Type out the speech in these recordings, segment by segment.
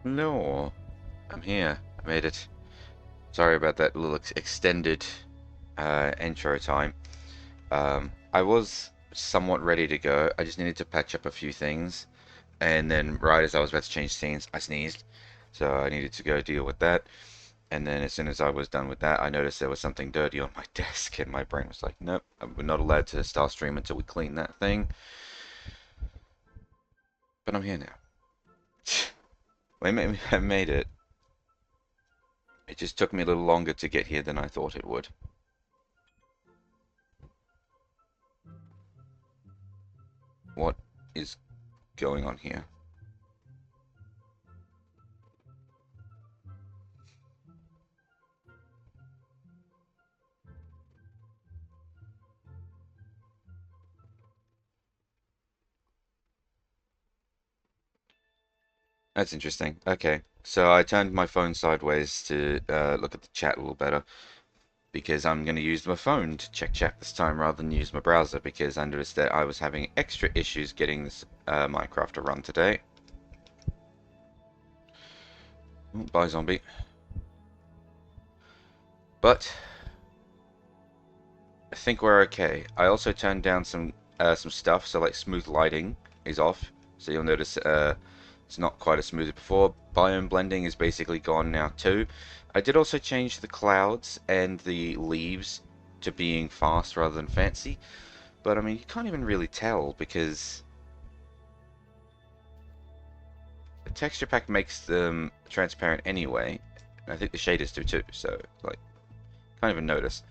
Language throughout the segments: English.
No, I'm here. I made it. Sorry about that little extended intro time. I was somewhat ready to go. I just needed to patch up a few things, and then right as I was about to change scenes, I sneezed, so I needed to go deal with that. And then as soon as I was done with that, I noticed there was something dirty on my desk, and my brain was like, "Nope, we're not allowed to start stream until we clean that thing." But I'm here now. I made it. It just took me a little longer to get here than I thought it would. What is going on here? That's interesting. Okay, so I turned my phone sideways to look at the chat a little better because I'm going to use my phone to check chat this time rather than use my browser because I noticed that I was having extra issues getting this Minecraft to run today. Oh, bye, zombie. But I think we're okay. I also turned down some stuff, so like smooth lighting is off. So you'll notice it's not quite as smooth as before. Biome blending is basically gone now too. I did also change the clouds and the leaves to being fast rather than fancy. But I mean, you can't even really tell because the texture pack makes them transparent anyway. And I think the shaders do too, so like, can't even notice.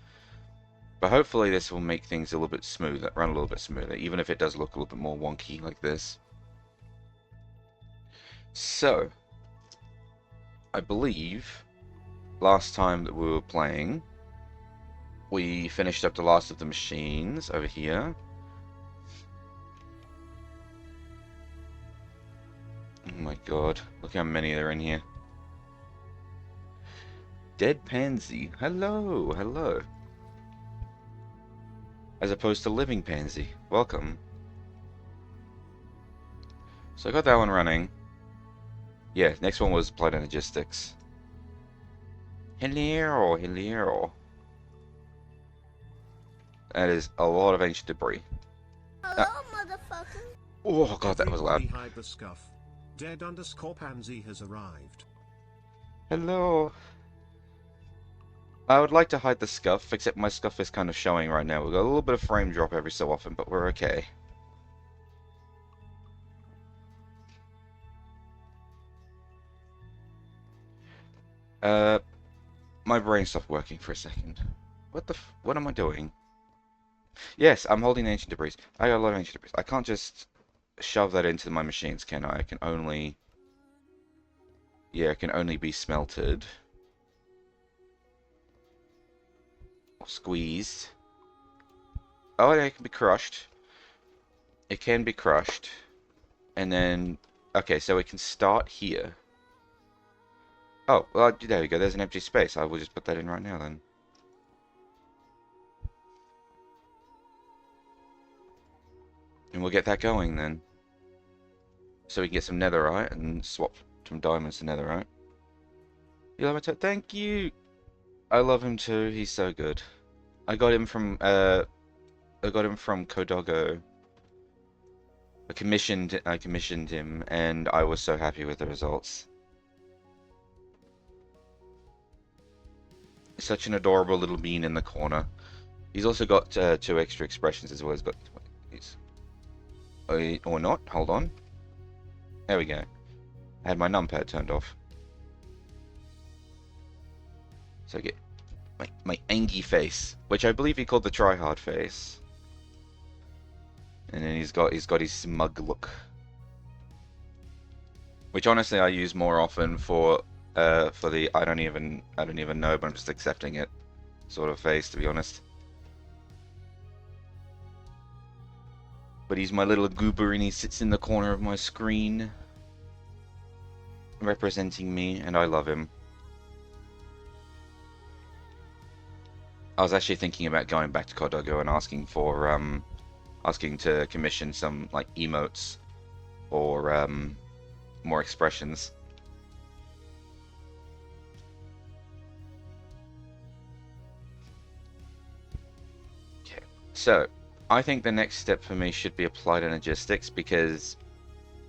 But hopefully this will make things a little bit smoother, run a little bit smoother, even if it does look a little bit more wonky like this. So, I believe last time that we were playing, we finished up the last of the machines over here. Oh my god, look how many there are in here. Dead pansy, hello, hello. As opposed to living pansy, welcome. So I got that one running. Yeah, next one was Applied Energistics. Hello, hello. That is a lot of ancient debris. Hello, motherfucker. Oh god, that was loud. Hide the scuff. Dead_pansy has arrived. Hello. I would like to hide the scuff, except my scuff is kind of showing right now. We've got a little bit of frame drop every so often, but we're okay. My brain stopped working for a second. What am I doing? Yes, I'm holding the ancient debris. I got a lot of ancient debris. I can't just shove that into my machines, can I? I can only... Yeah, it can only be smelted. Or squeezed. Oh, yeah, it can be crushed. It can be crushed. And then... Okay, so it can start here. Oh, well, there we go. There's an empty space. I will just put that in right now, then. And we'll get that going, then. So we can get some netherite and swap some diamonds to netherite. You love it? Thank you! I love him too. He's so good. I got him from Kodogo. I commissioned him, and I was so happy with the results. Such an adorable little bean in the corner. He's also got 2 extra expressions as well. He's or not. Hold on. There we go. I had my numpad turned off. So I get my angy face, which I believe he called the tryhard face. And then he's got his smug look, which honestly I use more often for the I don't even know, but I'm just accepting it sort of face, to be honest. But he's my little goober, and he sits in the corner of my screen, representing me, and I love him. I was actually thinking about going back to Kodogo and asking to commission some like emotes or more expressions. So, I think the next step for me should be applied logistics because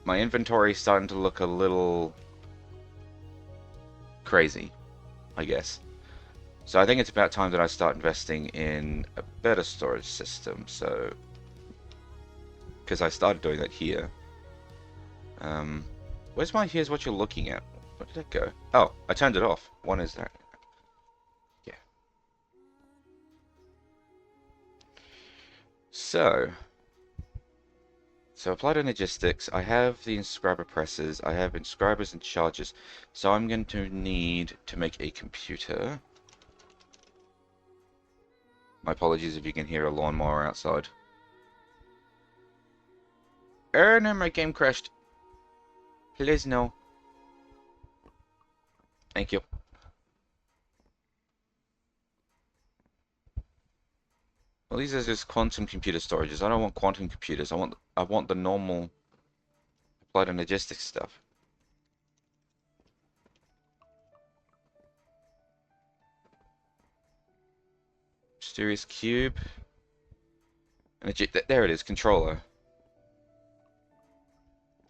my inventory is starting to look a little crazy, I guess. So I think it's about time that I start investing in a better storage system. So, because I started doing that here. Um, where's my here's what you're looking at? Where did it go? Oh, I turned it off. What is that? Yeah. So applied logistics, I have the inscriber presses, I have inscribers and chargers. So I'm going to need to make a computer. My apologies if you can hear a lawnmower outside. Oh no, my game crashed. Please no. Thank you. Well, these are just quantum computer storages. I don't want quantum computers. I want the normal applied logistics stuff. Mysterious cube. And there it is, controller.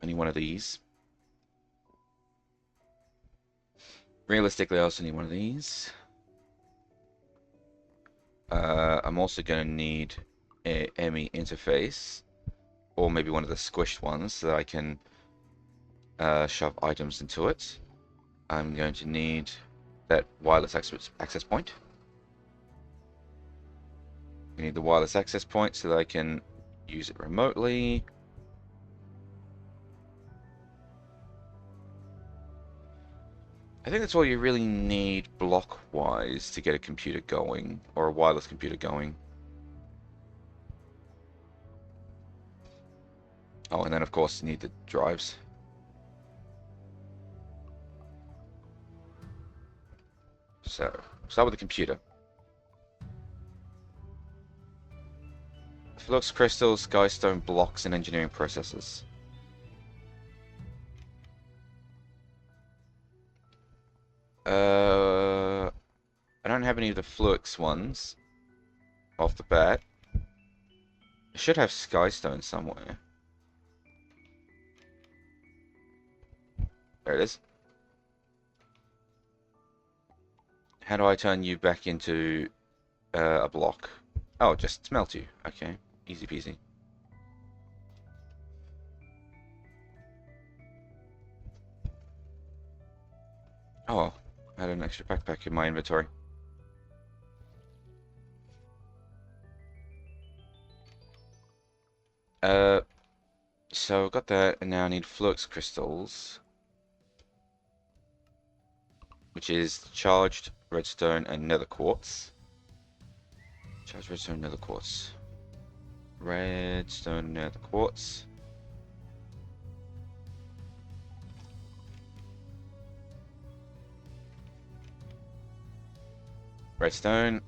I need one of these. Realistically, I also need one of these. I'm also going to need a ME interface, or maybe one of the squished ones so that I can shove items into it. I'm going to need that wireless access point. I need the wireless access point so that I can use it remotely. I think that's all you really need block-wise to get a computer going, or a wireless computer going. Oh, and then of course you need the drives. So, start with the computer. Flux crystals, skystone blocks, and engineering processes. I don't have any of the flux ones off the bat. I should have skystone somewhere. There it is. How do I turn you back into a block? Oh, just smelt you. Okay, easy peasy. Oh, I had an extra backpack in my inventory. Uh, so got that, and now I need flux crystals, which is charged redstone and nether quartz. Charged redstone, nether quartz. Redstone, nether quartz. Redstone.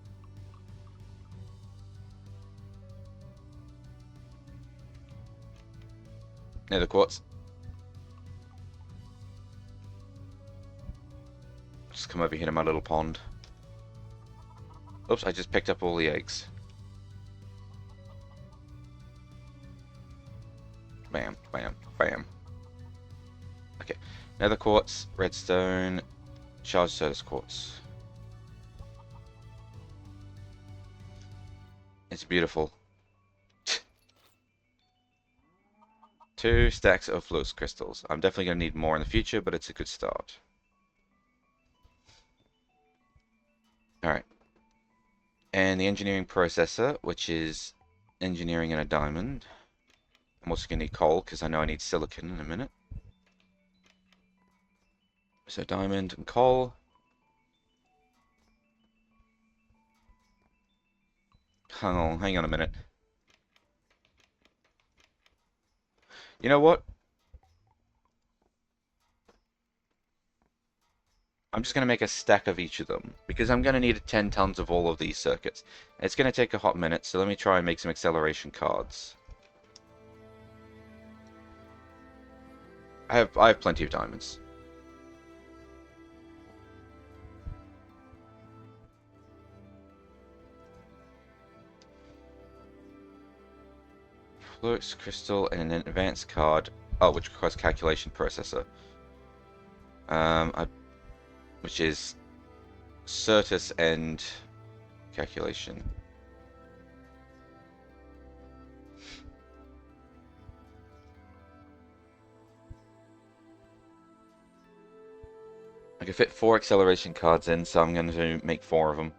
Nether quartz. Just come over here to my little pond. Oops, I just picked up all the eggs. Bam, bam, bam. Okay, nether quartz, redstone, charged Certus quartz. It's beautiful. 2 stacks of flux crystals. I'm definitely going to need more in the future, but it's a good start. Alright. And the engineering processor, which is engineering in a diamond. I'm also going to need coal, because I know I need silicon in a minute. So diamond and coal. Hang on a minute. You know what? I'm just going to make a stack of each of them, because I'm going to need 10 tons of all of these circuits. It's going to take a hot minute, so let me try and make some acceleration cards. I have plenty of diamonds. Flux, crystal, and an advanced card. Oh, which requires calculation processor. Which is Certus and calculation. I can fit 4 acceleration cards in, so I'm going to make 4 of them.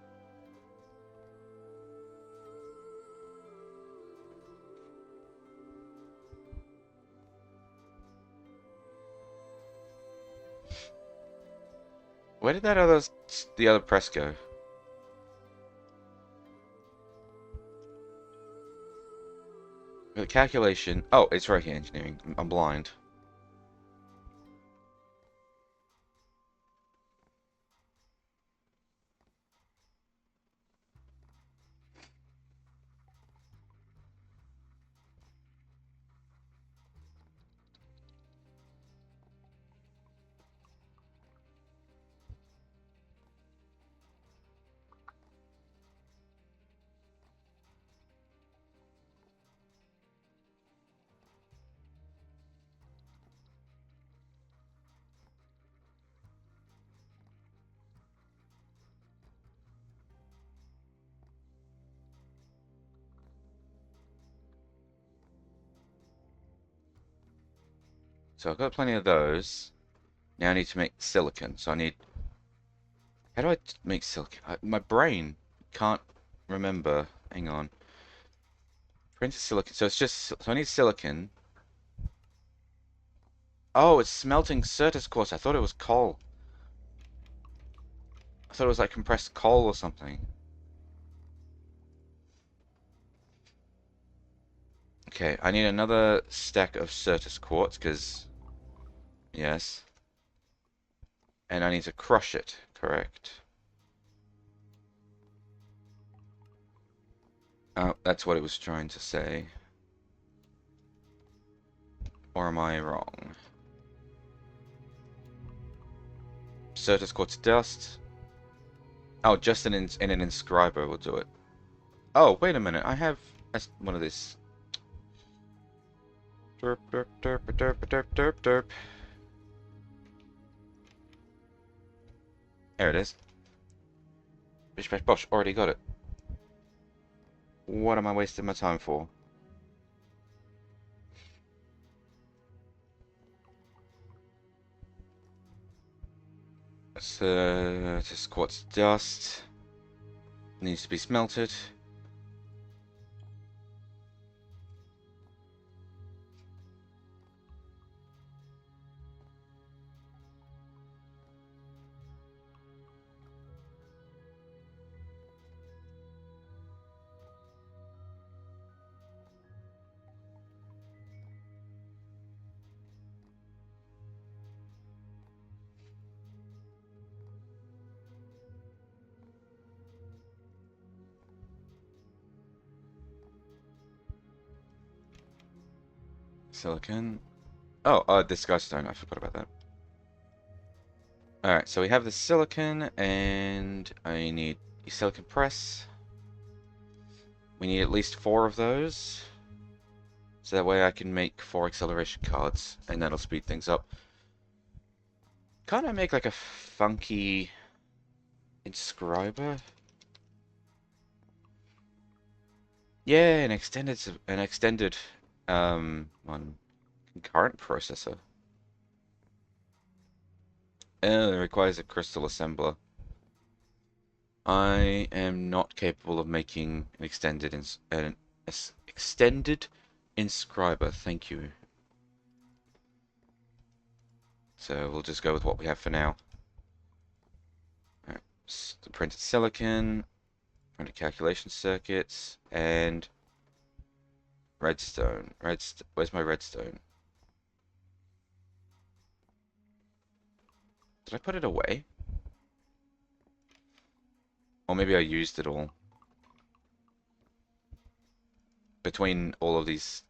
Where did the other press go? The calculation. Oh, it's right here, engineering. I'm blind. So I've got plenty of those. Now I need to make silicon. So I need... How do I make silicon? My brain can't remember. Hang on. Printed silicon. So it's just... So I need silicon. Oh, it's smelting Certus quartz. I thought it was coal. I thought it was like compressed coal or something. Okay, I need another stack of Certus quartz, because... Yes. And I need to crush it, correct? Oh, that's what it was trying to say. Or am I wrong? Certus quartz dust. Oh, just in an inscriber will do it. Oh, wait a minute. I have one of these. Derp, derp, derp, derp, derp, derp, derp. There it is. Bish bash bosh. Already got it. What am I wasting my time for? Just quartz dust. Needs to be smelted. Silicon. Oh, disguise stone. I forgot about that. Alright, so we have the silicon, and I need a silicon press. We need at least 4 of those. So that way I can make 4 acceleration cards, and that'll speed things up. Can't I make like a funky inscriber? Yeah, an extended on concurrent processor. Oh, it requires a crystal assembler. I am not capable of making an extended inscriber. Thank you. So we'll just go with what we have for now. Right, the printed silicon, printed calculation circuits, and redstone. Where's my redstone? Did I put it away? Or maybe I used it all. Between all of these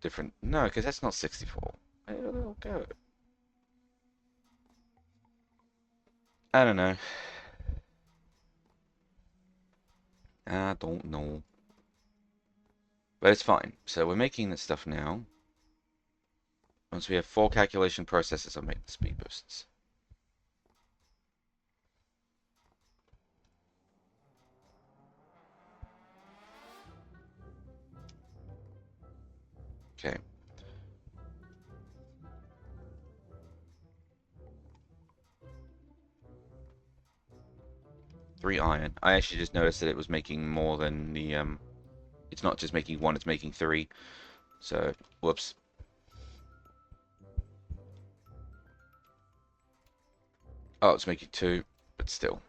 different... No, because that's not 64. Where did it all go? I don't know. I don't know. But it's fine. So we're making this stuff now. Once we have 4 calculation processes, I'll make the speed boosts. Okay. Three iron. I actually just noticed that it was making more than the it's not just making 1, it's making 3. So, whoops. Oh, it's making 2, but still.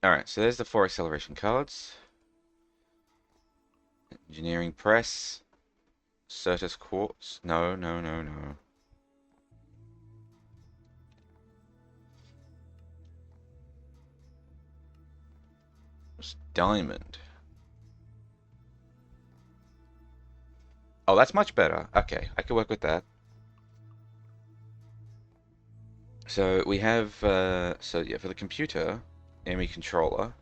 Alright, so there's the 4 acceleration cards. Engineering press. Certus quartz. No, no, no, no. It's diamond. Oh, that's much better. Okay, I can work with that. So we have, so yeah, for the computer, enemy controller,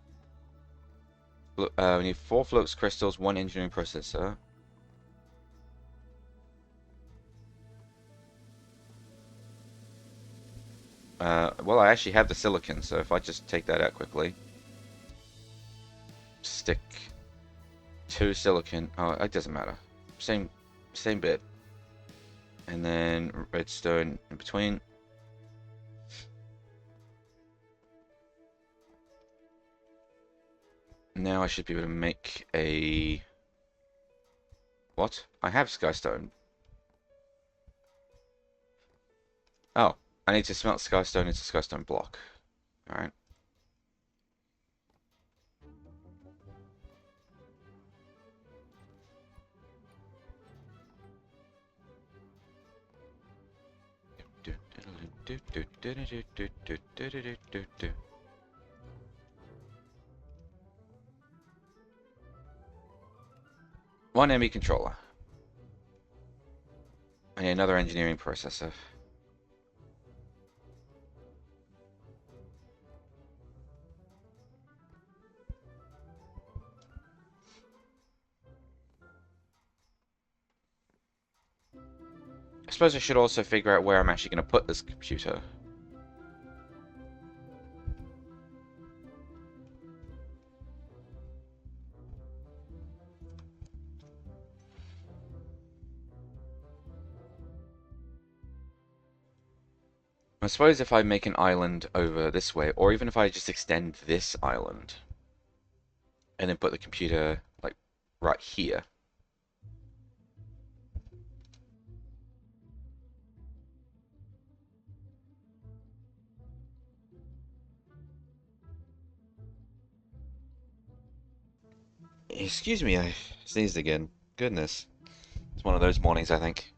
we need 4 flux crystals, 1 engineering processor. Well, I actually have the silicon, so if I just take that out quickly, stick 2 silicon. Oh, it doesn't matter. Same bit. And then redstone in between. Now I should be able to make a... What? I have skystone. Oh, I need to smelt skystone into skystone block. Alright. One enemy controller. I need another engineering processor. I suppose I should also figure out where I'm actually going to put this computer. I suppose if I make an island over this way, or even if I just extend this island, and then put the computer, like, right here. Excuse me, I sneezed again. Goodness. It's one of those mornings, I think.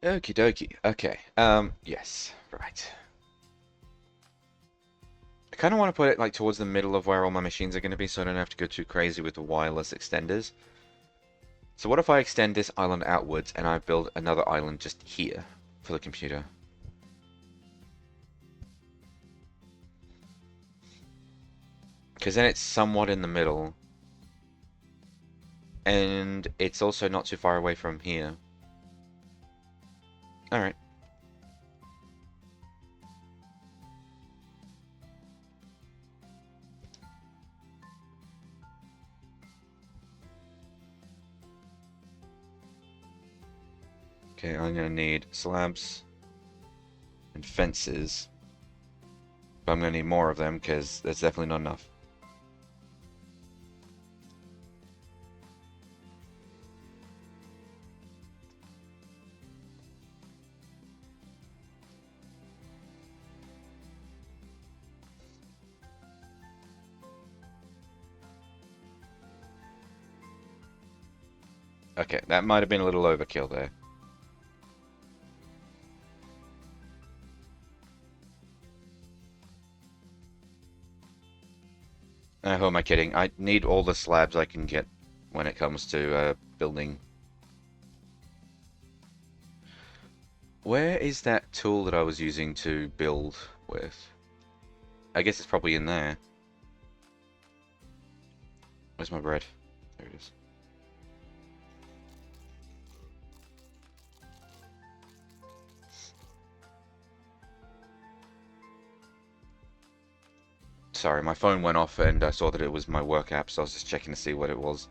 Okie dokie. Okay. Yes. Right. I kind of want to put it like towards the middle of where all my machines are going to be so I don't have to go too crazy with the wireless extenders. So what if I extend this island outwards and I build another island just here for the computer? Because then it's somewhat in the middle. And it's also not too far away from here. Alright. Okay, I'm gonna need slabs and fences. But I'm gonna need more of them because there's definitely not enough. Okay, that might have been a little overkill there. Who am I kidding? I need all the slabs I can get when it comes to building. Where is that tool that I was using to build with? I guess it's probably in there. Where's my bread? There it is. Sorry, my phone went off and I saw that it was my work app, so I was just checking to see what it was.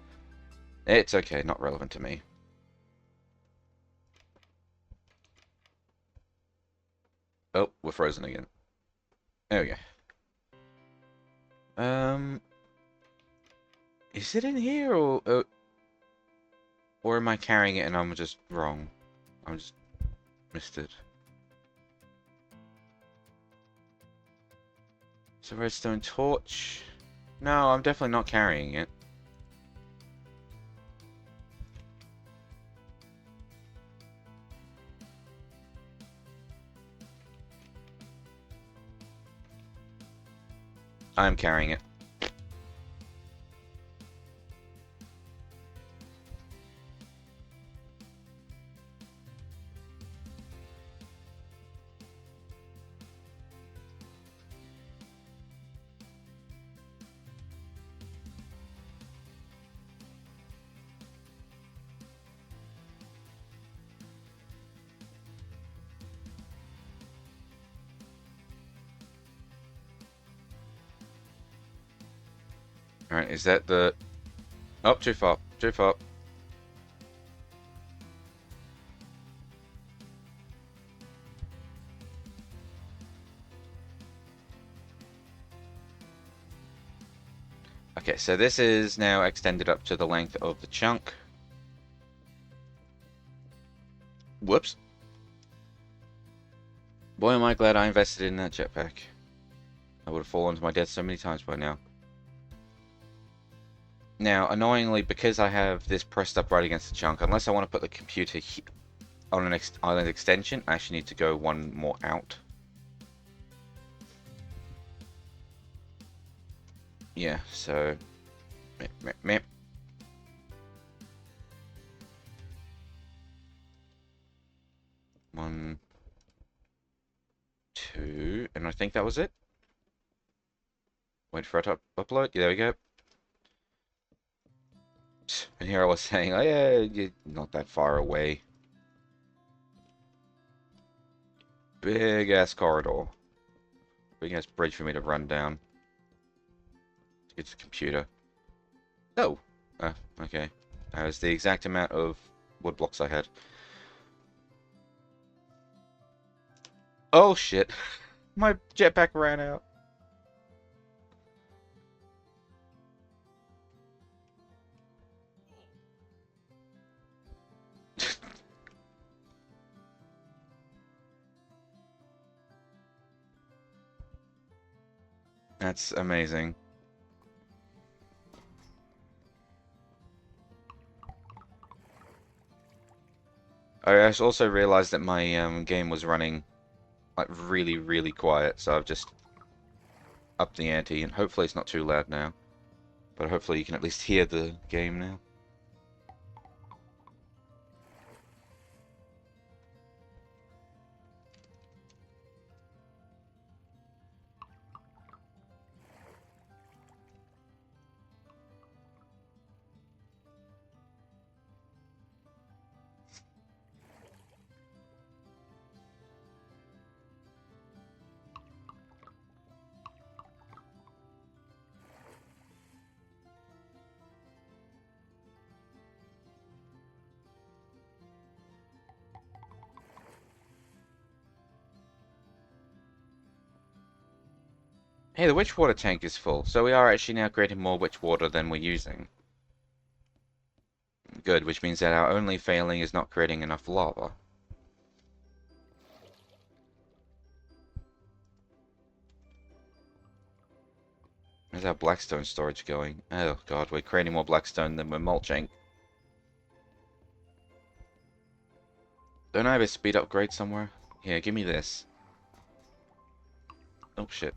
It's okay, not relevant to me. Oh, we're frozen again. There we go. Is it in here or am I carrying it and I'm just wrong? I'm just missed it. It's a redstone torch. No, I'm definitely not carrying it. I'm carrying it. Alright, is that the... Oh, too far. Too far. Okay, so this is now extended up to the length of the chunk. Whoops. Boy, am I glad I invested in that jetpack. I would have fallen to my death so many times by now. Now, annoyingly, because I have this pressed up right against the chunk, unless I want to put the computer on an island extension, I actually need to go one more out. Yeah, so... Meh. One, two, and I think that was it. Wait for it to upload. Yeah, there we go. And here I was saying, oh yeah, you're not that far away. Big ass corridor. Big ass bridge for me to run down. To get to the computer. Oh! Okay. That was the exact amount of wood blocks I had. Oh shit! My jetpack ran out. That's amazing. I also realized that my game was running like really, really quiet, so I've just upped the ante, and hopefully it's not too loud now. But hopefully you can at least hear the game now. Hey, the witch water tank is full, so we are actually now creating more witch water than we're using. Good, which means that our only failing is not creating enough lava. Where's our blackstone storage going? Oh god, we're creating more blackstone than we're mulching. Don't I have a speed upgrade somewhere? Here, give me this. Oh, shit.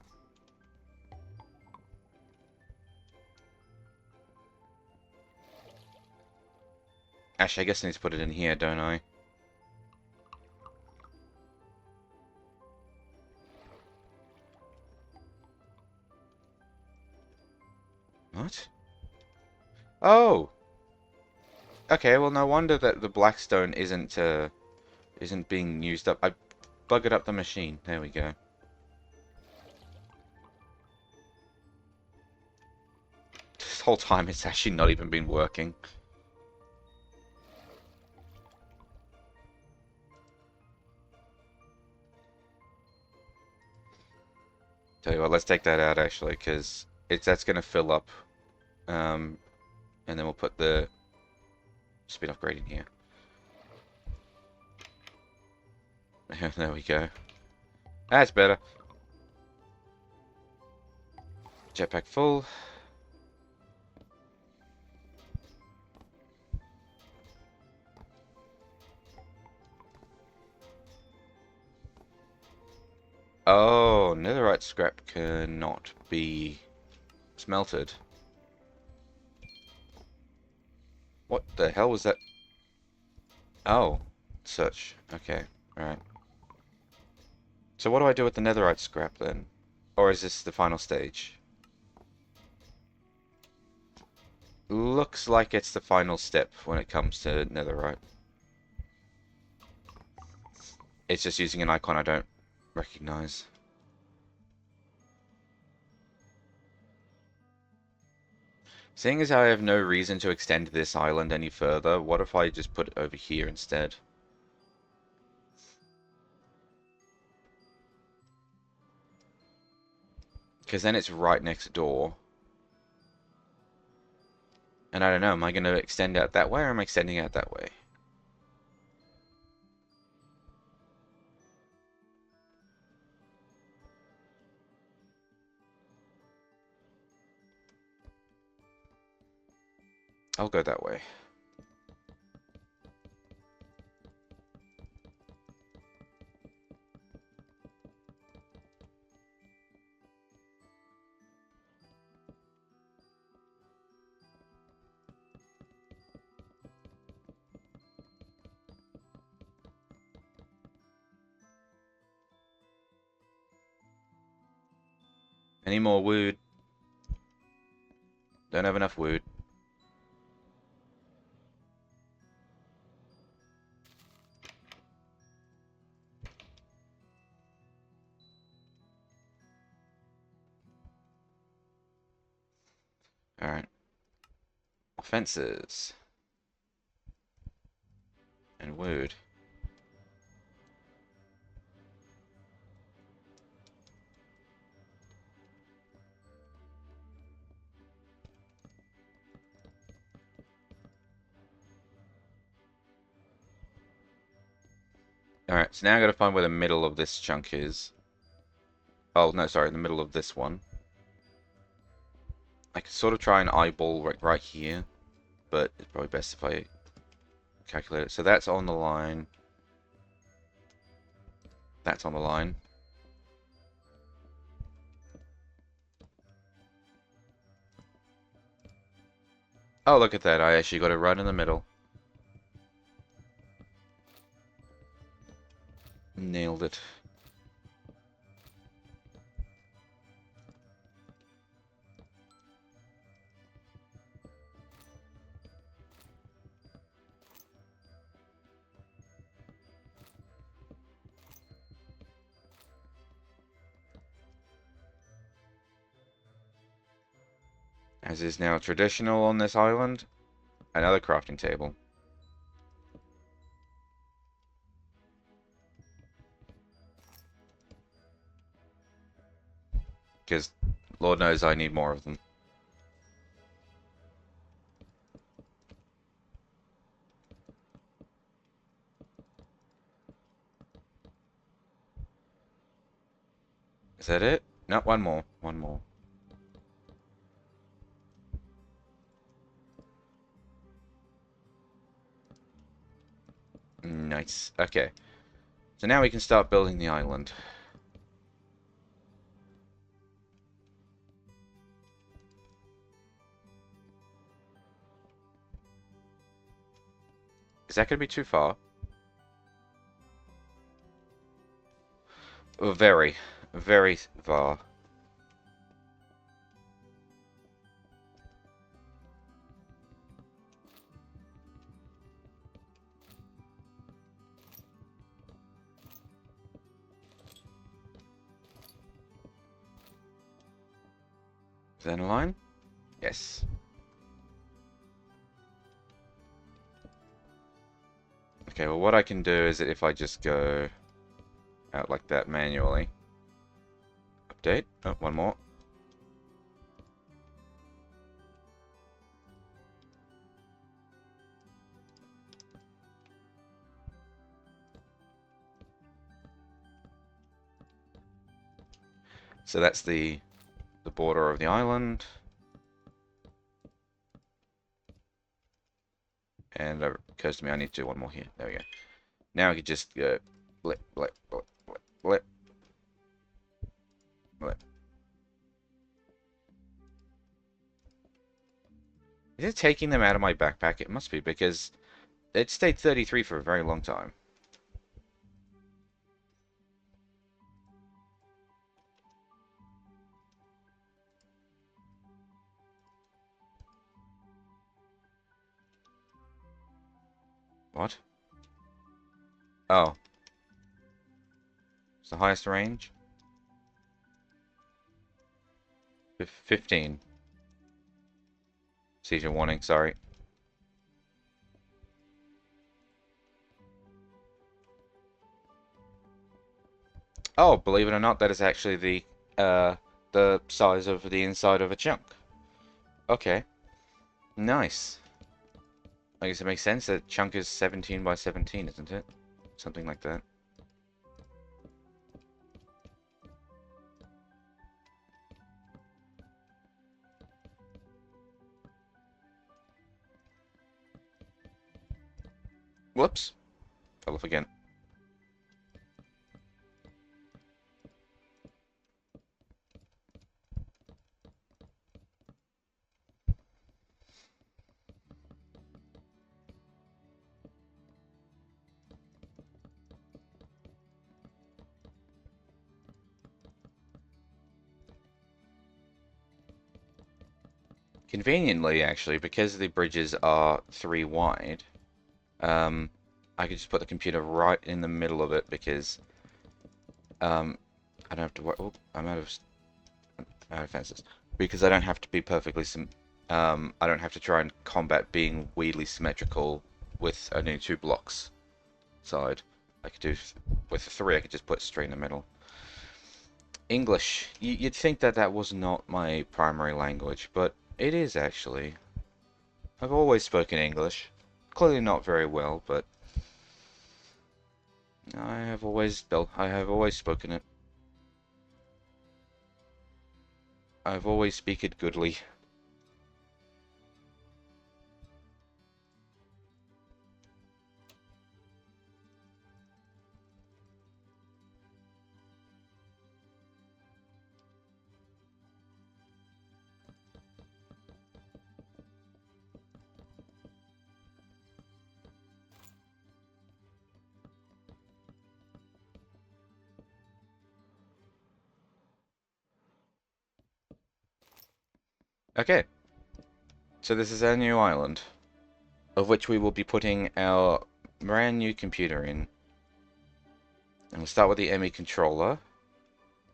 Actually, I guess I need to put it in here, don't I? What? Oh! Okay, well, no wonder that the blackstone isn't being used up. I buggered up the machine. There we go. This whole time it's actually not even been working. Tell you what, let's take that out actually, because that's gonna fill up. And then we'll put the speed upgrade in here. There we go. That's better. Jetpack full. Oh, netherite scrap cannot be smelted. What the hell was that? Oh, search. Okay, alright. So what do I do with the netherite scrap then? Or is this the final stage? Looks like it's the final step when it comes to netherite. It's just using an icon I don't recognize. Seeing as how I have no reason to extend this island any further, what if I just put it over here instead? Because then it's right next door. And I don't know, am I going to extend out that way or am I extending out that way? I'll go that way. Any more wood? Don't have enough wood. Alright. Fences. And wood. Alright, so now I gotta find where the middle of this chunk is. Oh, no, sorry, the middle of this one. I could sort of try and eyeball right here, but it's probably best if I calculate it. So that's on the line. That's on the line. Oh, look at that. I actually got it right in the middle. Nailed it. As is now traditional on this island, another crafting table. Because Lord knows I need more of them. Is that it? No, one more. One more. Nice. Okay. So now we can start building the island. Is that going to be too far? Oh, very, very far. Is that in line? Yes. Okay, well what I can do is that if I just go out like that manually. Update. Oh, one more. So that's the border of the island. And it occurs to me I need to do one more here. There we go. Now I could just go blip, blip, blip, blip, blip, blip. Is it taking them out of my backpack? It must be, because it stayed 33 for a very long time. What? Oh. It's the highest range? 15. Seizure warning, sorry. Oh, believe it or not, that is actually the size of the inside of a chunk. Okay. Nice. I guess it makes sense that chunk is 17 by 17, isn't it? Something like that. Whoops. Fell off again. Conveniently, actually, because the bridges are 3 wide, I could just put the computer right in the middle of it because I don't have to worry. Oh, I'm out of fences. Because I don't have to be perfectly I don't have to try and combat being weirdly symmetrical with only 2 blocks side. I could do with 3. I could just put it straight in the middle. English. You'd think that that was not my primary language, but it is actually. I've always spoken English. Clearly not very well, but I have always spoken it. I've always speak it goodly. Okay, so this is our new island, of which we will be putting our brand new computer in. And we'll start with the ME controller.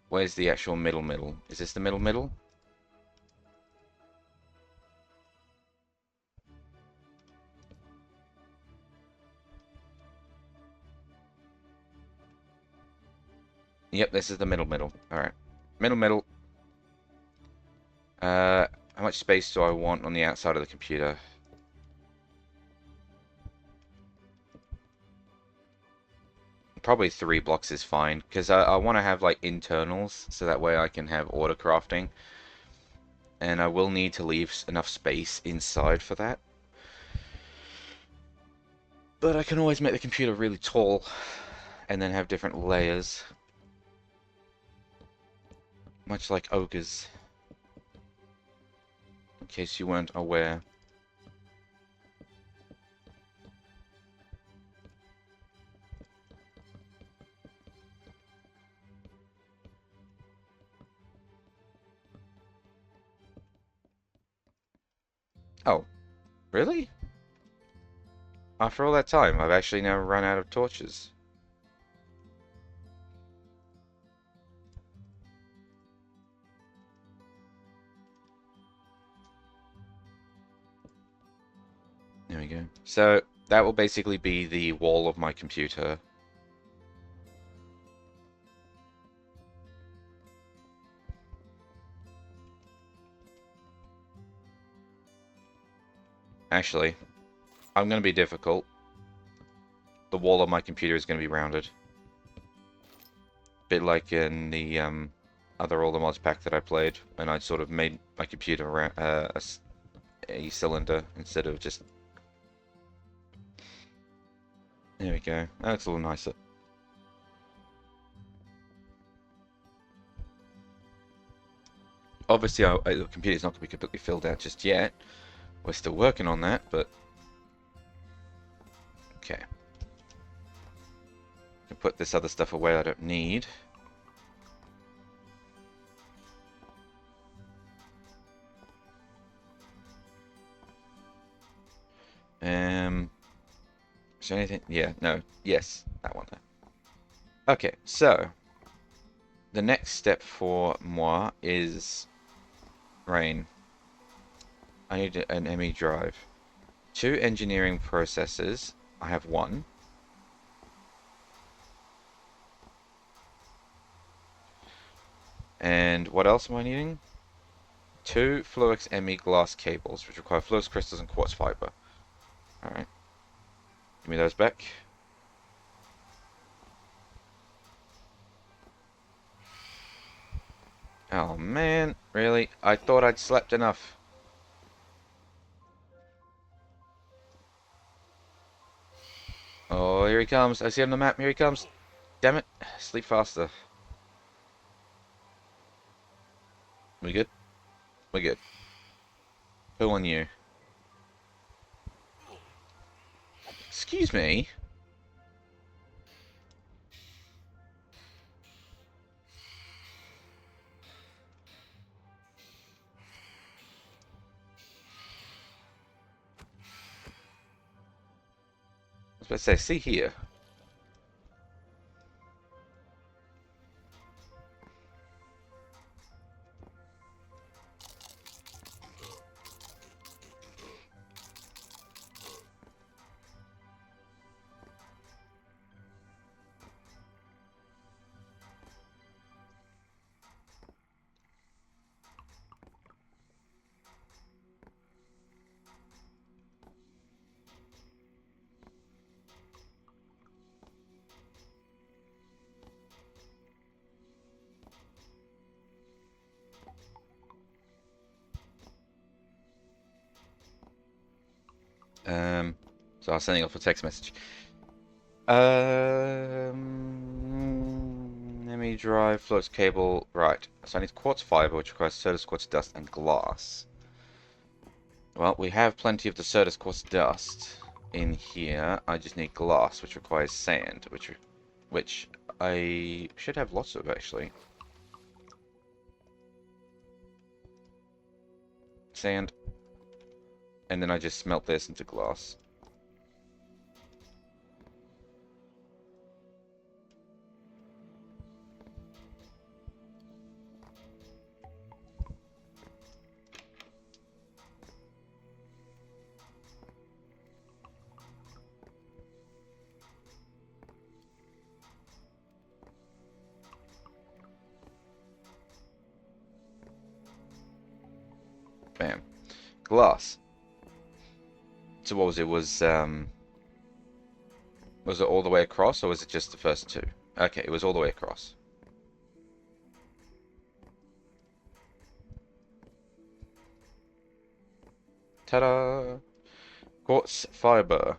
Where's the actual middle? Is this the middle? Yep, this is the middle. Alright. Middle. How much space do I want on the outside of the computer? Probably 3 blocks is fine, because I want to have like internals, so that way I can have auto crafting. And I will need to leave enough space inside for that. But I can always make the computer really tall and then have different layers. Much like ogres. In case you weren't aware. Oh, really? After all that time, I've actually now run out of torches. There we go. So, that will basically be the wall of my computer. Actually, I'm going to be difficult. The wall of my computer is going to be rounded. Bit like in the other All the Mods pack that I played, and I sort of made my computer around, a cylinder instead of just... There we go. That looks a little nicer. Obviously, the computer's not going to be completely filled out just yet. We're still working on that, but... Okay. Can put this other stuff away I don't need. Is there anything? Yeah, no, yes, that one there. Okay, so the next step for moi is rain. I need an ME drive. 2 engineering processors. I have 1. And what else am I needing? 2 Fluix ME glass cables, which require Fluix crystals and quartz fiber. Alright. Give me those back. Oh man, really? I thought I'd slept enough. Oh, here he comes. I see him on the map. Here he comes. Damn it. Sleep faster. We good? We're good. Who on you? Excuse me? I was about to say, see here. So I was sending off a text message. Let me drive, floats cable. Right. So I need quartz fiber, which requires soda, quartz dust, and glass. Well, we have plenty of the soda, quartz dust in here. I just need glass, which requires sand, which I should have lots of actually. Sand. And then I just smelt this into glass. Bam. Glass. So what was it? Was it all the way across, or was it just the first 2? Okay, it was all the way across. Ta-da! Quartz fiber.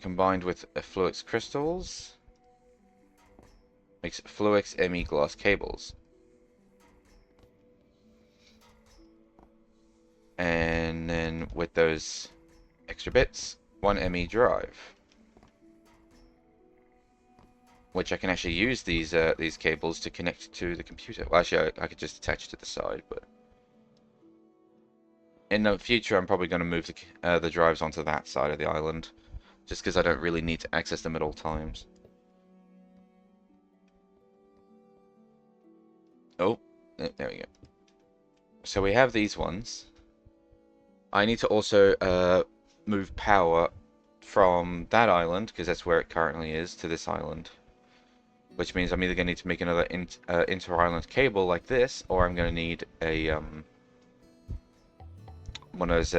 combined with Fluix crystals makes Fluix ME glass cables. And then with those extra bits, 1 ME drive. Which I can actually use these cables to connect to the computer. Well, actually, I could just attach to the side, but in the future, I'm probably going to move the drives onto that side of the island, just because I don't really need to access them at all times. Oh, there we go. So we have these ones. I need to also move power from that island, because that's where it currently is, to this island. Which means I'm either going to need to make another inter-island cable like this, or I'm going to need a one of those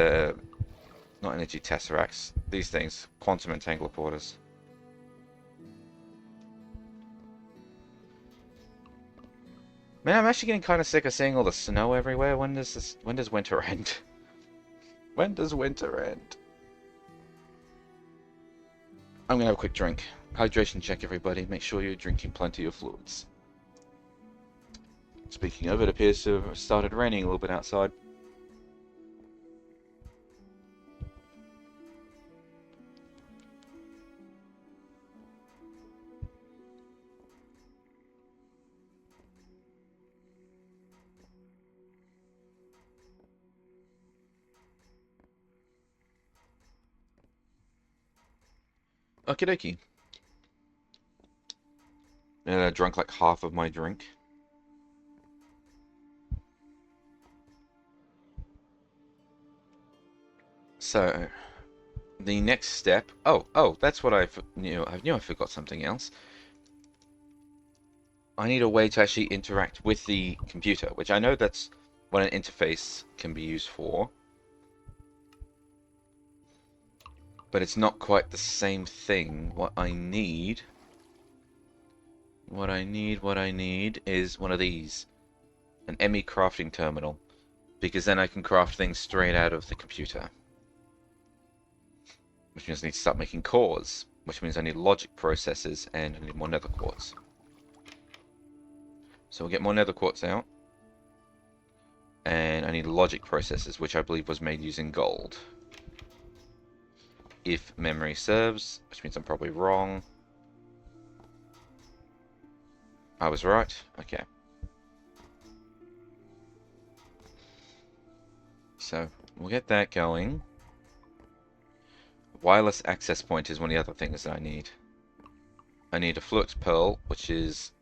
not energy tesseracts, these things, quantum entangler porters. Man, I'm actually getting kind of sick of seeing all the snow everywhere. When does winter end? When does winter end? I'm gonna have a quick drink. Hydration check, everybody. Make sure you're drinking plenty of fluids. Speaking of, it appears to have started raining a little bit outside. Okie dokie. And I drank like half of my drink. So, the next step. Oh, that's what I knew. I knew I forgot something else. I need a way to actually interact with the computer, which I know that's what an interface can be used for. But it's not quite the same thing. What I need is one of these. An ME crafting terminal. Because then I can craft things straight out of the computer. Which means I need to start making cores. Which means I need logic processors and I need more nether quartz. So we'll get more nether quartz out. And I need logic processors, which I believe was made using gold. If memory serves, which means I'm probably wrong. I was right. Okay. So, we'll get that going. Wireless access point is one of the other things that I need. I need a flux pearl, which is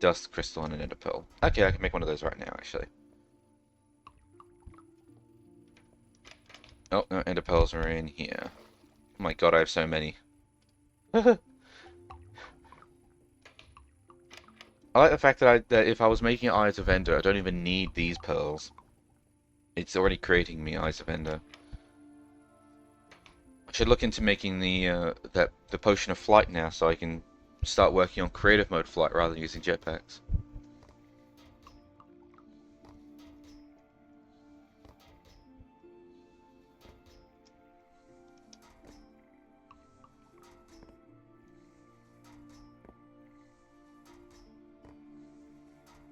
dust crystal and an ender pearl. Okay, I can make one of those right now, actually. Oh, no, ender pearls are in here. Oh my god, I have so many. I like the fact that if I was making Eyes of Ender, I don't even need these pearls. It's already creating me Eyes of Ender. I should look into making the potion of flight now, so I can start working on creative mode flight rather than using jetpacks.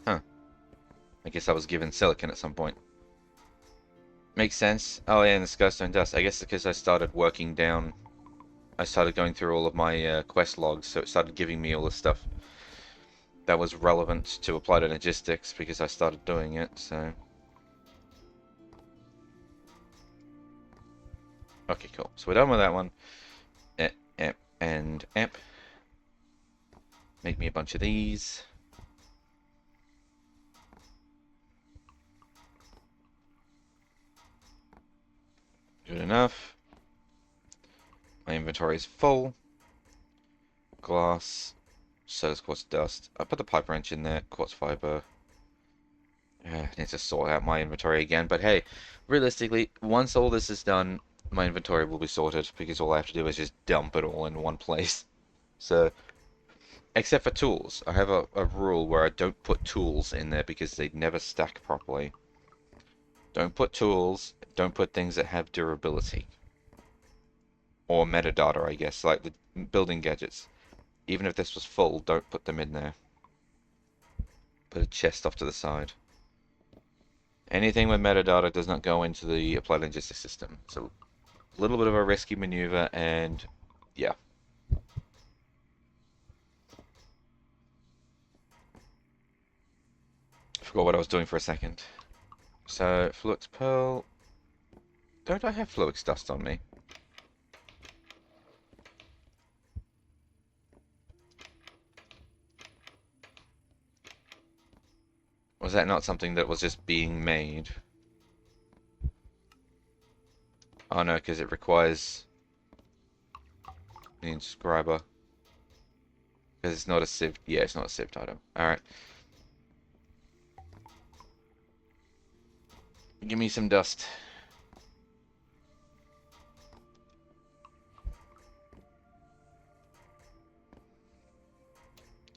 Huh. I guess I was given silicon at some point. Makes sense. Oh yeah, and the Scarstone Dust. I guess because I started working down... I started going through all of my quest logs, so it started giving me all the stuff that was relevant to apply to logistics because I started doing it, so... Okay, cool. So we're done with that one. Amp and amp. Make me a bunch of these. Good enough. My inventory is full. Glass. So does quartz dust. I put the pipe wrench in there. Quartz fiber. I need to sort out my inventory again. But hey, realistically, once all this is done, my inventory will be sorted because all I have to do is just dump it all in one place. So, except for tools. I have a rule where I don't put tools in there because they never stack properly. Don't put tools. Don't put things that have durability. or metadata, I guess, like the building gadgets. Even if this was full, don't put them in there. Put a chest off to the side. Anything with metadata does not go into the applied logistics system. It's a little bit of a risky maneuver, and yeah. Forgot what I was doing for a second. So, Flux Pearl. Don't I have Flux Dust on me? Was that not something that was just being made? Oh no, because it requires the inscriber. Because it's not a sieved. Yeah, it's not a sieved item. Alright. Give me some dust.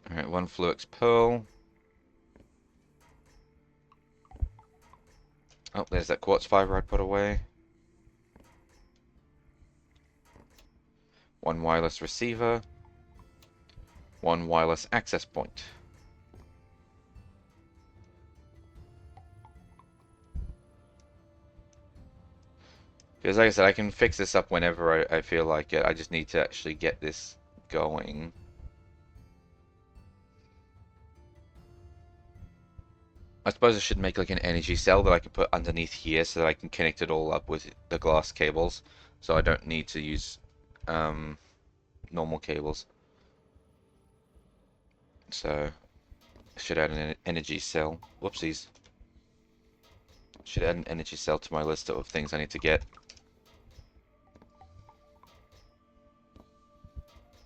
Alright, one Flux Pearl. Oh, there's that quartz fiber I put away. One wireless receiver. One wireless access point. Because like I said, I can fix this up whenever I feel like it. I just need to actually get this going. I suppose I should make like an energy cell that I can put underneath here so that I can connect it all up with the glass cables. So I don't need to use normal cables. So I should add an energy cell. Whoopsies. Should add an energy cell to my list of things I need to get.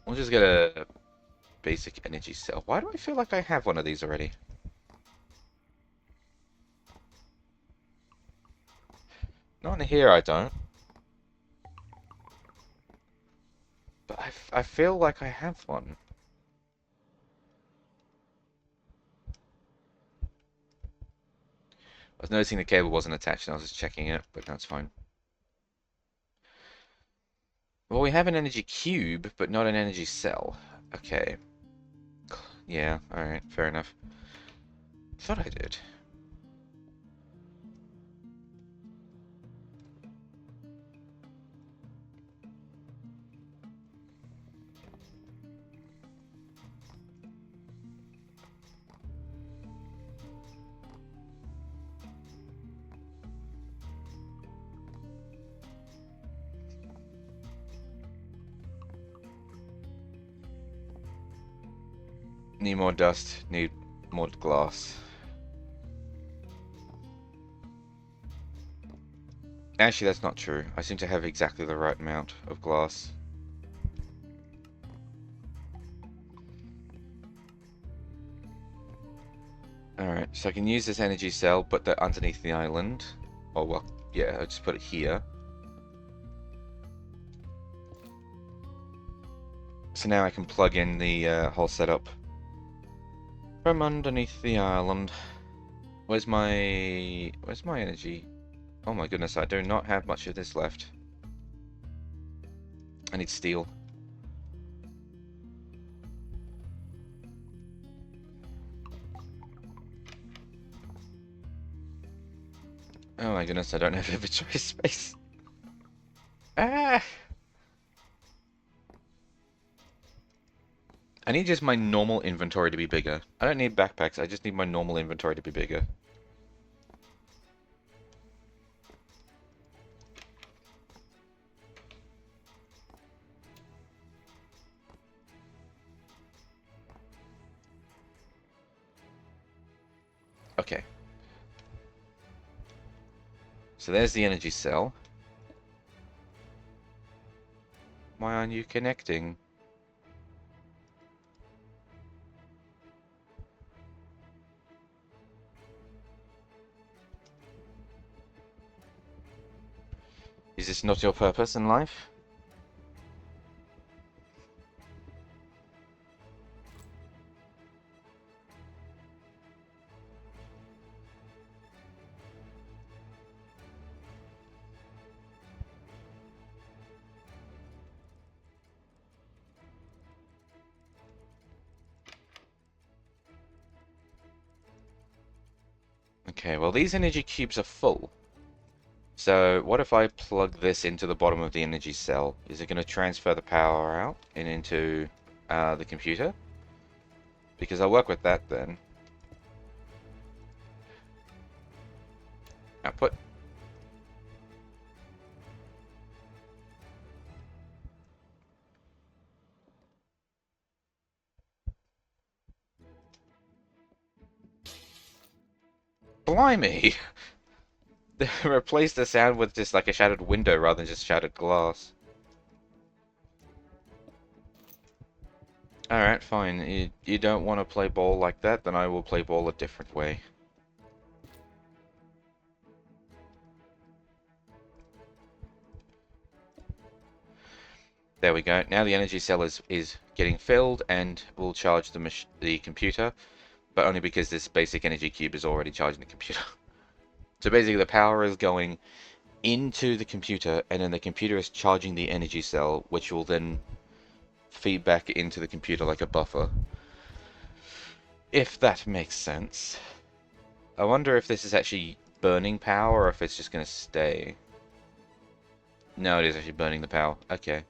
We'll just get a basic energy cell. Why do I feel like I have one of these already? Not in here, I don't. But I feel like I have one. I was noticing the cable wasn't attached and I was just checking it, but that's fine. Well, we have an energy cube, but not an energy cell. Okay. Yeah, alright, fair enough. Thought I did. Need more dust, need more glass. Actually, that's not true. I seem to have exactly the right amount of glass. Alright, so I can use this energy cell, put that underneath the island. Oh, well, yeah, I'll just put it here. So now I can plug in the whole setup from underneath the island. Where's my energy? Oh my goodness, I do not have much of this left. I need steel. Oh my goodness, I don't have inventory space. Ah! I need just my normal inventory to be bigger. I don't need backpacks, I just need my normal inventory to be bigger. Okay. So there's the energy cell. Why aren't you connecting? Is this not your purpose in life? Okay, well these energy cubes are full. So what if I plug this into the bottom of the energy cell? Is it going to transfer the power out and into the computer? Because I'll work with that then. Output. Blimey! They replaced the sound with just like a shattered window rather than just shattered glass. Alright, fine. You don't want to play ball like that, then I will play ball a different way. There we go. Now the energy cell is getting filled and will charge the computer, but only because this basic energy cube is already charging the computer. So basically the power is going into the computer, and then the computer is charging the energy cell, which will then feed back into the computer like a buffer. If that makes sense. I wonder if this is actually burning power or if it's just going to stay. No, it is actually burning the power. Okay.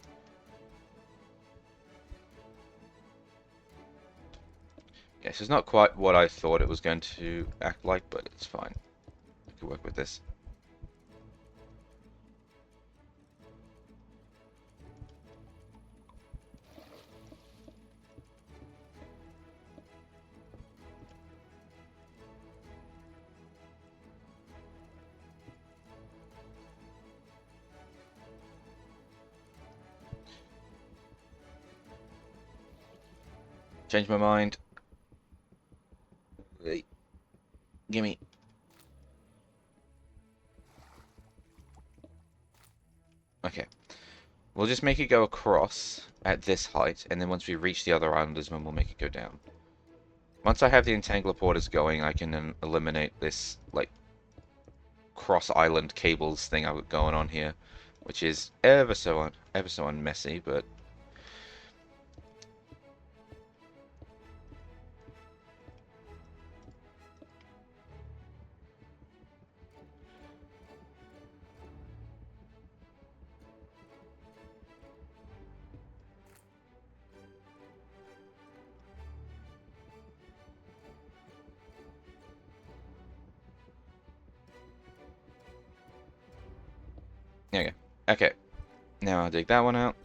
Yes, it's not quite what I thought it was going to act like, but it's fine. I can work with this. Change my mind. Hey, gimme. Okay. We'll just make it go across at this height, and then once we reach the other island is when we'll make it go down. Once I have the entangler porters going, I can then eliminate this, like, cross-island cables thing I've got going on here, which is ever so unmessy, but there we go. Okay, now I'll dig that one out.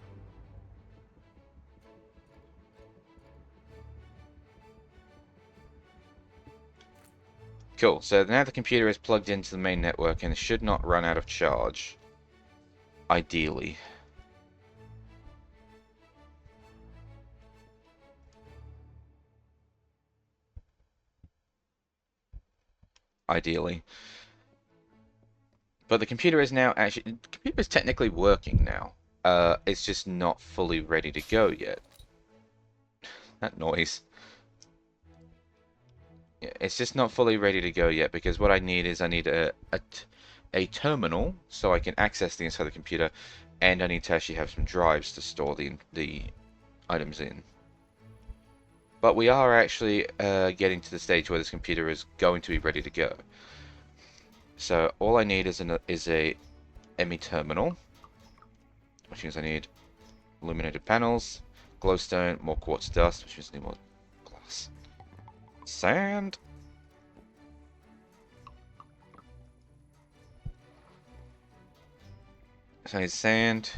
Cool, so now the computer is plugged into the main network and it should not run out of charge. Ideally. Ideally. But the computer is now actually... The computer is technically working now. It's just not fully ready to go yet. That noise. Yeah, it's just not fully ready to go yet, because what I need is I need a terminal so I can access the inside of the computer, and I need to actually have some drives to store the items in. But we are actually getting to the stage where this computer is going to be ready to go. So all I need is a ME terminal, which means I need illuminated panels, glowstone, more quartz dust, which means I need more glass. Sand. So I need sand.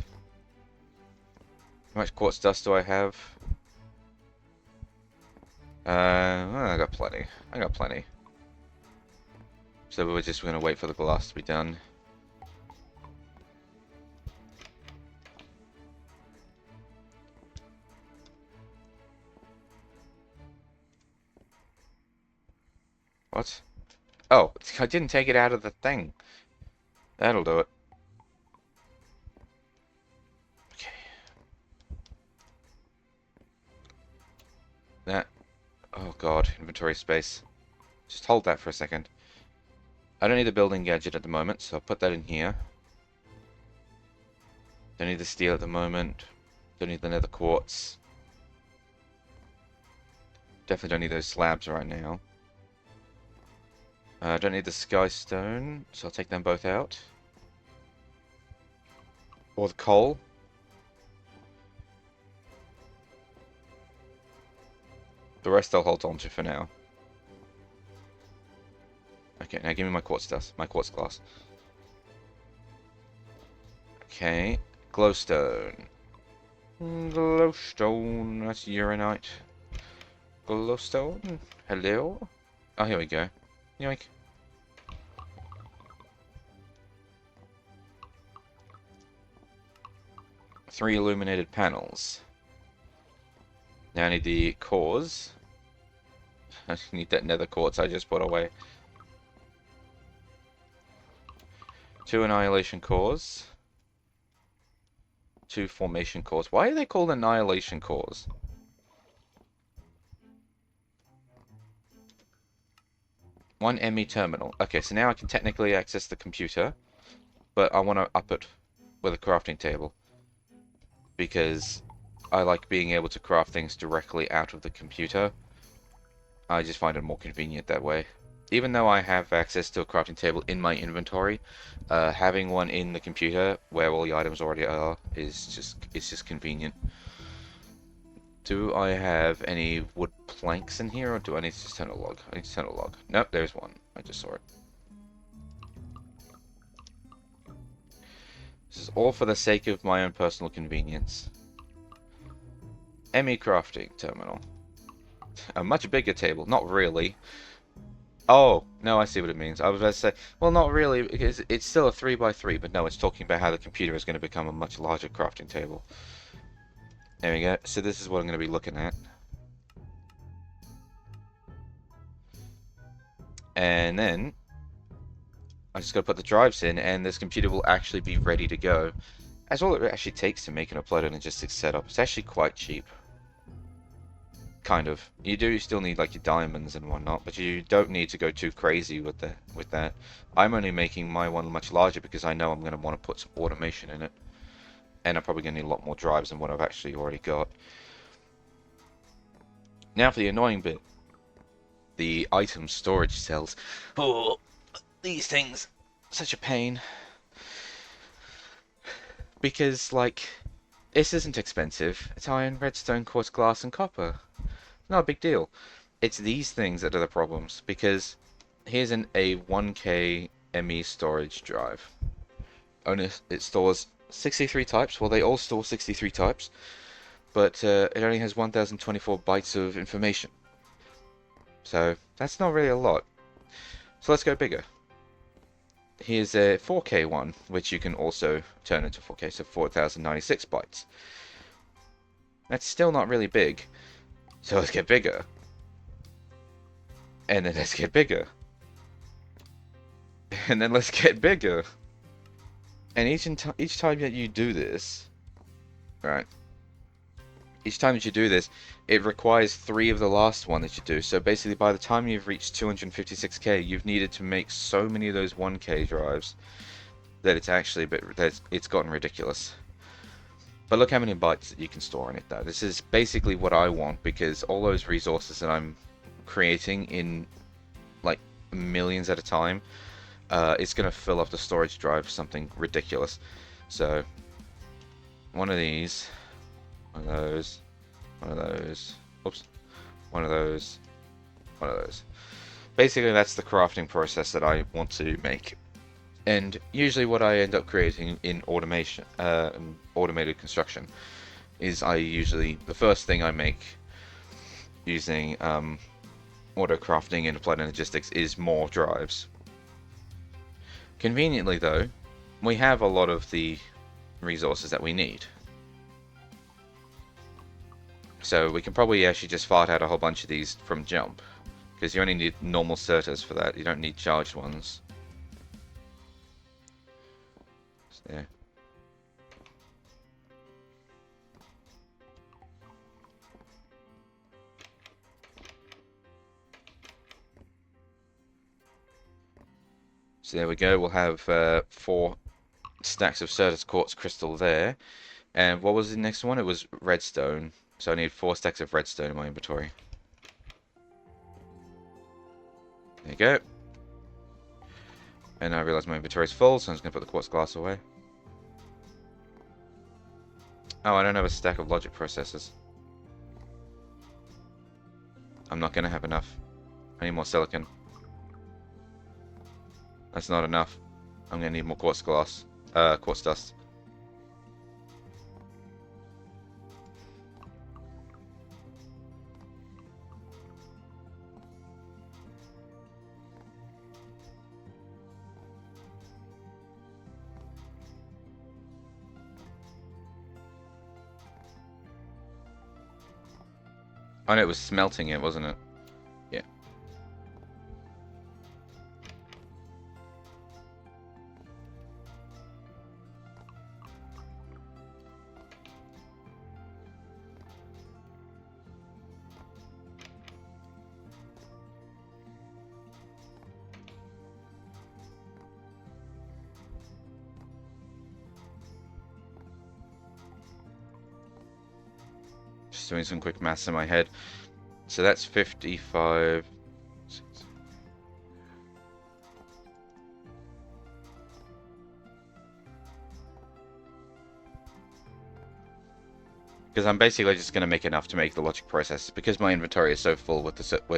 How much quartz dust do I have? Well, I got plenty. I got plenty. So we're just going to wait for the glass to be done. What? Oh, I didn't take it out of the thing. That'll do it. Okay. That. Oh god, inventory space. Just hold that for a second. I don't need the building gadget at the moment, so I'll put that in here. Don't need the steel at the moment. Don't need the nether quartz. Definitely don't need those slabs right now. I don't need the sky stone, so I'll take them both out. Or the coal. The rest I'll hold on to for now. Okay, now give me my quartz dust, my quartz glass. Okay, glowstone. Glowstone, that's uranite. Glowstone, hello? Oh, here we go. Yoink. Three illuminated panels. Now I need the cores. I need that nether quartz I just put away. 2 annihilation cores. 2 formation cores. Why are they called annihilation cores? One ME terminal. Okay, so now I can technically access the computer, but I want to up it with a crafting table because I like being able to craft things directly out of the computer. I just find it more convenient that way. Even though I have access to a crafting table in my inventory, having one in the computer where all the items already are is just convenient. Do I have any wood planks in here, or do I need to just turn a log? I need to turn a log. Nope, there's one. I just saw it. This is all for the sake of my own personal convenience. ME crafting terminal. A much bigger table. Not really. Oh, no, I see what it means. I was about to say, well, not really, because it's still a 3x3, but no, it's talking about how the computer is going to become a much larger crafting table. There we go. So this is what I'm going to be looking at. And then I just got to put the drives in, and this computer will actually be ready to go. That's all it actually takes to make an applied logistics setup. It's actually quite cheap. Kind of. You do still need like your diamonds and whatnot, but you don't need to go too crazy with that. I'm only making my one much larger because I know I'm going to want to put some automation in it. And I'm probably going to need a lot more drives than what I've actually already got. Now for the annoying bit. The item storage cells. Oh, these things. Such a pain. Because, like, this isn't expensive. It's iron, redstone, quartz, glass, and copper. Not a big deal. It's these things that are the problems. Because here's a 1K ME storage drive. Only it stores 63 types. Well, they all store 63 types. But it only has 1024 bytes of information. So that's not really a lot. So let's go bigger. Here's a 4K one, which you can also turn into 4K, so 4096 bytes. That's still not really big. So let's get bigger. And then let's get bigger. And then let's get bigger. And each time that you do this, right? Each time that you do this, it requires 3 of the last one that you do. So basically, by the time you've reached 256k, you've needed to make so many of those 1k drives that it's actually it's gotten ridiculous. But look how many bytes that you can store in it, though. This is basically what I want, because all those resources that I'm creating in like millions at a time, it's gonna fill up the storage drive something ridiculous. So one of these. One of those, one of those, oops, one of those, one of those. Basically, that's the crafting process that I want to make. And usually what I end up creating in automation, automated construction, is the first thing I make using auto crafting and applied logistics is more drives. Conveniently though, we have a lot of the resources that we need. So we can probably actually just fart out a whole bunch of these from jump. Because you only need normal certas for that, you don't need charged ones. So there. So there we go, we'll have 4 stacks of certus quartz crystal there. And what was the next one? It was redstone. So I need 4 stacks of redstone in my inventory. There you go. And I realize my inventory is full, so I'm just going to put the quartz glass away. Oh, I don't have a stack of logic processors. I'm not going to have enough. I need more silicon. That's not enough. I'm going to need more quartz glass. Quartz dust. Oh no, it was smelting it, wasn't it? Yeah. Just doing some quick maths in my head. So that's 55. Because I'm basically just going to make enough to make the logic process. Because my inventory is so full with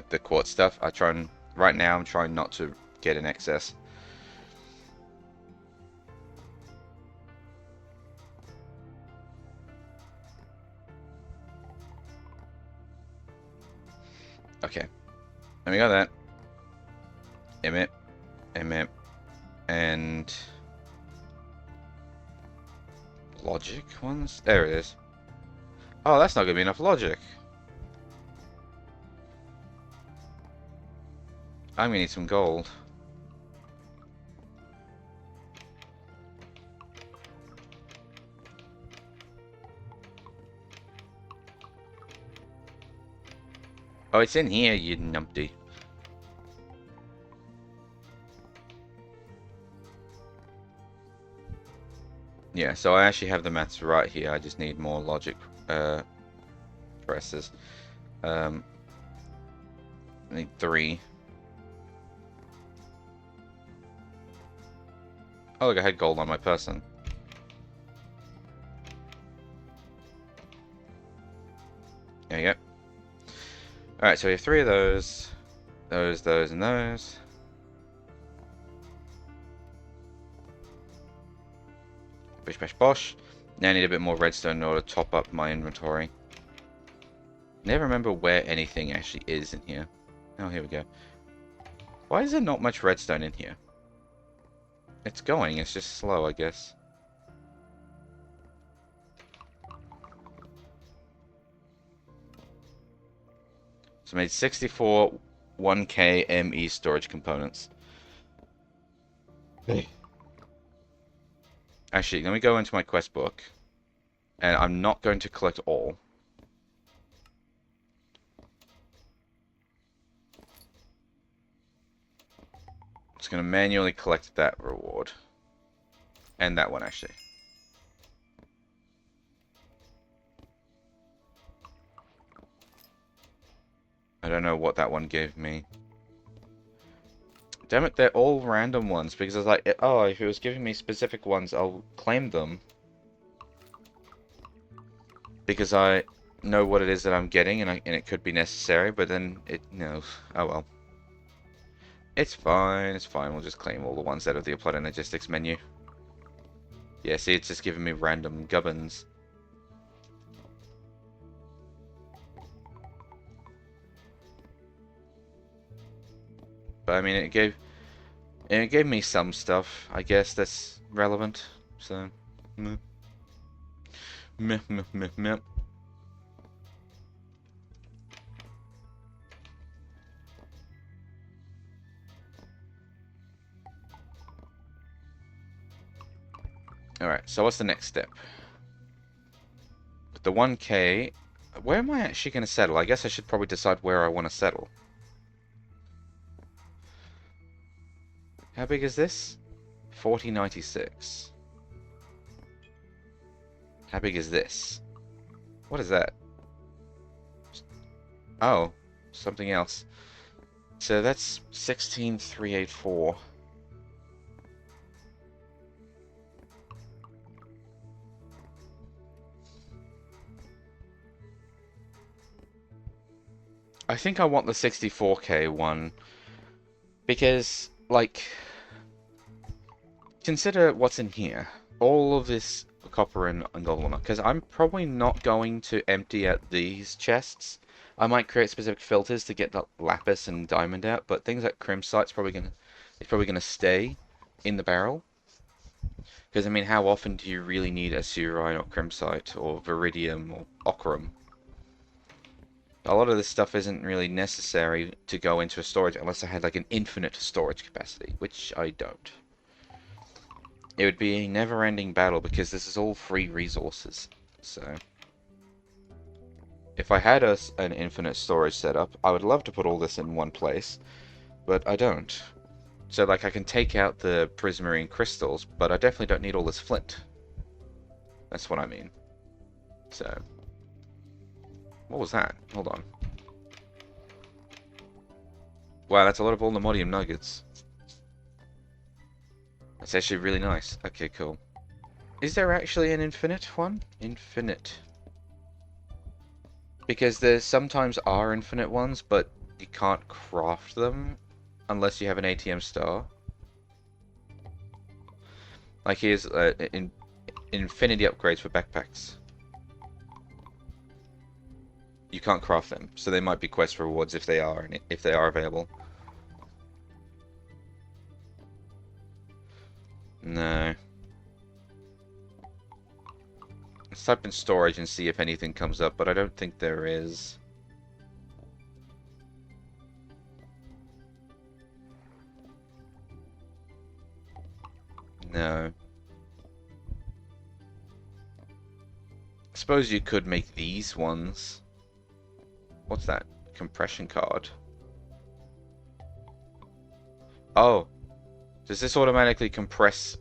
the quartz stuff, right now I'm trying not to get in excess. Okay. And we got that. Emit. And logic ones? There it is. Oh, that's not going to be enough logic. I'm going to need some gold. Oh, it's in here, you numpty. Yeah, so I actually have the maths right here. I just need more logic presses. I need 3. Oh, look, I had gold on my person. There you go. Alright, so we have 3 of those. Those, and those. Bish bash bosh. Now I need a bit more redstone in order to top up my inventory. Never remember where anything actually is in here. Oh, here we go. Why is there not much redstone in here? It's going, it's just slow, I guess. So I made 64 1K ME storage components. Actually, let me go into my quest book. And I'm not going to collect all. I'm just going to manually collect that reward. And that one, actually. I don't know what that one gave me. Damn it, they're all random ones, because I was like, oh, if it was giving me specific ones, I'll claim them. Because I know what it is that I'm getting, and it could be necessary, but then oh well. It's fine, we'll just claim all the ones out of the applied logistics menu. Yeah, see, it's just giving me random gubbins. But I mean, it gave me some stuff, I guess, that's relevant. So, meh. Meh, meh, meh, meh. Alright, so what's the next step? With the 1K, where am I actually going to settle? I guess I should probably decide where I want to settle. How big is this? 4096. How big is this? What is that? Oh, something else. So that's 16384. I think I want the 64K one because, like, consider what's in here. All of this copper and gold whatnot, because I'm probably not going to empty out these chests. I might create specific filters to get the lapis and diamond out, but things like crimsite's probably gonna stay in the barrel. Because I mean, how often do you really need azurine or crimsite or viridium or ochrum? A lot of this stuff isn't really necessary to go into a storage unless I had like an infinite storage capacity, which I don't. It would be a never-ending battle because this is all free resources. So, if I had an infinite storage setup, I would love to put all this in one place, but I don't. So, like, I can take out the prismarine crystals, but I definitely don't need all this flint. That's what I mean. So, what was that? Hold on. Wow, that's a lot of allnemodium nuggets. That's actually really nice. Okay, cool. Is there actually an infinite one? Infinite. Because there sometimes are infinite ones, but you can't craft them unless you have an ATM star. Like here's infinity upgrades for backpacks. You can't craft them, so they might be quest rewards if they are available. No. Let's type in storage and see if anything comes up, but I don't think there is. No. I suppose you could make these ones. What's that? Compression card. Oh. Does this automatically compress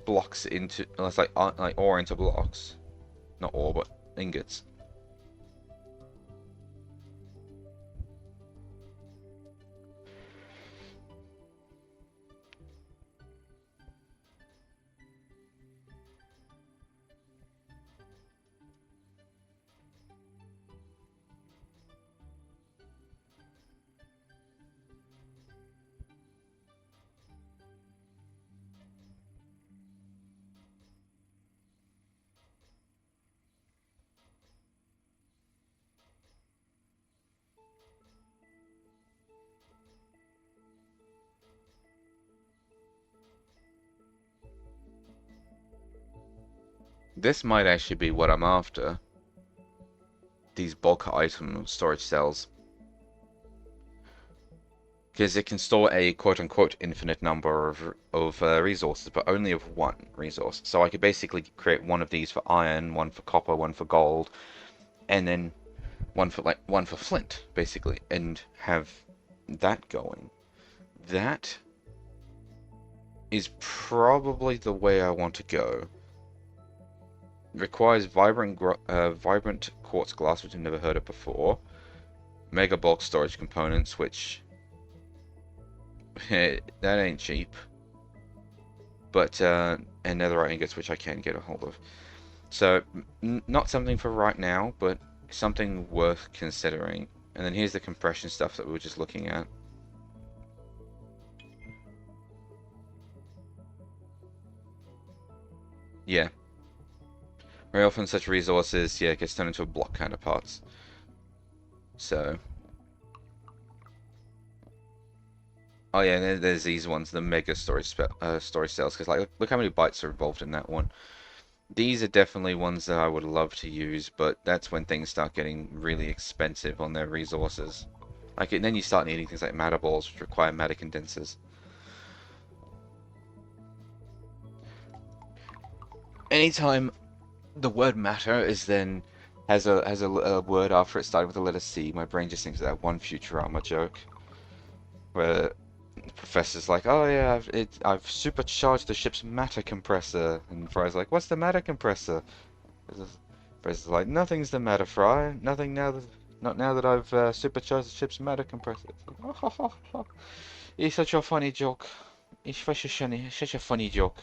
blocks into, like ore into blocks? Not ore, but ingots. This might actually be what I'm after. These bulk item storage cells. Because it can store a quote-unquote infinite number of resources, but only of one resource. So I could basically create one of these for iron, one for copper, one for gold, and then one for flint, basically, and have that going. That is probably the way I want to go. It requires vibrant quartz glass, which I've never heard of before. Mega bulk storage components, which that ain't cheap. But and netherite ingots, which I can get a hold of. So not something for right now, but something worth considering. And then here's the compression stuff that we were just looking at. Yeah. Very often such resources, yeah, gets turned into a block counterparts. So. Oh yeah, and there's these ones, the mega storage cells, because like look how many bytes are involved in that one. These are definitely ones that I would love to use, but that's when things start getting really expensive on their resources. Like, and then you start needing things like matter balls, which require matter condensers. Anytime the word matter is then has a word after it starting with the letter C, my brain just thinks of that one Futurama joke where the professor's like, "Oh yeah, I've supercharged the ship's matter compressor," and Fry's like, "What's the matter compressor?" Professor's like, "Nothing's the matter, Fry. Nothing now that not now that I've supercharged the ship's matter compressor." It's like, oh, ho, ho, ho. It's such a funny joke. It's such a funny joke.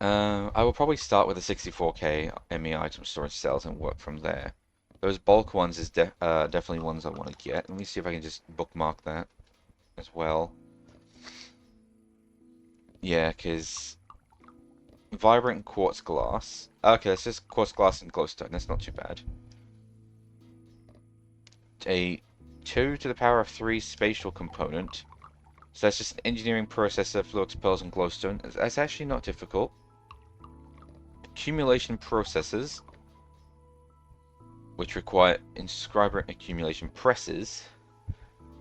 I will probably start with the 64K ME item storage cells and work from there. Those bulk ones is definitely ones I want to get. Let me see if I can just bookmark that as well. Yeah, because vibrant quartz glass. Okay, it's just quartz glass and glowstone. That's not too bad. A 2 to the power of 3 spatial component. So that's just an engineering processor, flux, pearls, and glowstone. That's actually not difficult. Accumulation processes, which require inscriber accumulation presses,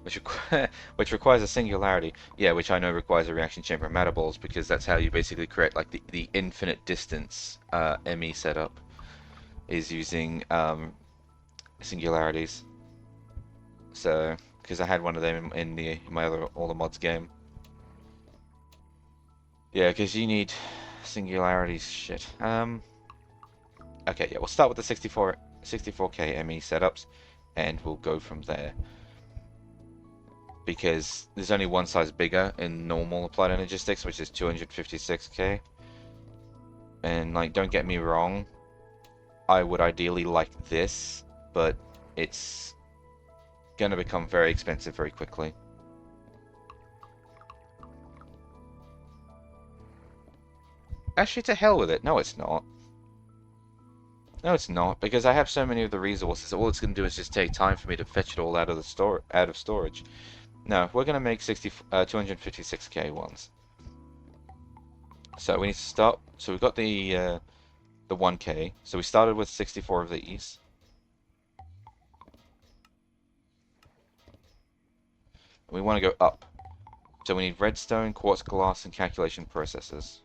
which requires a singularity. Yeah, which I know requires a reaction chamber and matter balls, because that's how you basically create like the infinite distance ME setup, is using singularities. So, because I had one of them in my other all the mods game. Yeah, because you need singularities. Shit. Okay, yeah, we'll start with the 64K ME setups, and we'll go from there. Because there's only one size bigger in normal applied energistics, which is 256K. And like, don't get me wrong, I would ideally like this, but it's gonna become very expensive very quickly. Actually, to hell with it. No, it's not. No, it's not, because I have so many of the resources. All it's going to do is just take time for me to fetch it all out of storage. No, we're going to make 256K ones. So we need to start. So we've got the 1K. So we started with 64 of these. We want to go up. So we need redstone, quartz glass, and calculation processes.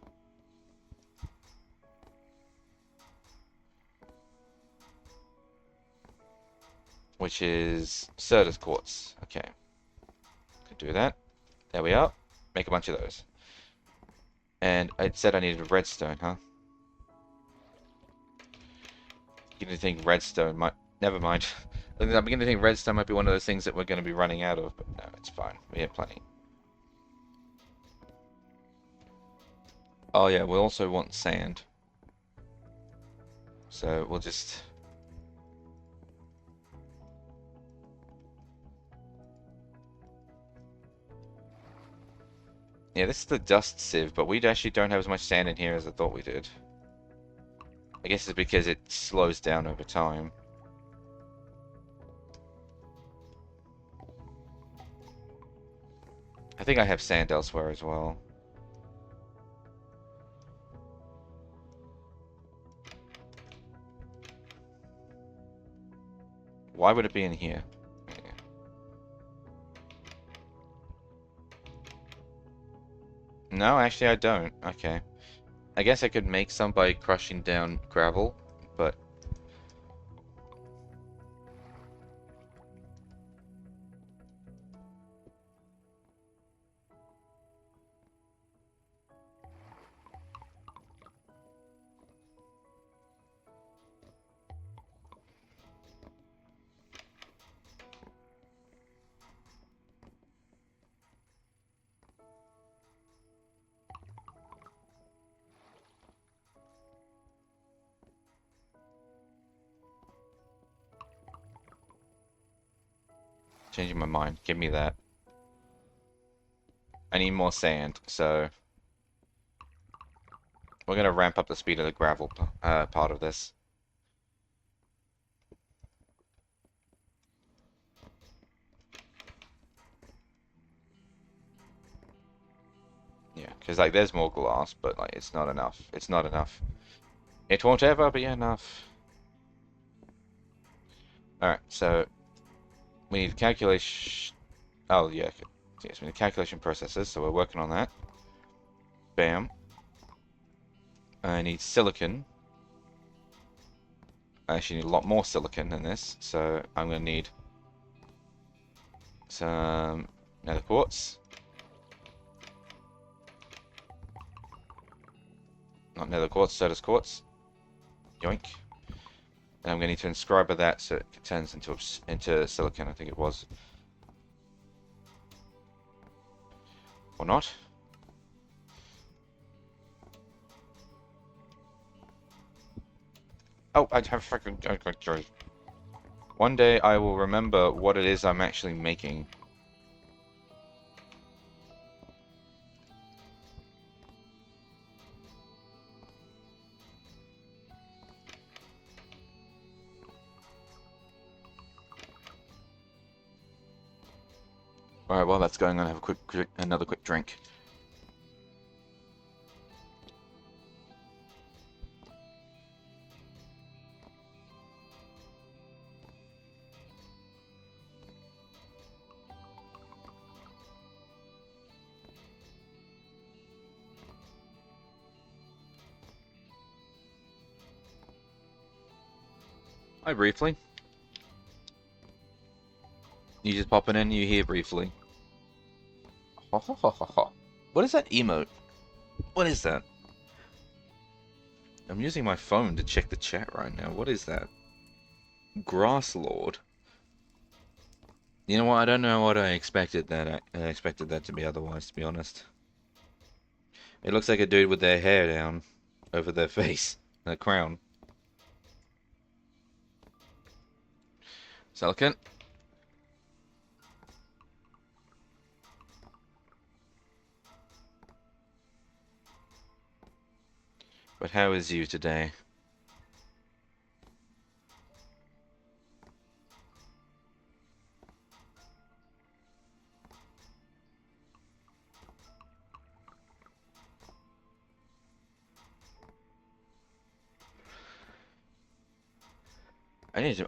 Which is Certus quartz. Okay. Could do that. There we are. Make a bunch of those. And it said I needed redstone, huh? I'm beginning to think redstone might... Never mind. I'm beginning to think redstone might be one of those things that we're going to be running out of, but no, it's fine. We have plenty. Oh yeah, we also want sand. So we'll just... Yeah, this is the dust sieve, but we actually don't have as much sand in here as I thought we did. I guess it's because it slows down over time. I think I have sand elsewhere as well. Why would it be in here? No, actually I don't. Okay. I guess I could make some by crushing down gravel, but... Changing my mind. Give me that. I need more sand, so... We're going to ramp up the speed of the gravel part of this. Yeah, because like there's more glass, but like it's not enough. It's not enough. It won't ever be enough. Alright, so... We need calculation... Oh, yeah. Yes, we need calculation processes, so we're working on that. Bam. I need silicon. I actually need a lot more silicon than this, so I'm going to need some nether quartz. Not nether quartz, Certus quartz. Yoink. And I'm going to need to inscribe that so it turns into silicon, I think it was. Or not. Oh, I have fucking... One day I will remember what it is I'm actually making. Alright, while that's going on, have another quick drink. Hi, briefly. You just popping in, you hear briefly. Ho ho ho ho ho. What is that emote? What is that? I'm using my phone to check the chat right now. What is that? Grass Lord. You know what? I don't know what I expected that. I expected that to be otherwise, to be honest. It looks like a dude with their hair down over their face, a crown. Silicon. But how is you today?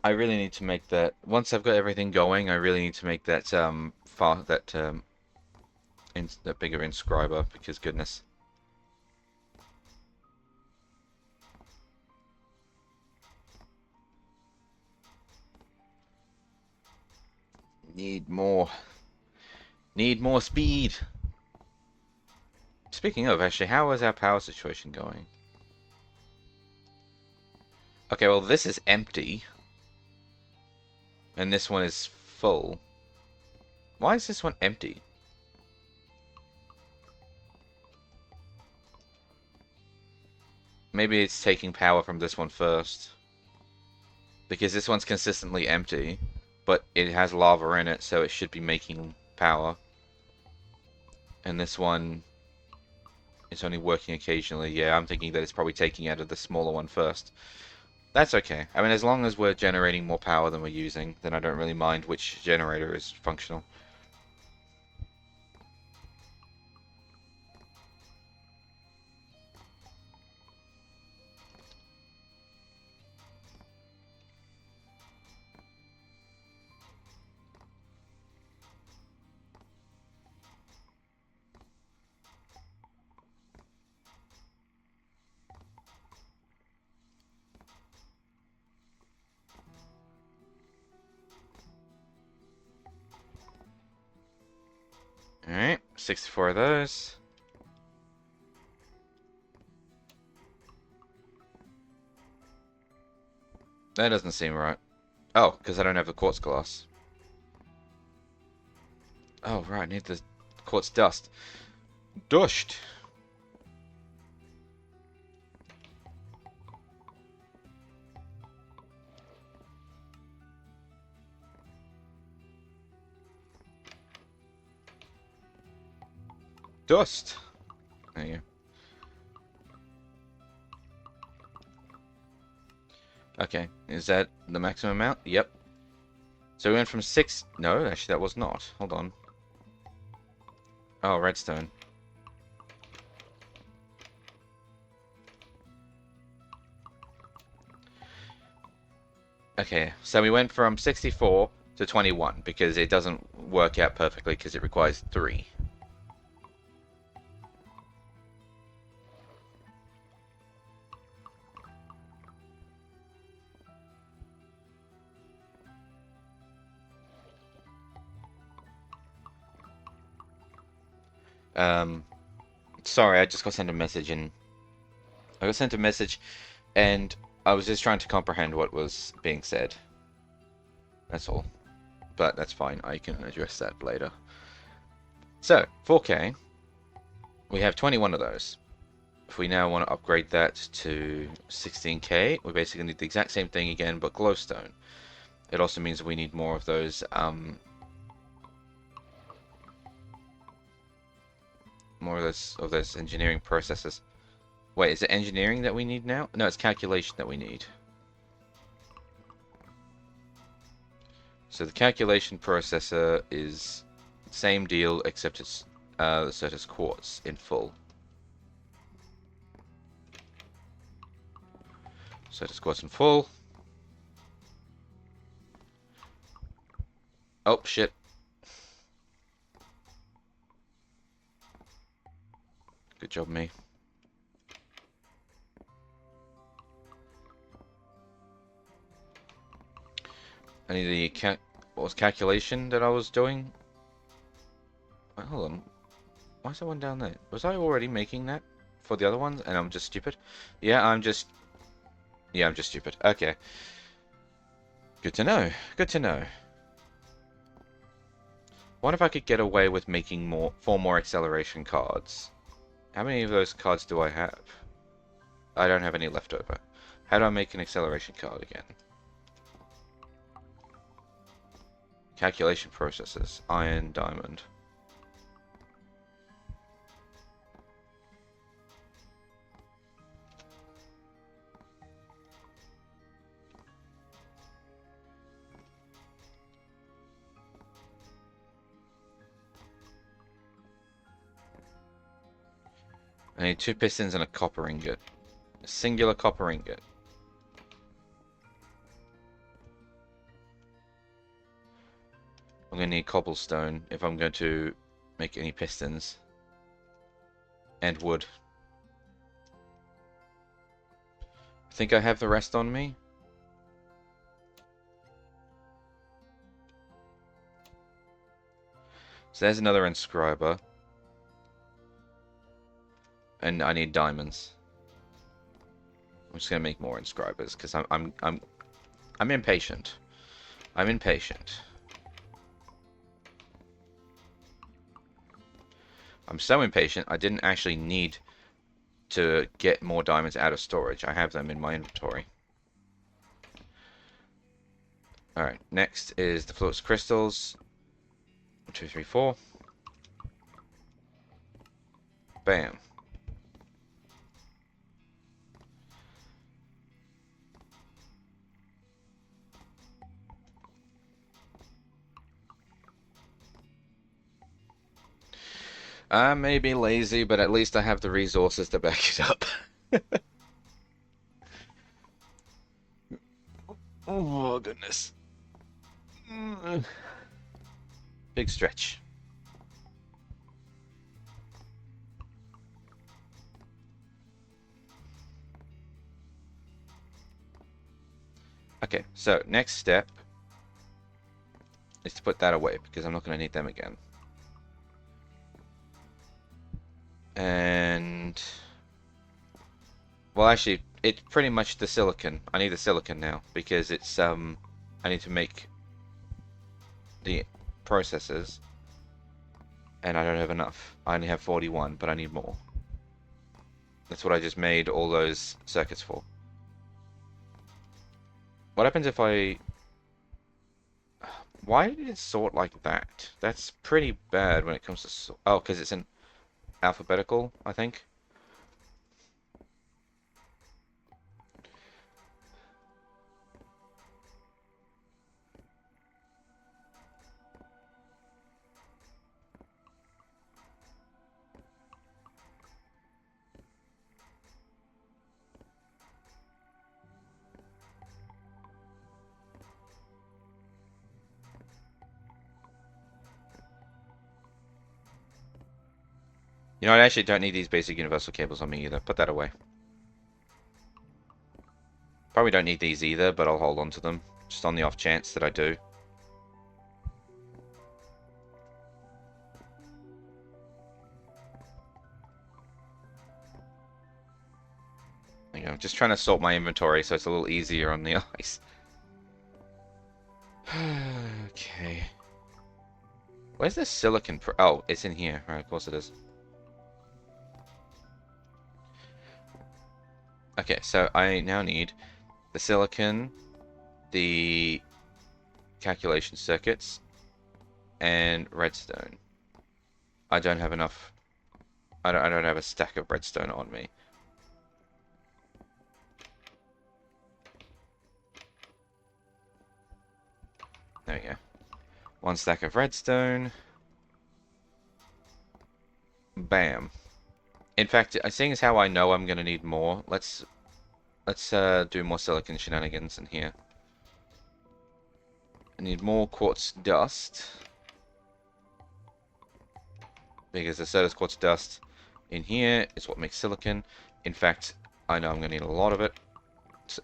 I really need to make that. Once I've got everything going, I really need to make that that bigger inscriber because goodness. Need more. Need more speed. Speaking of, actually, how is our power situation going? Okay, well, this is empty. And this one is full. Why is this one empty? Maybe it's taking power from this one first. Because this one's consistently empty, but it has lava in it, so it should be making power. And this one is only working occasionally. Yeah, I'm thinking that it's probably taking out of the smaller one first. That's okay. I mean, as long as we're generating more power than we're using, then I don't really mind which generator is functional. Alright, 64 of those. That doesn't seem right. Oh, because I don't have the quartz glass. Oh, right, I need the quartz dust. Dust! Dust! There you go. Okay, is that the maximum amount? Yep. So we went from 6... No, actually that was not. Hold on. Oh, redstone. Okay, so we went from 64 to 21 because it doesn't work out perfectly because it requires 3. Sorry, I just got sent a message and I got sent a message and I was just trying to comprehend what was being said. That's all. But that's fine, I can address that later. So, 4K, we have 21 of those. If we now want to upgrade that to 16K, we basically need the exact same thing again, but glowstone. It also means we need more of those, of those engineering processes. Wait, is it engineering that we need now? No, it's calculation that we need. So the calculation processor is same deal, except it's the Certus quartz in full. Certus quartz in full. Oh shit. Good job, me. I need the what was calculation that I was doing? Wait, hold on. Why is that one down there? Was I already making that for the other ones and I'm just stupid? Yeah, I'm just stupid. Okay. Good to know. Good to know. What if I could get away with making 4 more acceleration cards? How many of those cards do I have? I don't have any left over. How do I make an acceleration card again? Calculation processes. Iron, diamond. I need 2 pistons and a copper ingot. A singular copper ingot. I'm going to need cobblestone if I'm going to make any pistons. And wood. I think I have the rest on me. So there's another inscriber. And I need diamonds. I'm just gonna make more inscribers because I'm impatient. I'm impatient. I'm so impatient I didn't actually need to get more diamonds out of storage. I have them in my inventory. Alright, next is the flux crystals. 1, 2, 3, 4. Bam. I may be lazy, but at least I have the resources to back it up. Oh, goodness. Big stretch. Okay, so next step is to put that away because I'm not going to need them again. And well, actually, it's pretty much the silicon. I need the silicon now because it's I need to make the processors, and I don't have enough. I only have 41, but I need more. That's what I just made all those circuits for. What happens if I... Why did it sort like that? That's pretty bad when it comes to... Oh, because it's in alphabetical, I think. You know, I actually don't need these basic universal cables on me either. Put that away. Probably don't need these either, but I'll hold on to them. Just on the off chance that I do. There you go. Just trying to sort my inventory so it's a little easier on the eyes. Okay. Where's the silicon? Oh, it's in here. Right, of course it is. Okay, so I now need the silicon, the calculation circuits and redstone. I don't have enough. I don't have a stack of redstone on me. There we go. One stack of redstone. Bam. In fact, seeing as how I know I'm gonna need more, let's do more silicon shenanigans in here. I need more quartz dust because the Certus quartz dust in here is what makes silicon. In fact, I know I'm gonna need a lot of it. So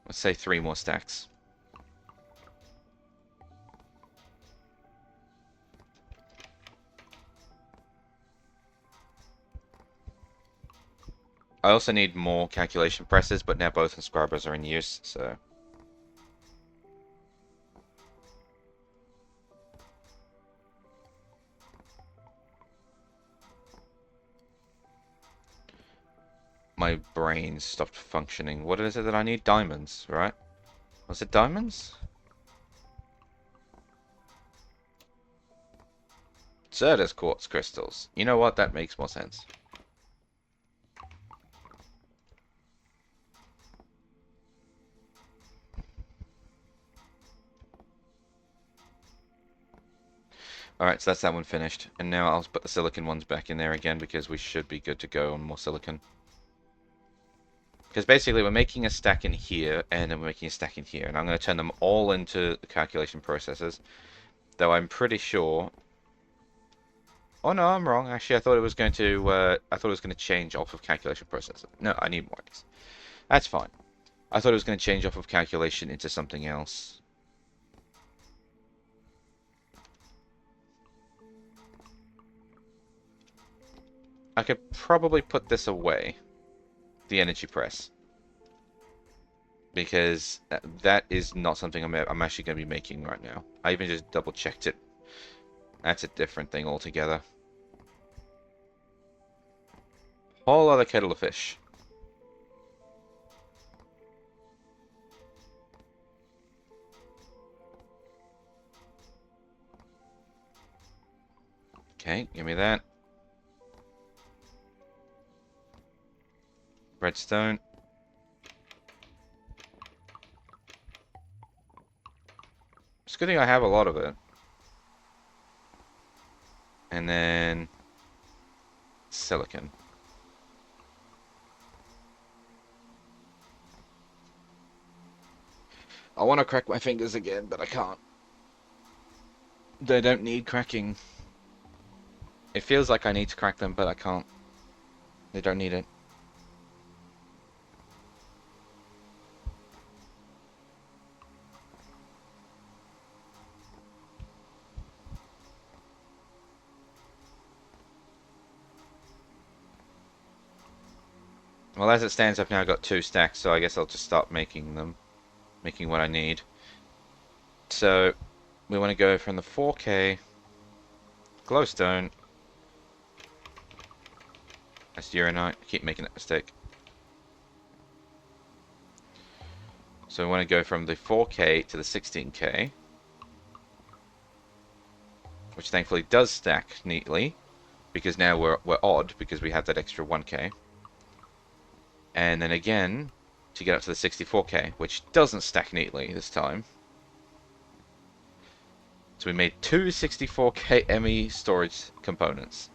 let's say 3 more stacks. I also need more calculation presses, but now both inscribers are in use, so... My brain stopped functioning. What is it that I need? Diamonds, right? Was it diamonds? Certus quartz crystals. You know what? That makes more sense. Alright, so that's that one finished. And now I'll put the silicon ones back in there again because we should be good to go on more silicon. Because basically we're making a stack in here, and then we're making a stack in here. And I'm going to turn them all into the calculation processes. Though I'm pretty sure... Oh no, I'm wrong. Actually, I thought it was going to change off of calculation processor. No, I need more of these. That's fine. I thought it was going to change off of calculation into something else. I could probably put this away. The energy press. Because that is not something I'm actually going to be making right now. I even just double checked it. That's a different thing altogether. Whole other kettle of fish. Okay, give me that. Redstone. It's a good thing I have a lot of it. And then... silicon. I want to crack my fingers again, but I can't. They don't need cracking. It feels like I need to crack them, but I can't. They don't need it. Well, as it stands, I've now got 2 stacks, so I guess I'll just start making them. Making what I need. So, we want to go from the 4K glowstone. That's uranite. I keep making that mistake. So we want to go from the 4K to the 16K. Which thankfully does stack neatly. Because now we're odd, because we have that extra 1K. And then again, to get up to the 64K, which doesn't stack neatly this time. So we made 2 64K ME storage components.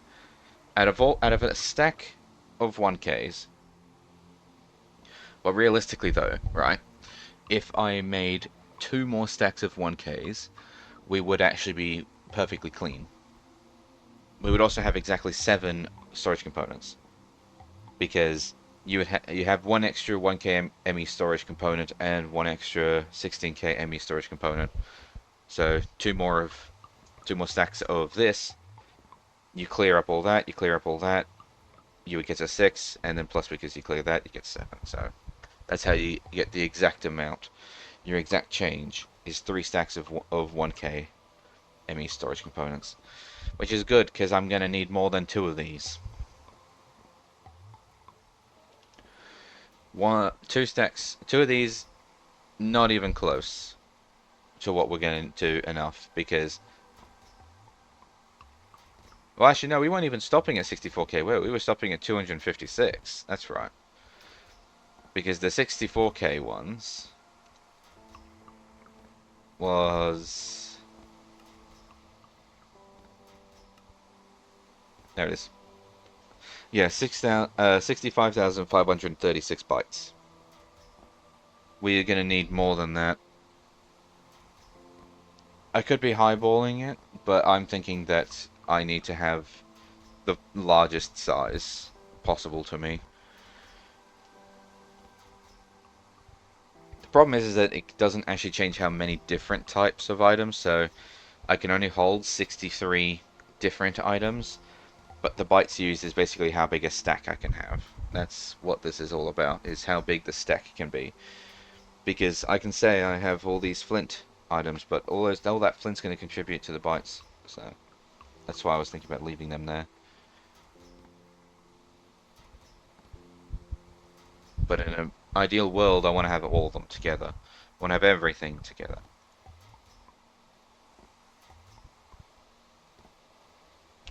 Out of a stack of 1Ks. Well, realistically though, right? If I made 2 more stacks of 1Ks, we would actually be perfectly clean. We would also have exactly 7 storage components. Because you have 1 extra 1K ME storage component and 1 extra 16K ME storage component. So 2 more stacks of this. You clear up all that, you would get to 6, and then plus because you clear that, you get 7. So that's how you get the exact amount. Your exact change is 3 stacks of 1K ME storage components, which is good because I'm going to need more than 2 of these. 2 stacks, 2 of these not even close to what we're going to do enough because, well, actually, no, we weren't even stopping at 64k. We were stopping at 256. That's right. Because the 64k ones was... There it is. Yeah, 65,536 bytes. We are going to need more than that. I could be highballing it, but I'm thinking that I need to have the largest size possible to me. The problem is that it doesn't actually change how many different types of items, so I can only hold 63 different items, but the bytes used is basically how big a stack I can have. That's what this is all about, is how big the stack can be. Because I can say I have all these flint items, but all that flint's going to contribute to the bytes, so that's why I was thinking about leaving them there. But in an ideal world, I want to have all of them together. I want to have everything together.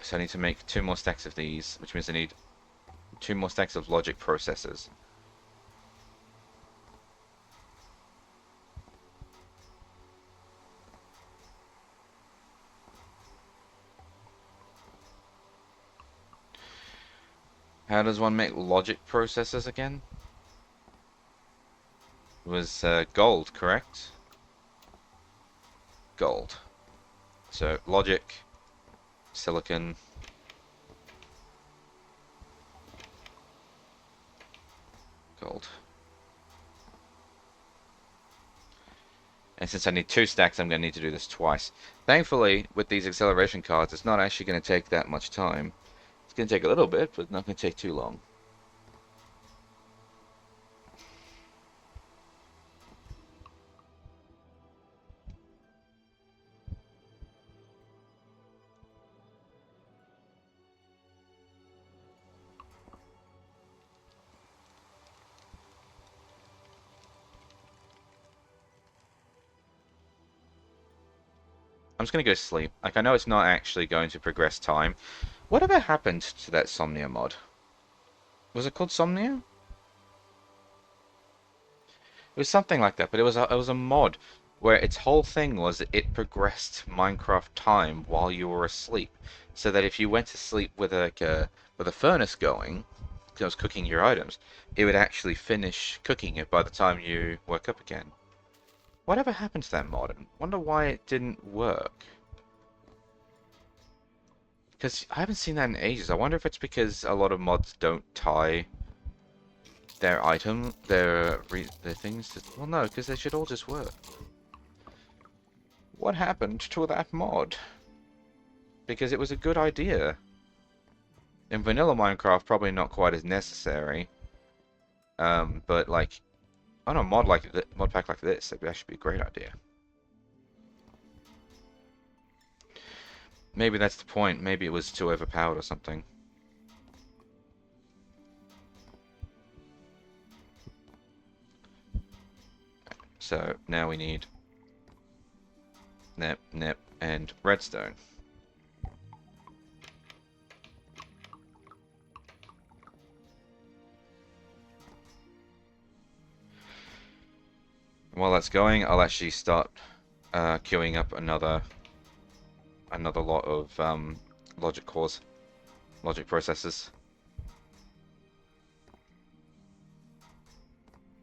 So I need to make 2 more stacks of these, which means I need 2 more stacks of logic processors. How does one make logic processors again? It was gold, correct? Gold. So logic, silicon, gold. And since I need 2 stacks, I'm going to need to do this twice. Thankfully, with these acceleration cards, it's not actually going to take that much time. It's going to take a little bit, but not going to take too long. I'm just going to go sleep. Like, I know it's not actually going to progress time. Whatever happened to that Somnia mod? Was it called Somnia? It was something like that, but it was a mod where its whole thing was it progressed Minecraft time while you were asleep, so that if you went to sleep with a furnace going, because it was cooking your items, it would actually finish cooking it by the time you woke up again. Whatever happened to that mod? I wonder why it didn't work. Because I haven't seen that in ages. I wonder if it's because a lot of mods don't tie their things to... Well, no, because they should all just work. What happened to that mod? Because it was a good idea. In vanilla Minecraft, probably not quite as necessary. But like, on a mod pack like this, that should be a great idea. Maybe that's the point. Maybe it was too overpowered or something. So now we need nip, and redstone. While that's going, I'll actually start queuing up another lot of logic cores, logic processors.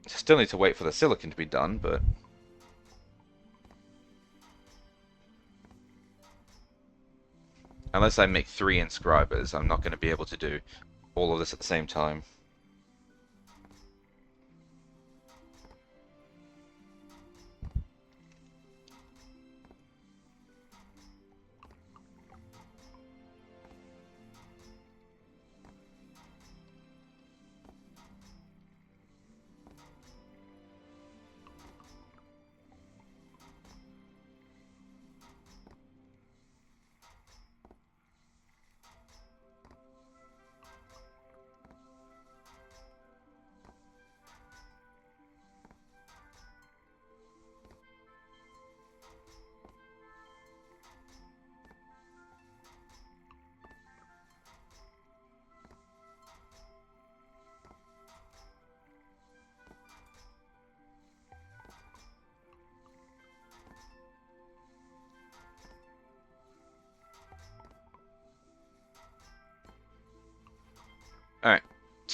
Still need to wait for the silicon to be done, but unless I make 3 inscribers, I'm not going to be able to do all of this at the same time.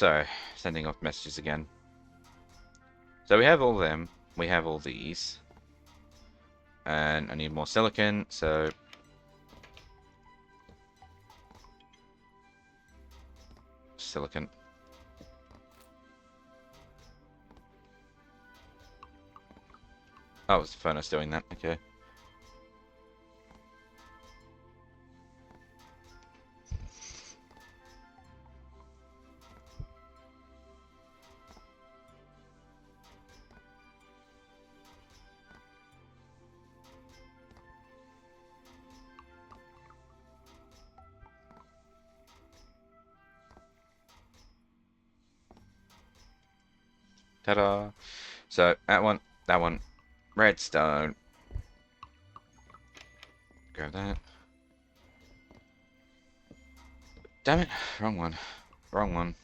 So, sending off messages again. So we have all them. We have all these. And I need more silicon, so... Silicon. Oh, it was the furnace doing that, okay. Ta-da! So, that one, redstone. Grab that. Damn it, wrong one. Wrong one.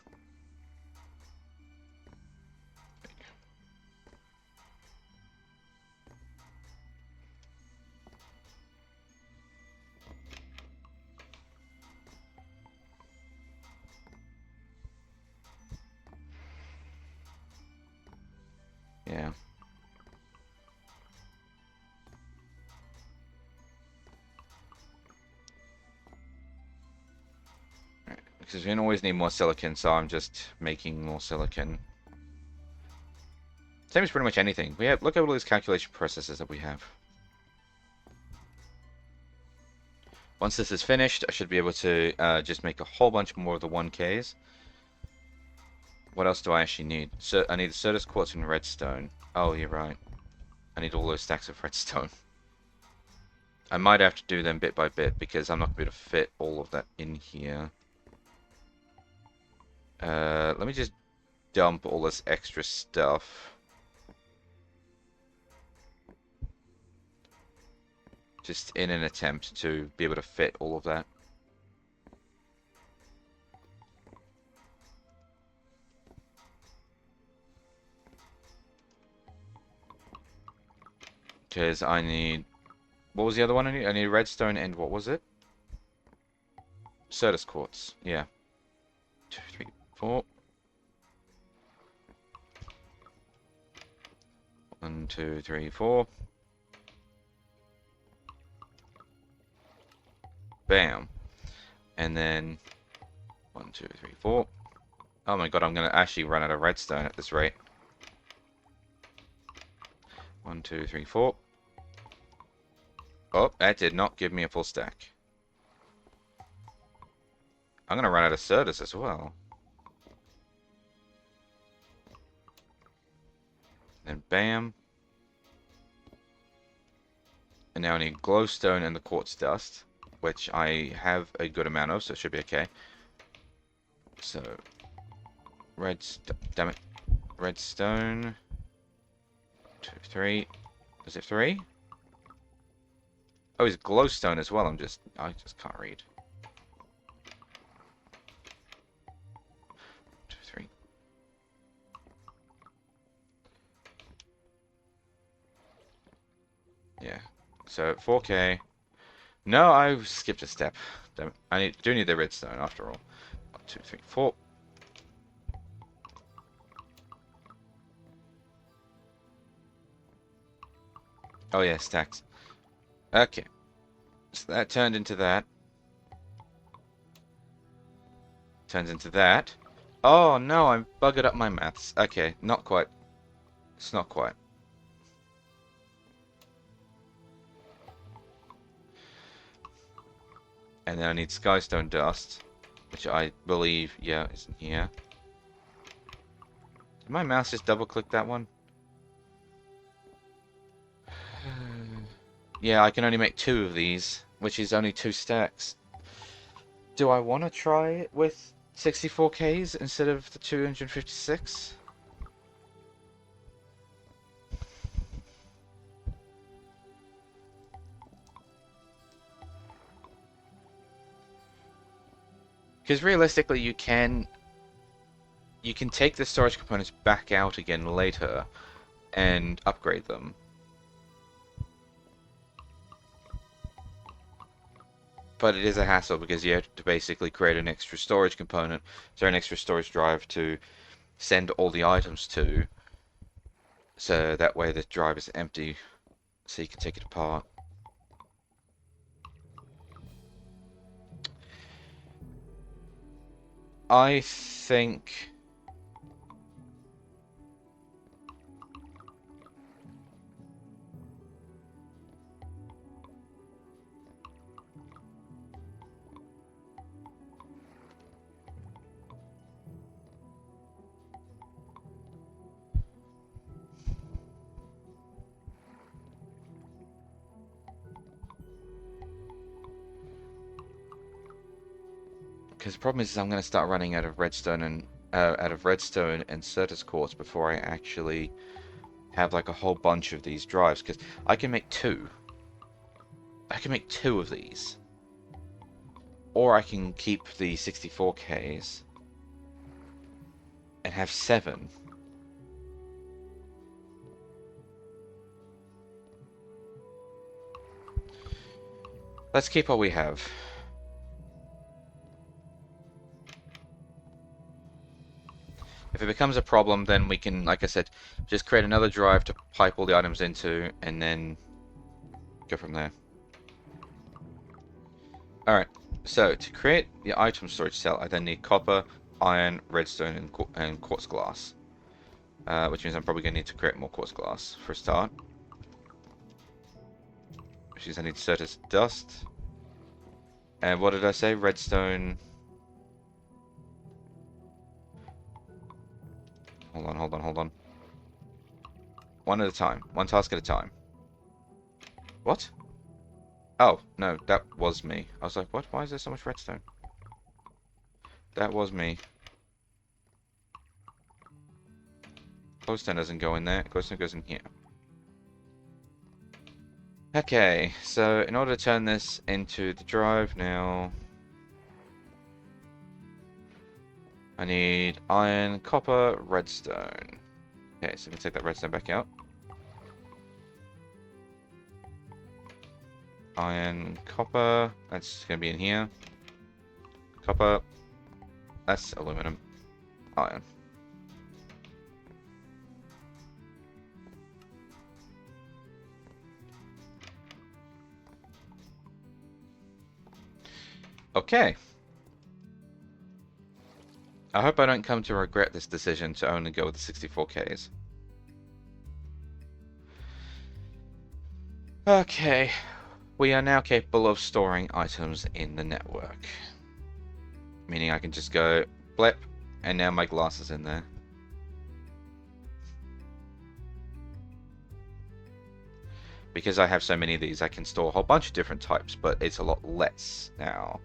Yeah. Right. Because we always need more silicon, so I'm just making more silicon. Same as pretty much anything. We have look at all these calculation processes that we have. Once this is finished, I should be able to just make a whole bunch more of the 1Ks. What else do I actually need? So I need the Certus quartz and redstone. Oh, you're right. I need all those stacks of redstone. I might have to do them bit by bit because I'm not going to be able to fit all of that in here. Let me just dump all this extra stuff. Just in an attempt to be able to fit all of that. Because I need... What was the other one I need? I need redstone and what was it? Certus quartz. Yeah. 2, 3, 4. 1, 2, 3, 4. Bam. And then 1, 2, 3, 4. Oh my god, I'm gonna actually run out of redstone at this rate. 1, 2, 3, 4. Oh, that did not give me a full stack. I'm gonna run out of Certus as well. Then bam. And now I need glowstone and the quartz dust, which I have a good amount of, so it should be okay. So, damn it, redstone. 2, 3. Is it 3? Oh, it's glowstone as well. I just can't read. 2, 3. Yeah. So 4K. No, I skipped a step. Damn it. I do need the redstone after all. 1, 2, 3, 4. Oh yeah, stacks. Okay. So that turned into that. Turns into that. Oh no, I buggered up my maths. Okay, not quite. It's not quite. And then I need skystone dust, which I believe, yeah, is in here. Did my mouse just double click that one? Yeah, I can only make 2 of these, which is only 2 stacks. Do I want to try it with 64Ks instead of the 256? Because realistically, you can take the storage components back out again later and upgrade them. but it is a hassle because you have to basically create an extra storage component, so an extra storage drive to send all the items to, so that way the drive is empty, so you can take it apart. I think because the problem is I'm going to start running out of redstone and Certus quartz before I actually have like a whole bunch of these drives. Because I can make two. I can make two of these, or I can keep the 64Ks and have 7. Let's keep what we have. If it becomes a problem, then we can, like I said, just create another drive to pipe all the items into, and then go from there. Alright, so to create the item storage cell, I then need copper, iron, redstone, and quartz glass. Which means I'm probably going to need to create more quartz glass for a start. Which means I need Certus dust. And what did I say? Redstone. Hold on. One at a time. One task at a time. What? Oh, no, that was me. I was like, what? Why is there so much redstone? That was me. Glowstone doesn't go in there. Glowstone goes in here. Okay, so in order to turn this into the drive now, I need iron, copper, redstone. Okay, so we can take that redstone back out. Iron, copper, that's going to be in here. Copper, that's aluminum. Iron. Okay. I hope I don't come to regret this decision to only go with the 64Ks. Okay. We are now capable of storing items in the network. Meaning I can just go blip, and now my glass is in there. Because I have so many of these, I can store a whole bunch of different types, but it's a lot less now.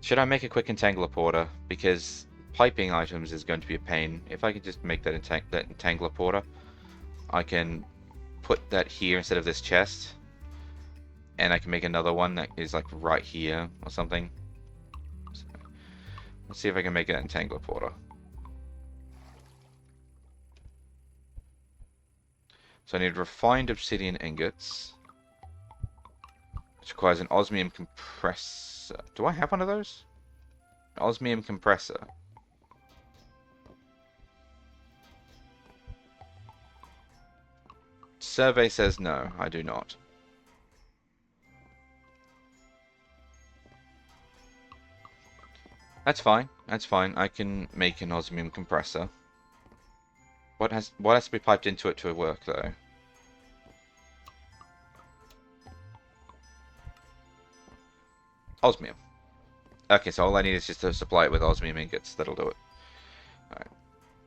Should I make a quick entangler porter? Because piping items is going to be a pain. If I could just make that entangler porter, I can put that here instead of this chest. And I can make another one that is like right here or something. So, let's see if I can make an entangler porter. So I need refined obsidian ingots, which requires an osmium compressor. Do I have one of those? An osmium compressor. Survey says no, I do not. That's fine. That's fine. I can make an osmium compressor. What has to be piped into it to work though? Osmium. Okay, so all I need is just to supply it with osmium ingots. That'll do it. Alright.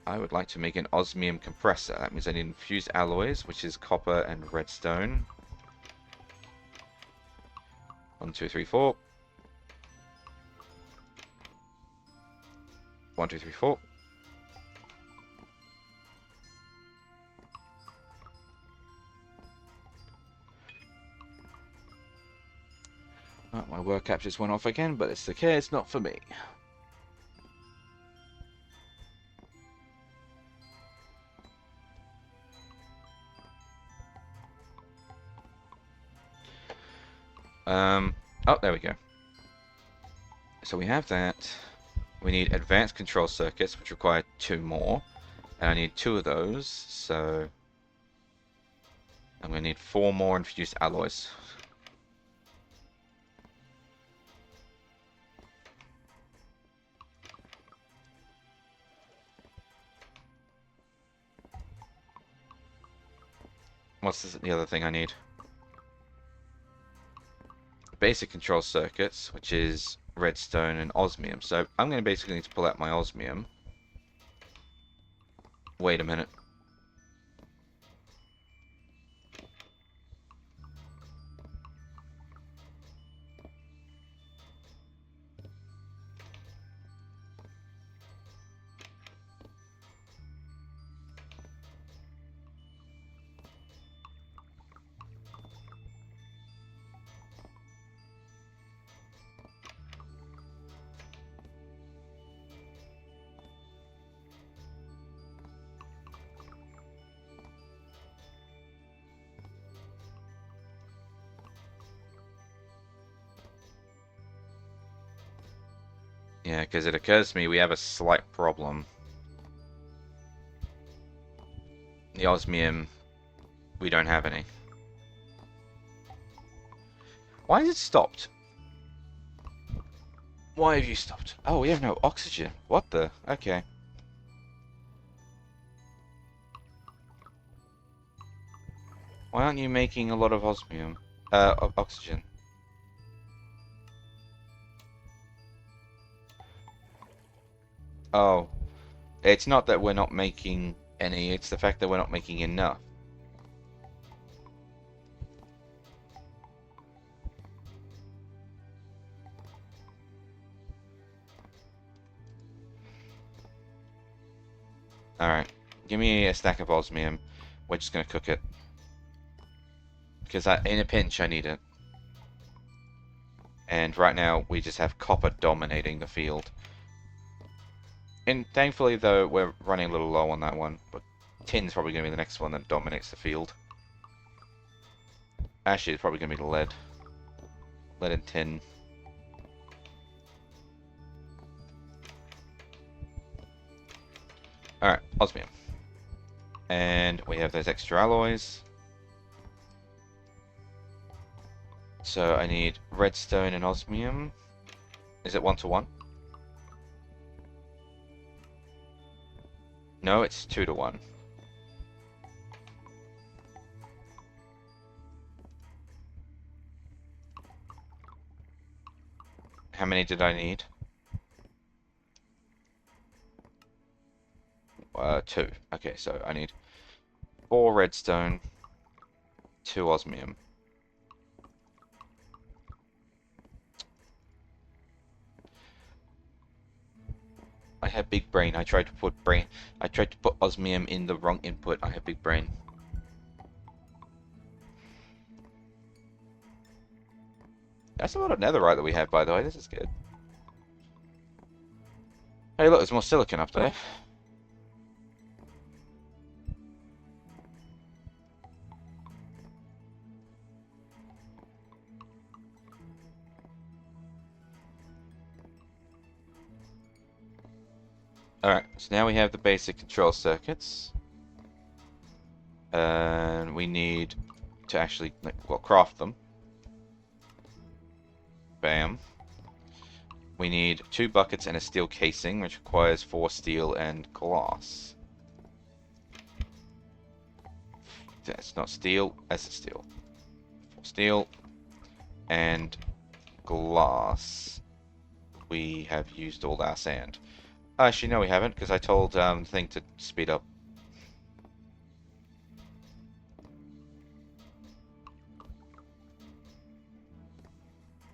I would like to make an osmium compressor. That means I need infused alloys, which is copper and redstone. 1, 2, 3, 4. 1, 2, 3, 4. Oh, my work cap just went off again, but it's okay, it's not for me. Oh, there we go. So we have that. We need advanced control circuits, which require 2 more. And I need 2 of those, so I'm going to need 4 more infused alloys. What's the other thing I need? Basic control circuits, which is redstone and osmium. So I'm going to basically need to pull out my osmium. Wait a minute. Yeah, because it occurs to me we have a slight problem. The osmium, we don't have any. Why has it stopped? Why have you stopped? Oh, we have no oxygen. What the? Okay. Why aren't you making a lot of osmium? Oxygen. Oh. It's not that we're not making any, it's the fact that we're not making enough. Alright. Give me a stack of osmium. We're just gonna cook it. Because in a pinch, I need it. And right now, we just have copper dominating the field. And thankfully, though, we're running a little low on that one. But tin's probably going to be the next one that dominates the field. Actually, it's probably going to be the lead. Lead and tin. Alright, osmium. And we have those extra alloys. So I need redstone and osmium. Is it 1-to-1? No, it's 2-to-1. How many did I need? 2. Okay, so I need 4 redstone, 2 osmium. I have big brain. I tried to put osmium in the wrong input. I have big brain. That's a lot of netherite that we have, by the way. This is good. Hey, look, there's more silicon up there. Alright, so now we have the basic control circuits. And we need to actually, well, craft them. Bam. We need 2 buckets and a steel casing, which requires 4 steel and glass. That's not steel, that's a steel. 4 steel and glass. We have used all our sand. Actually, no, we haven't, because I told the thing to speed up.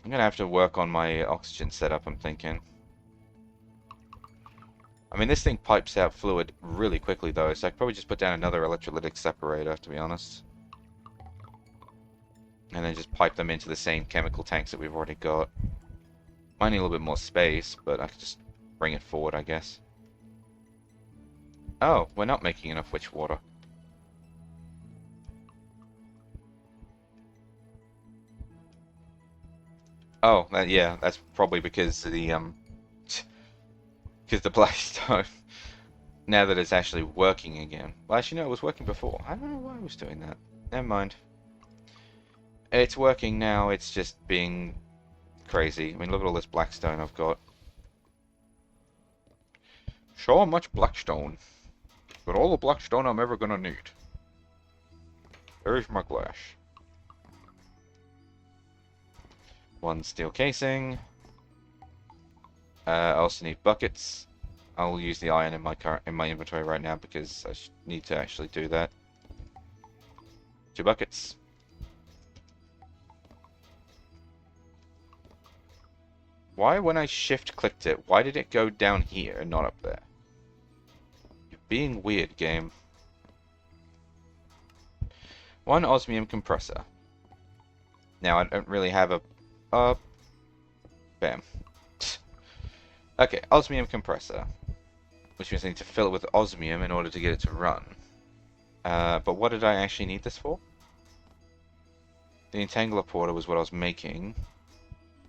I'm gonna have to work on my oxygen setup, I'm thinking. I mean, this thing pipes out fluid really quickly, though, so I could probably just put down another electrolytic separator, to be honest. And then just pipe them into the same chemical tanks that we've already got. Might need a little bit more space, but I could just bring it forward, I guess. Oh, we're not making enough witch water. Oh, yeah, that's probably because the Blackstone. Now that it's actually working again. Well, actually, no, it was working before. I don't know why I was doing that. Never mind. It's working now. It's just being crazy. I mean, look at all this Blackstone I've got. So much Blackstone. But all the Blackstone I'm ever gonna need. There's my glass. One steel casing. I also need buckets. I'll use the iron in my inventory right now because I need to actually do that. 2 buckets. Why, when I shift-clicked it, why did it go down here and not up there? You're being weird, game. 1 osmium compressor. Now, I don't really have a... bam. Okay, osmium compressor. Which means I need to fill it with osmium in order to get it to run. But what did I actually need this for? The entangler porter was what I was making.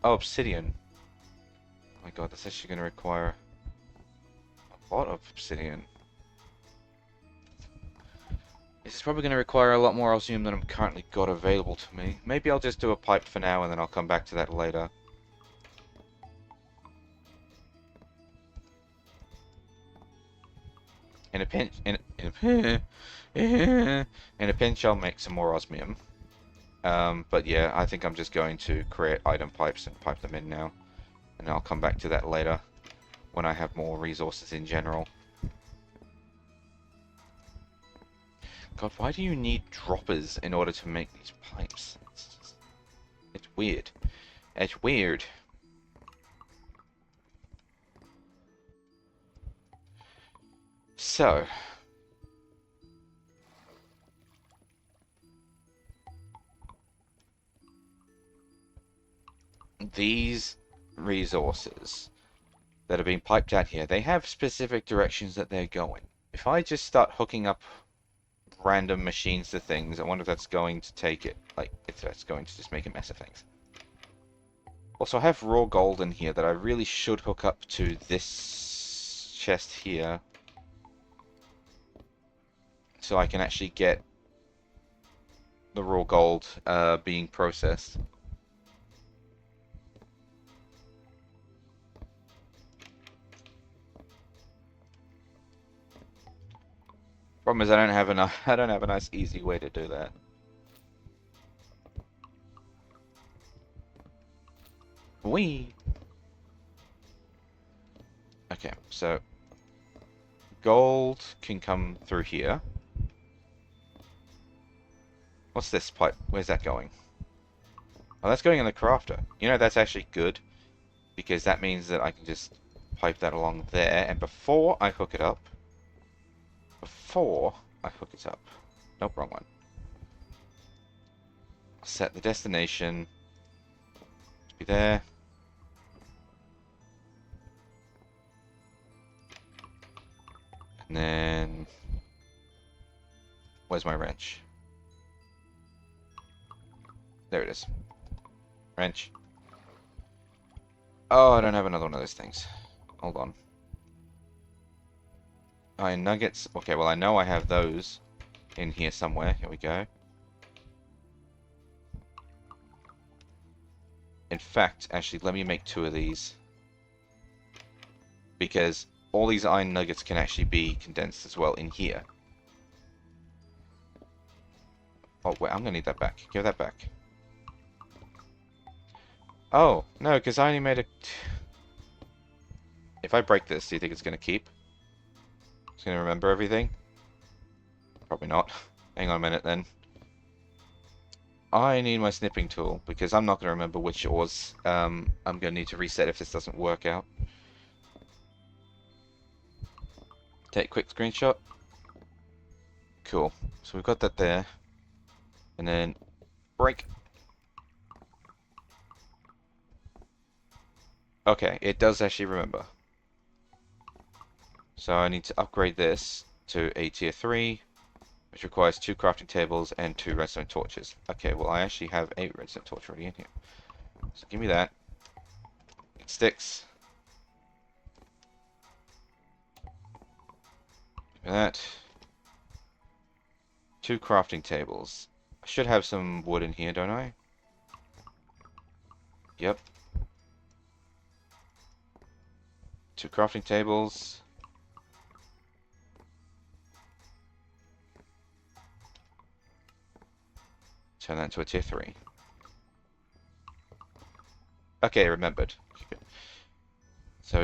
Oh, obsidian. Oh my god, that's actually going to require a lot of obsidian. This is probably going to require a lot more osmium than I've currently got available to me. Maybe I'll just do a pipe for now and then I'll come back to that later. In a pinch, in a pinch, I'll make some more osmium. But yeah, I think I'm just going to create item pipes and pipe them in now. And I'll come back to that later when I have more resources in general. God, why do you need droppers in order to make these pipes? It's weird. It's weird. So, these resources that are being piped out here, they have specific directions that they're going. If I just start hooking up random machines to things, I wonder if that's going to take it, like, if that's going to just make a mess of things. Also, I have raw gold in here that I really should hook up to this chest here, so I can actually get the raw gold being processed. Problem is, I don't have a nice easy way to do that. Whee! Okay, so gold can come through here. What's this pipe? Where's that going? Oh, that's going in the crafter. You know, that's actually good, because that means that I can just pipe that along there, and before I hook it up... Nope, wrong one. Set the destination to be there. And then... Where's my wrench? There it is. Wrench. Oh, I don't have another one of those things. Hold on. Iron nuggets. Okay, well, I know I have those in here somewhere. Here we go. In fact, actually, let me make 2 of these. Because all these iron nuggets can actually be condensed as well in here. Oh, wait, I'm going to need that back. Give that back. Oh, no, because I only made a... If I break this, do you think it's going to keep? It's going to remember everything? Probably not. Hang on a minute, then. I need my snipping tool, because I'm not going to remember which ores I'm going to need to reset if this doesn't work out. Take a quick screenshot. Cool. So we've got that there. And then break. Okay, it does actually remember. So I need to upgrade this to a tier 3, which requires 2 crafting tables and 2 redstone torches. Okay, well I actually have a redstone torch already in here. So give me that. Sticks. That. 2 crafting tables. I should have some wood in here, don't I? Yep. 2 crafting tables. Turn that to a tier 3. Okay, remembered. So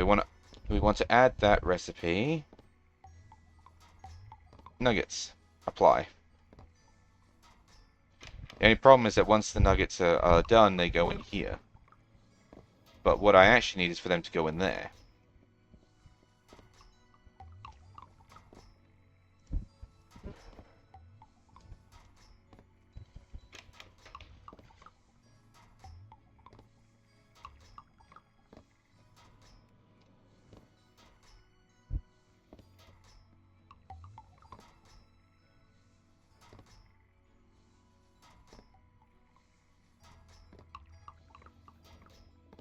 we want to add that recipe. Nuggets. Apply. The only problem is that once the nuggets are done, they go in here. But what I actually need is for them to go in there.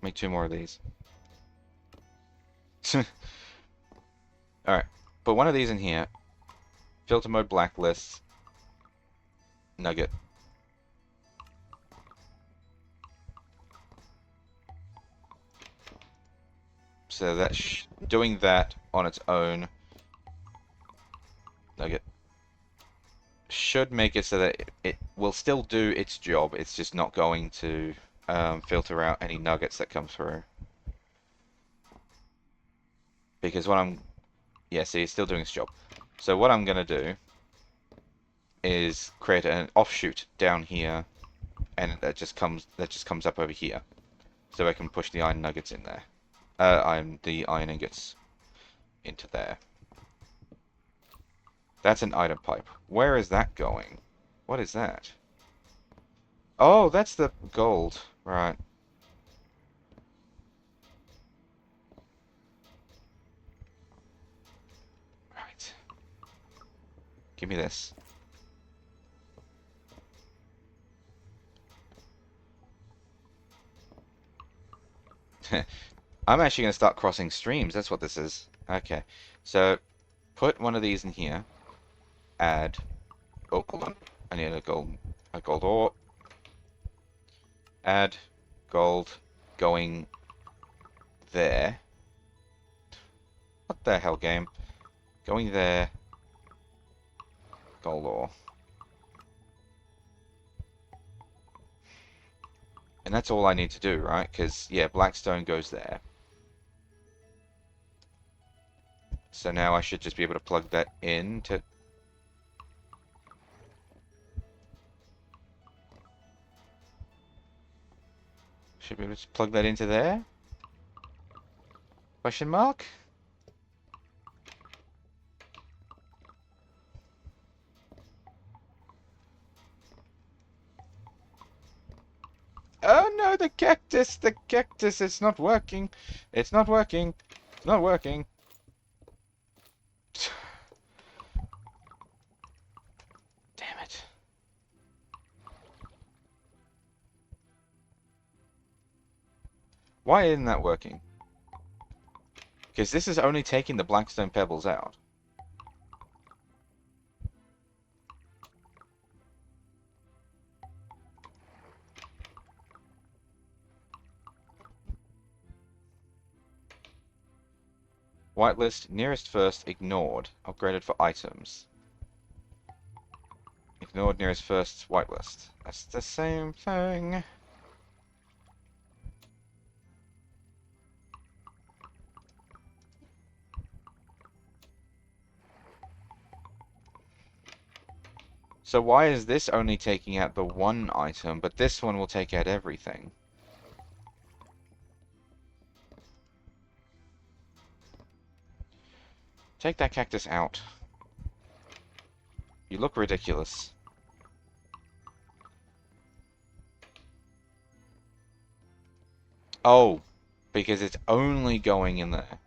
Make 2 more of these. Alright. Put one of these in here. Filter mode blacklist. Nugget. So that's doing that on its own. Nugget. Should make it so that it will still do its job. It's just not going to filter out any nuggets that come through. Because what I'm... Yeah, see, it's still doing its job. So what I'm going to do is create an offshoot down here, and that just comes up over here. So I can push the iron nuggets in there. The iron ingots into there. That's an item pipe. Where is that going? What is that? Oh, that's the gold. Right. Right. Give me this. I'm actually going to start crossing streams. That's what this is. Okay. So, put one of these in here. Add... Oh, hold on. I need a gold ore. Add gold going there. What the hell, game? Going there. Gold ore. And that's all I need to do, right? Because, yeah, blackstone goes there. So now I should just be able to plug that in to... Should be able to plug that into there? Question mark? Oh no, the cactus! The cactus! It's not working! It's not working! It's not working! Damn it. Why isn't that working? Because this is only taking the blackstone pebbles out. Whitelist, nearest first, ignored. Upgraded for items. Ignored nearest first, whitelist. That's the same thing. So why is this only taking out the one item, but this one will take out everything? Take that cactus out. You look ridiculous. Oh, because it's only going in there.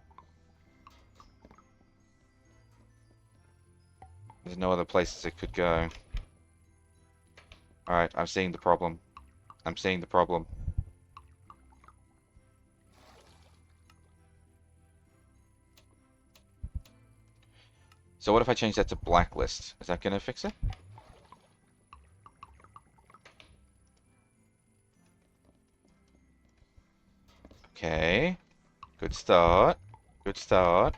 There's no other places it could go. Alright, I'm seeing the problem. I'm seeing the problem. So what if I change that to blacklist? Is that gonna fix it? Okay. Good start. Good start.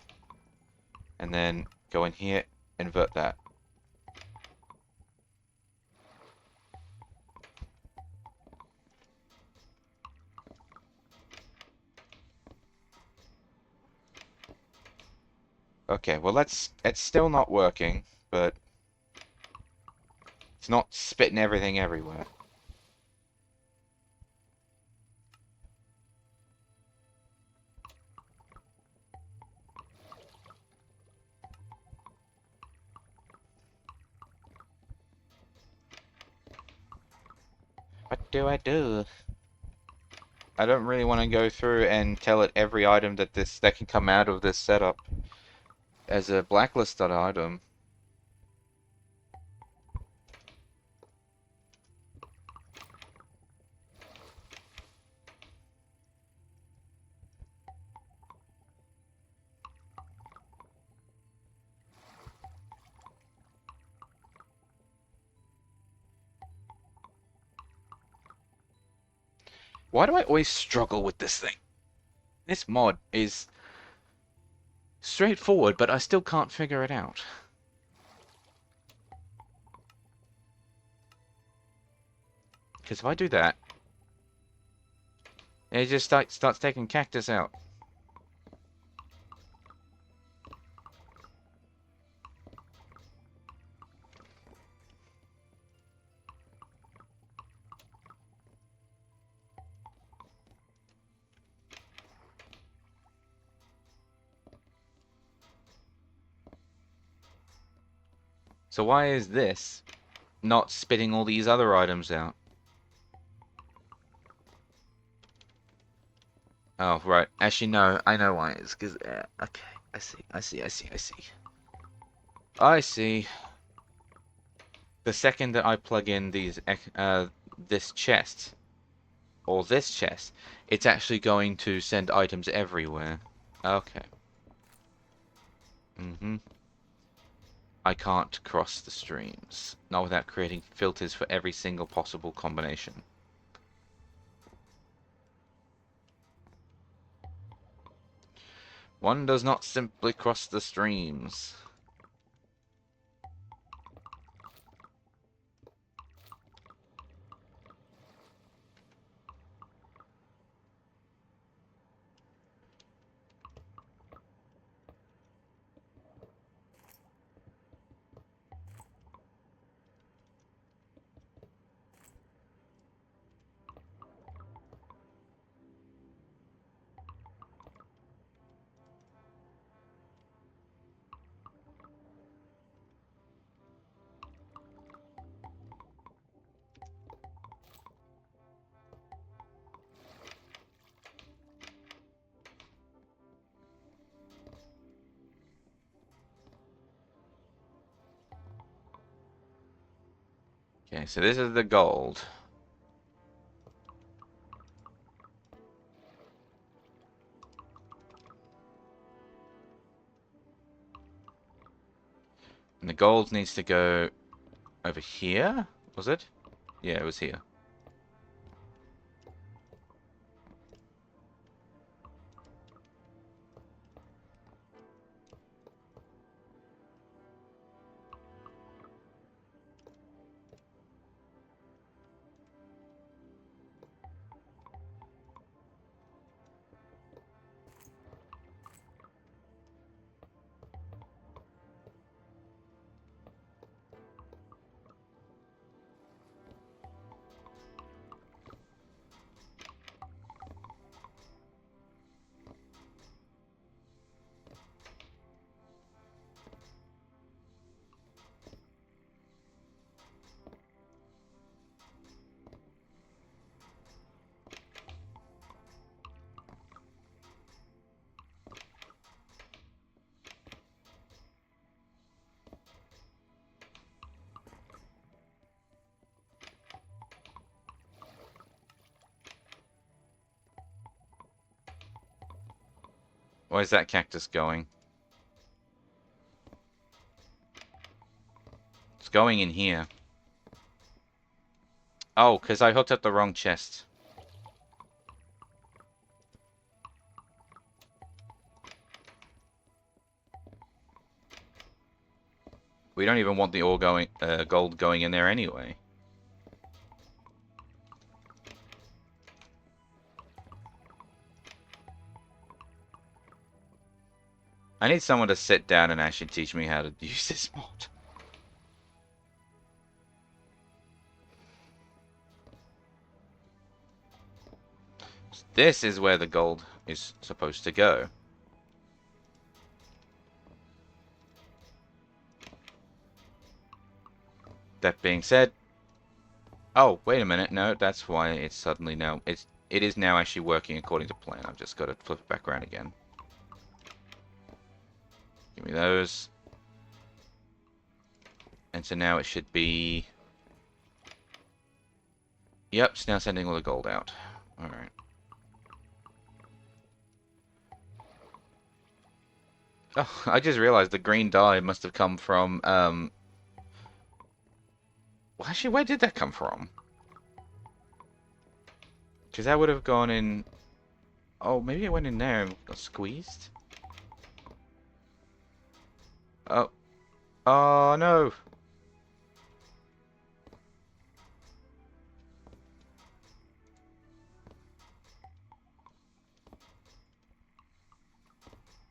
And then go in here, invert that. Okay, well it's still not working, but it's not spitting everything everywhere. What do I do? I don't really want to go through and tell it every item that can come out of this setup as a blacklisted item. Why do I always struggle with this thing? This mod is straightforward, but I still can't figure it out. Because if I do that, it just starts taking cactus out. So why is this not spitting all these other items out? Oh, right. Actually, no. I know why. It's because... okay. I see. I see. I see. I see. I see. The second that I plug in this chest, or this chest, it's actually going to send items everywhere. Okay. Mm-hmm. I can't cross the streams. Not without creating filters for every single possible combination. One does not simply cross the streams. Okay, so this is the gold. And the gold needs to go over here, was it? Yeah, it was here. Where's that cactus going? going in here. Oh, because I hooked up the wrong chest. We don't even want the ore going, gold going in there anyway. I need someone to sit down and actually teach me how to use this mod. This is where the gold is supposed to go. That being said, oh, wait a minute, no, that's why it's suddenly now, it is now actually working according to plan. I've just got to flip it back around again. Give me those. And so now it should be... Yep, it's now sending all the gold out. Alright. Oh, I just realized the green dye must have come from, well, actually, where did that come from? Because that would have gone in... Oh, maybe it went in there and got squeezed? Oh. Oh, no!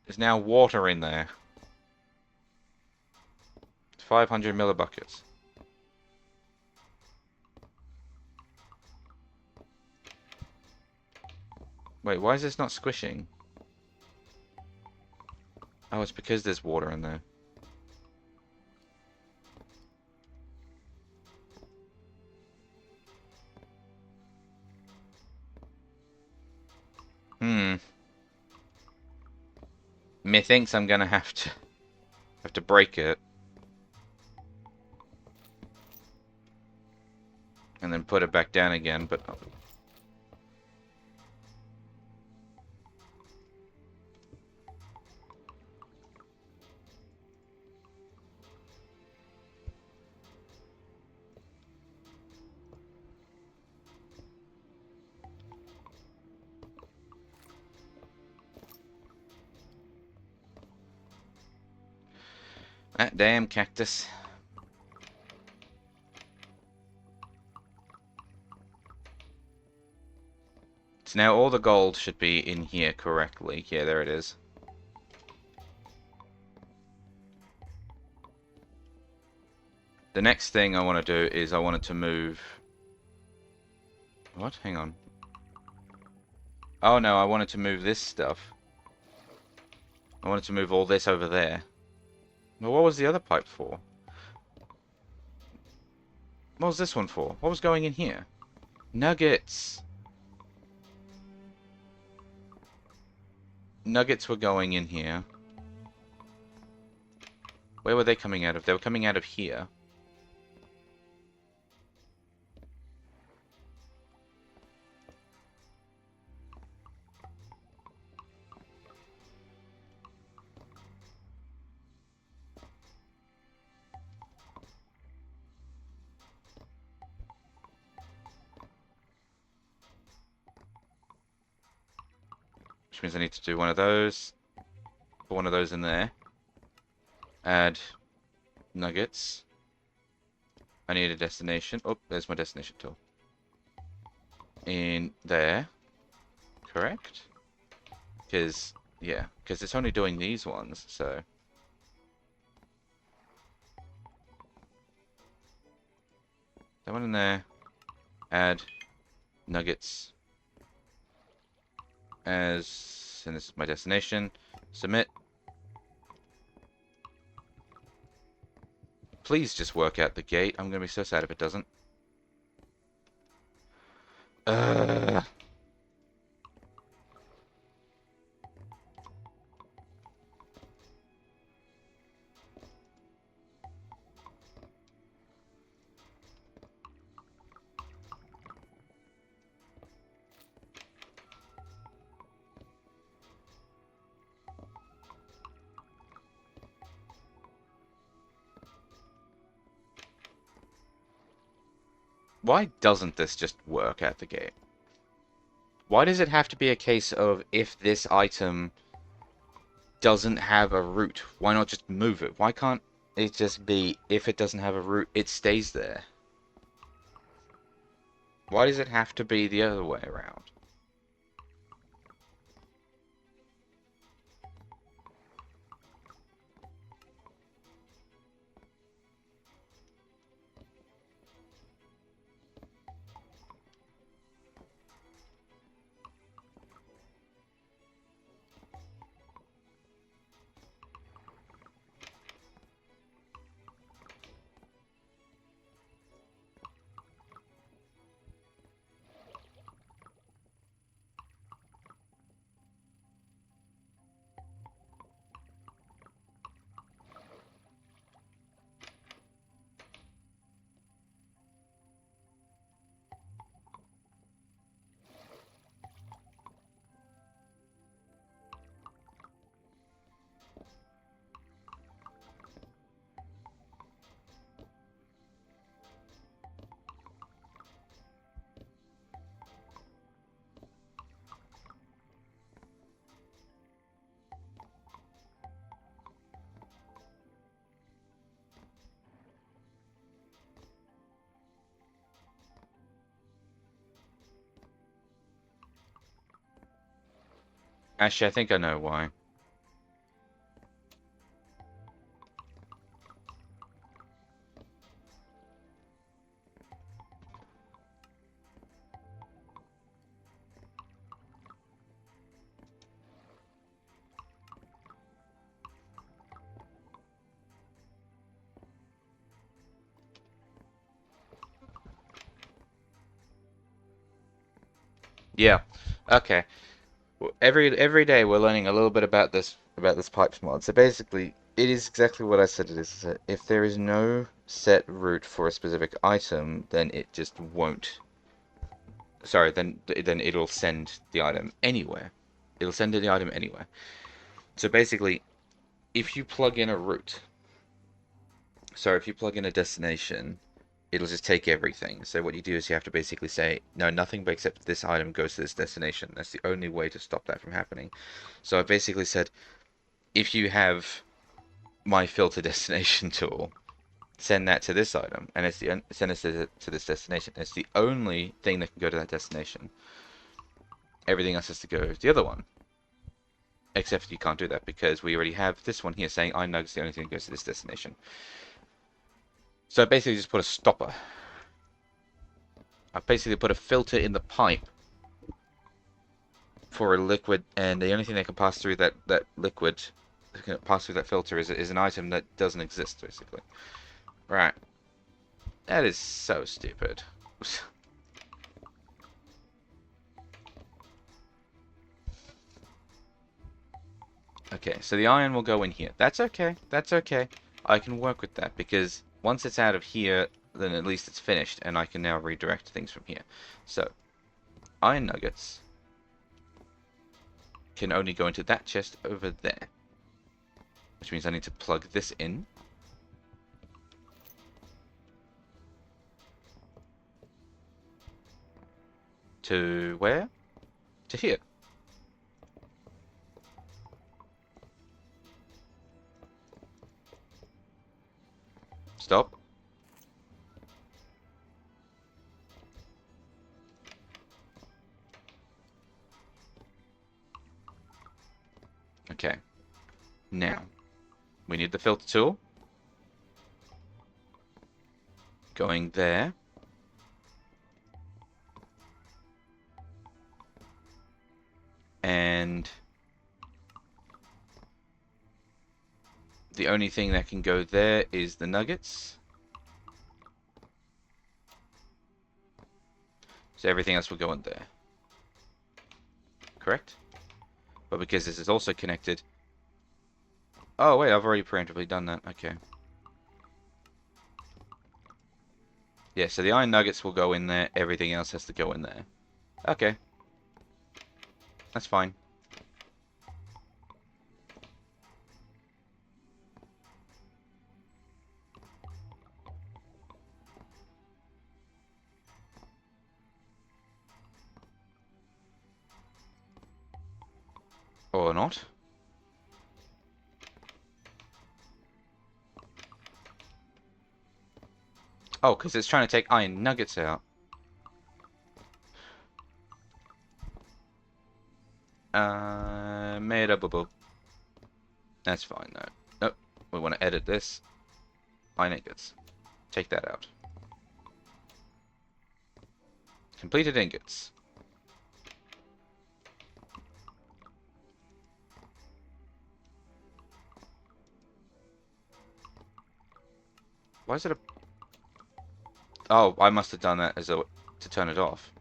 There's now water in there. 500 millibuckets. Wait, why is this not squishing? Oh, it's because there's water in there. Methinks I'm gonna have to break it. And then put it back down again, but... That damn cactus. So now all the gold should be in here correctly. Yeah, there it is. The next thing I want to do is I wanted to move... What? Hang on. Oh no, I wanted to move this stuff. I wanted to move all this over there. Well, what was the other pipe for? What was this one for? What was going in here? Nuggets! Nuggets were going in here. Where were they coming out of? They were coming out of here. Which means I need to do one of those. Put one of those in there. Add nuggets. I need a destination. Oh, there's my destination tool. In there. Correct? Because, yeah, because it's only doing these ones, so... That one in there. Add nuggets. And this is my destination. Submit. Please just work out the gate. I'm going to be so sad if it doesn't. Why doesn't this just work at the gate? Why does it have to be a case of if this item doesn't have a route, why not just move it? Why can't it just be if it doesn't have a route, it stays there? Why does it have to be the other way around? Actually, I think I know why. Yeah. Okay. Well, every day we're learning a little bit about this pipes mod. So basically, it is exactly what I said it is. That if there is no set route for a specific item, then it just won't. Sorry, then it'll send the item anywhere. It'll send the item anywhere. So basically, if you plug in a route, sorry, if you plug in a destination, it'll just take everything. So what you do is you have to basically say, no, nothing but except this item goes to this destination. That's the only way to stop that from happening. So I basically said, if you have my filter destination tool, send that to this item, and send it to this destination. It's the only thing that can go to that destination. Everything else has to go to the other one. Except you can't do that because we already have this one here saying I know it's the only thing that goes to this destination. So I basically just put a stopper. I basically put a filter in the pipe for a liquid, and the only thing that can pass through that liquid, that can pass through that filter is an item that doesn't exist, basically. Right. That is so stupid. Okay, so the iron will go in here. That's okay. That's okay. I can work with that because once it's out of here, then at least it's finished, and I can now redirect things from here. So, iron nuggets can only go into that chest over there, which means I need to plug this in. To where? To here. Stop. Okay. Now, we need the filter tool. Going there. And the only thing that can go there is the nuggets. So everything else will go in there. Correct? But because this is also connected... Oh, wait, I've already preemptively done that. Okay. Yeah, so the iron nuggets will go in there. Everything else has to go in there. Okay. That's fine. Or not. Oh, because it's trying to take iron nuggets out. Made up a boo. That's fine though. Nope. We want to edit this. Iron ingots. Take that out. Completed ingots. Why is it a... Oh, I must have done that as a... to turn it off.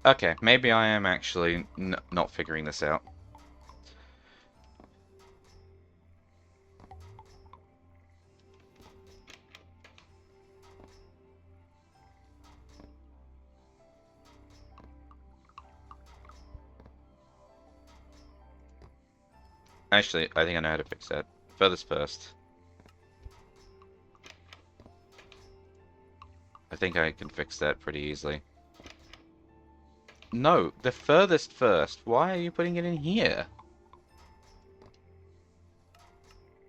Okay, maybe I am actually not figuring this out. Actually, I think I know how to fix that. Furthest first. I think I can fix that pretty easily. No, the furthest first. Why are you putting it in here?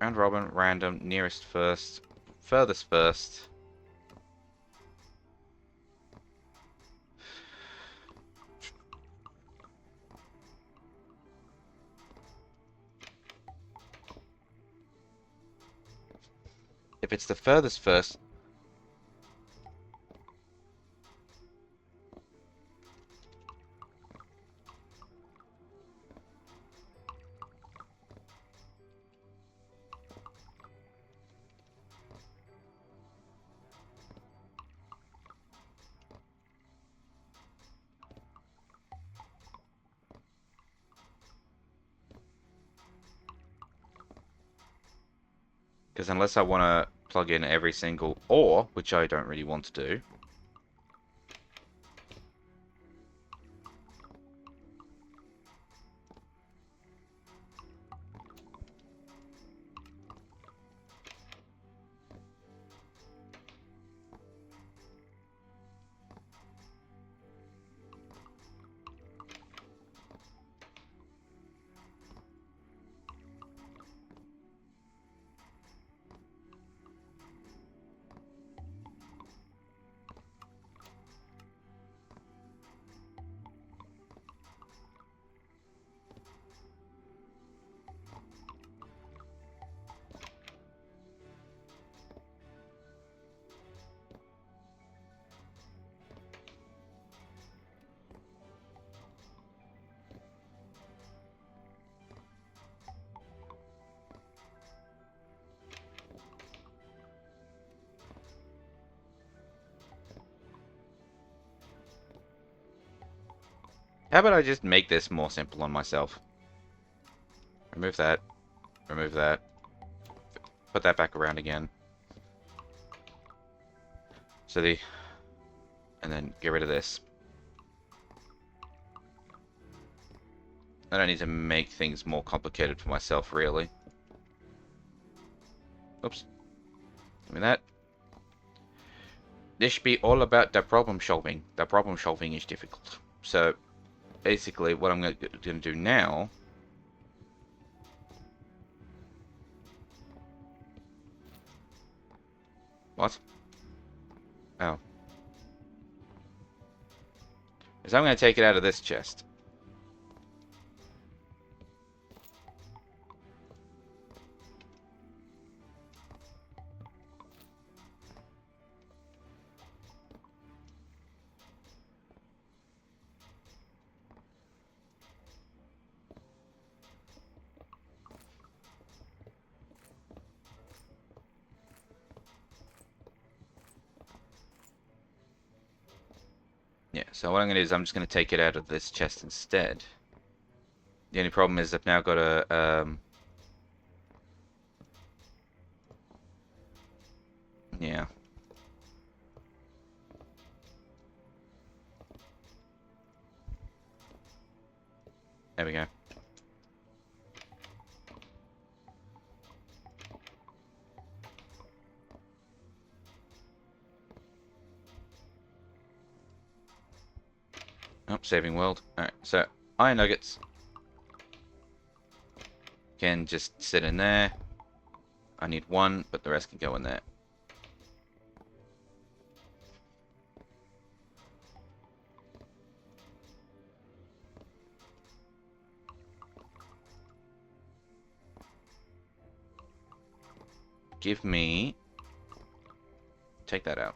Round robin, random, nearest first, furthest first. If it's the furthest first... Because unless I want to plug in every single ore, which I don't really want to do. How about I just make this more simple on myself? Remove that. Remove that. Put that back around again. So the... And then get rid of this. I don't need to make things more complicated for myself, really. Oops. Give me that. This should be all about the problem solving. The problem solving is difficult. So, basically, what I'm going to do now... What? Oh. Is I'm going to take it out of this chest. So what I'm going to do is I'm just going to take it out of this chest instead. The only problem is I've now got a yeah. There we go. Oh, saving world. Alright, so iron nuggets can just sit in there. I need one, but the rest can go in there. Give me... Take that out.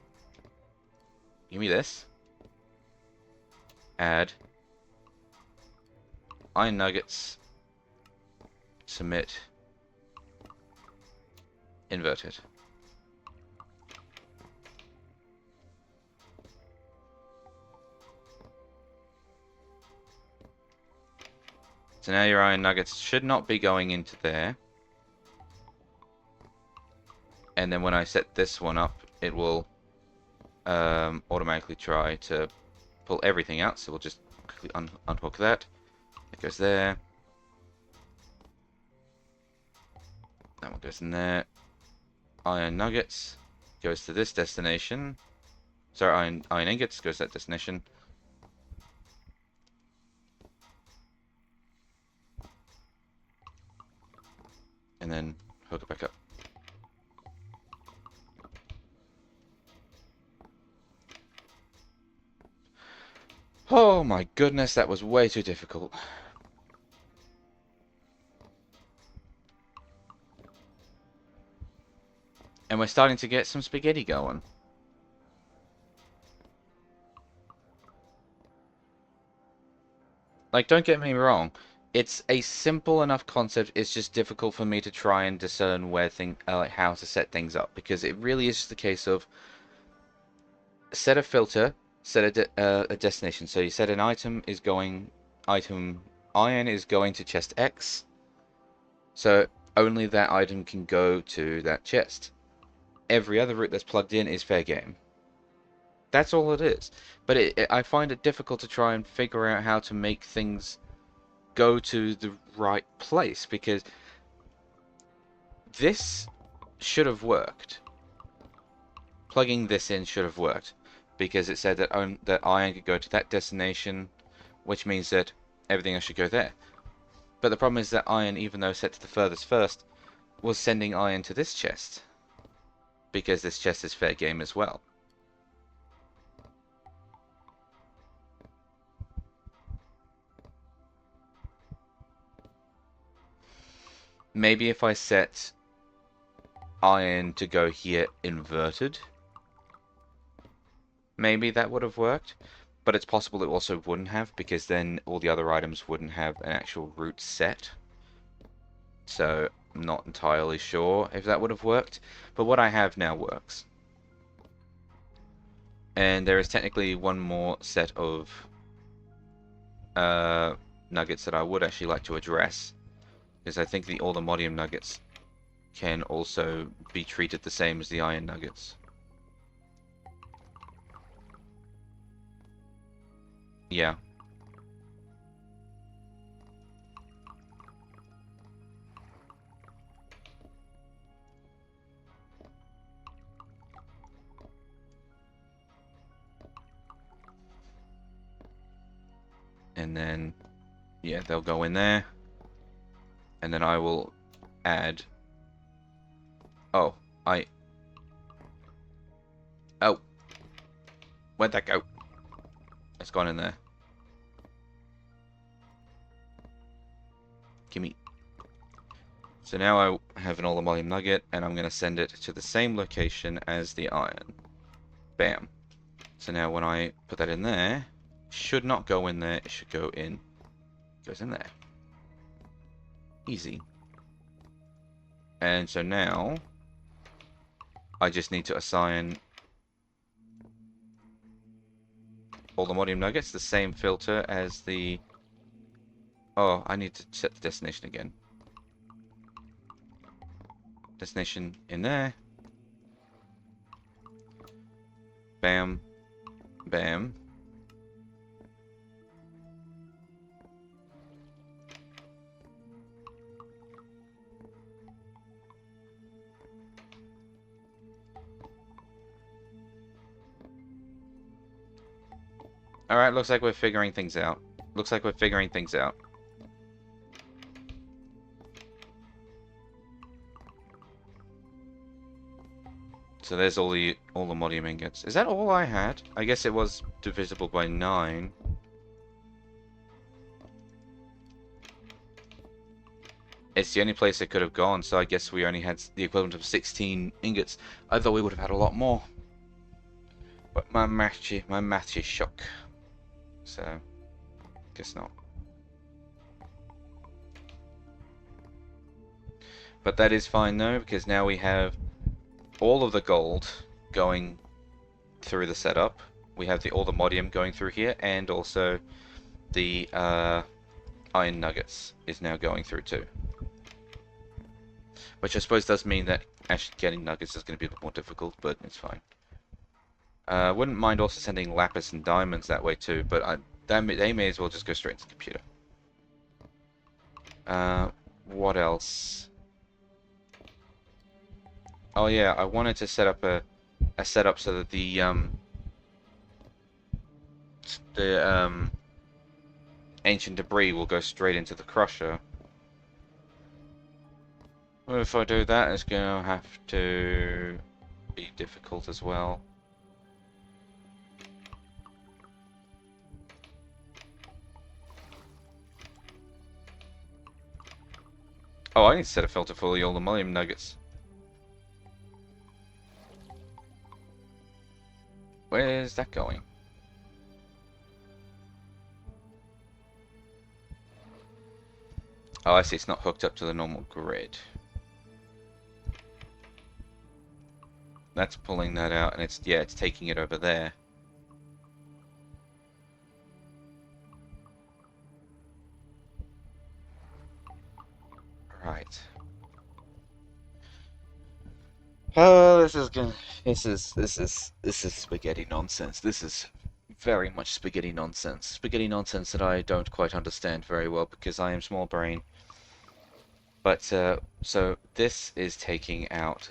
Give me this. Add. Iron nuggets. Submit. Inverted. So now your iron nuggets should not be going into there. And then when I set this one up, it will automatically try to pull everything out. So we'll just quickly unhook that. It goes there. That one goes in there. Iron nuggets goes to this destination. Sorry, iron ingots goes to that destination. And then hook it back up. Oh my goodness, that was way too difficult. And we're starting to get some spaghetti going. Like, don't get me wrong. It's a simple enough concept. It's just difficult for me to try and discern where like how to set things up, because it really is just a case of set a filter, set a destination. So you said an item iron is going to chest X. So only that item can go to that chest. Every other route that's plugged in is fair game. That's all it is. But I find it difficult to try and figure out how to make things go to the right place, because this should have worked. Plugging this in should have worked, because it said that iron could go to that destination, which means that everything else should go there. But the problem is that iron, even though set to the furthest first, was sending iron to this chest, because this chest is fair game as well. Maybe if I set iron to go here inverted, maybe that would have worked. But it's possible it also wouldn't have, because then all the other items wouldn't have an actual route set. So I'm not entirely sure if that would have worked. But what I have now works. And there is technically one more set of nuggets that I would actually like to address, because I think all the modium nuggets can also be treated the same as the iron nuggets. Yeah. And then, yeah, they'll go in there. And then I will add... Oh, Oh! Where'd that go? It's gone in there. Gimme. So now I have an all-modium nugget, and I'm going to send it to the same location as the iron. Bam. So now when I put that in there, it should not go in there, it should go in. It goes in there. Easy. And so now, I just need to assign all the modium nuggets, the same filter as the... Oh, I need to set the destination again. Destination in there. Bam. Bam. Alright, looks like we're figuring things out. Looks like we're figuring things out. So there's all the modium ingots. Is that all I had? I guess it was divisible by 9. It's the only place it could have gone, so I guess we only had the equivalent of 16 ingots. I thought we would have had a lot more. But my math is shook. So, guess not. But that is fine though, because now we have all of the gold going through the setup. We have all the modium going through here, and also the iron nuggets is now going through too. Which I suppose does mean that actually getting nuggets is going to be a bit more difficult, but it's fine. Wouldn't mind also sending lapis and diamonds that way too, but they may as well just go straight into the computer. What else? Oh yeah, I wanted to set up a setup so that the ancient debris will go straight into the crusher. Well, if I do that, it's gonna have to be difficult as well. Oh, I need to set a filter for all the modium nuggets. Where's that going? Oh, I see. It's not hooked up to the normal grid. That's pulling that out, and it's taking it over there. Right. Oh, this is spaghetti nonsense. This is very much spaghetti nonsense. Spaghetti nonsense that I don't quite understand very well because I am small brain. But so this is taking out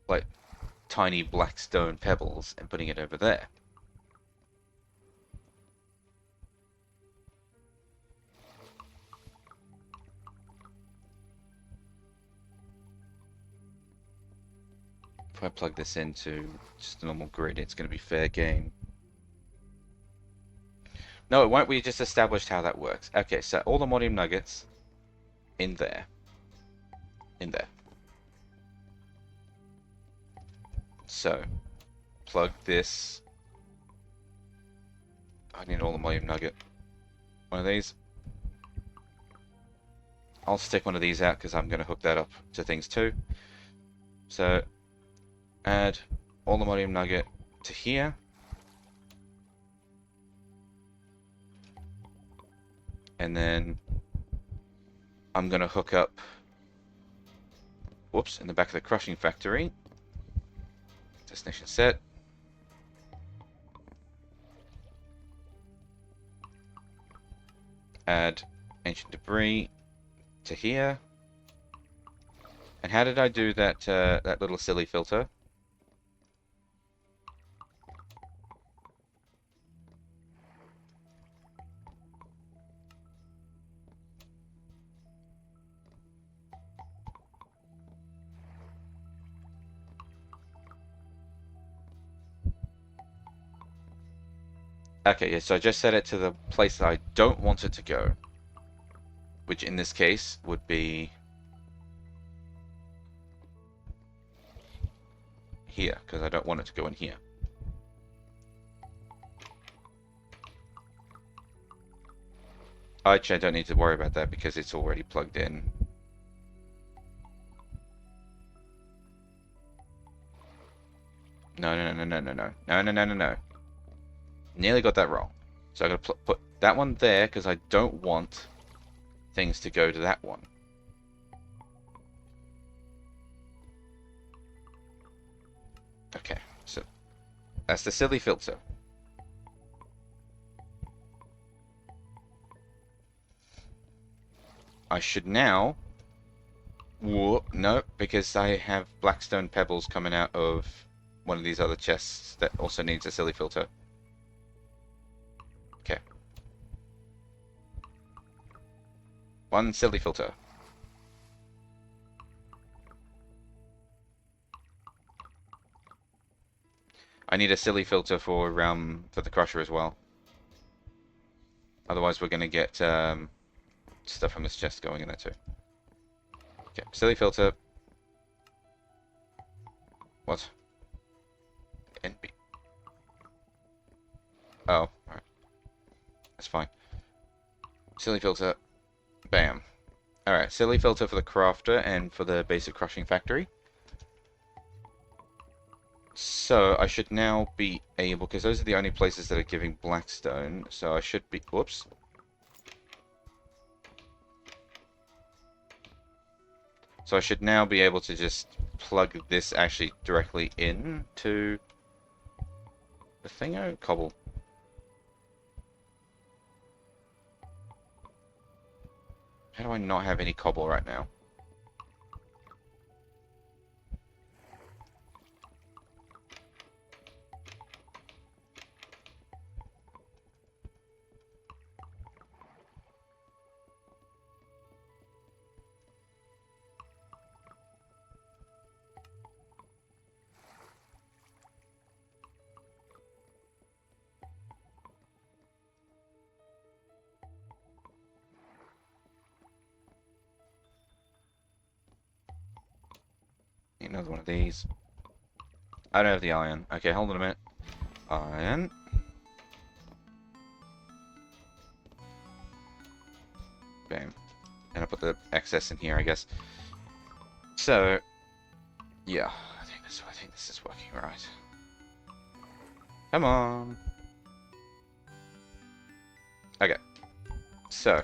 like tiny black stone pebbles and putting it over there. If I plug this into just a normal grid, it's going to be fair game. No, it won't. We just established how that works. Okay, so all the modium nuggets in there. In there. So, plug this. I need all the modium nugget. One of these. I'll stick one of these out because I'm going to hook that up to things too. So, add all the modium nugget to here. And then I'm going to hook up, whoops, in the back of the crushing factory. Destination set. Add ancient debris to here. And how did I do that, that little silly filter? Okay, yeah, so I just set it to the place that I don't want it to go. Which in this case would be here, because I don't want it to go in here. Actually, I don't need to worry about that because it's already plugged in. No, no, no, no, no, no, no, no, no, no, no. Nearly got that wrong. So I'm gonna put that one there because I don't want things to go to that one. Okay, so that's the silly filter. I should now... Whoa, no, because I have blackstone pebbles coming out of one of these other chests that also needs a silly filter. Okay. One silly filter. I need a silly filter for the crusher as well. Otherwise we're gonna get stuff from this chest going in there too. Okay, silly filter. What? NB. Oh, alright. That's fine. Silly filter. Bam. Alright, silly filter for the crafter and for the basic crushing factory. So, I should now be able, because those are the only places that are giving blackstone, so I should be, whoops. So I should now be able to just plug this actually directly in to the thingo? Cobble. How do I not have any cobble right now? Need another one of these. I don't have the iron. Okay, hold on a minute. Iron. Bam. And I put the excess in here, I guess. So, yeah, I think this is working right. Come on. Okay. So,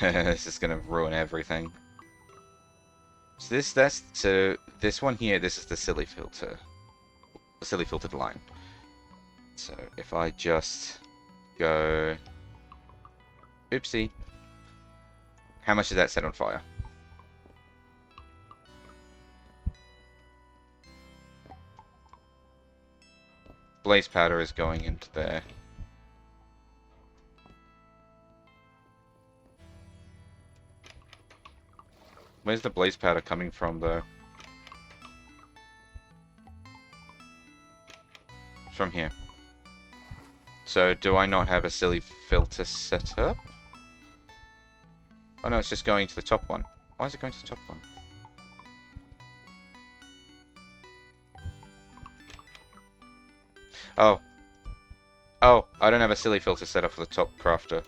this is gonna ruin everything. So this one here, this is the silly filter. The silly filtered line. So if I just go... Oopsie. How much does that set on fire? Blaze powder is going into there. Where's the blaze powder coming from, though? From here. So, do I not have a silly filter set up? Oh no, it's just going to the top one. Why is it going to the top one? Oh. Oh, I don't have a silly filter set up for the top crafter.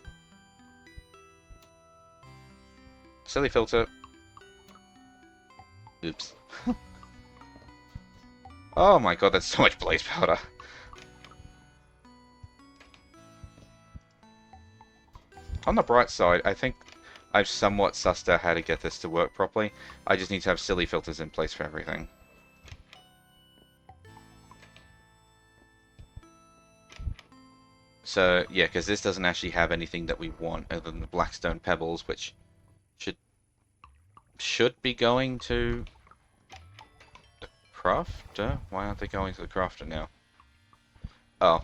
Silly filter. Oops. Oh my god, that's so much blaze powder. On the bright side, I think I've somewhat sussed out how to get this to work properly. I just need to have silly filters in place for everything. So, yeah, because this doesn't actually have anything that we want other than the blackstone pebbles, which should be going to the crafter? Why aren't they going to the crafter now? Oh.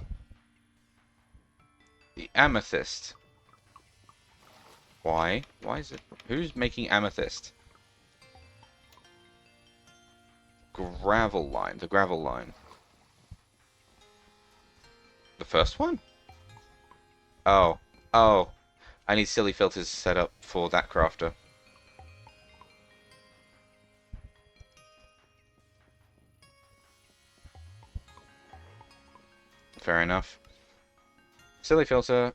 The amethyst. Why? Why is it... Who's making amethyst? Gravel line. The gravel line. The first one? Oh. Oh. I need silly filters set up for that crafter. Fair enough. Silly filter.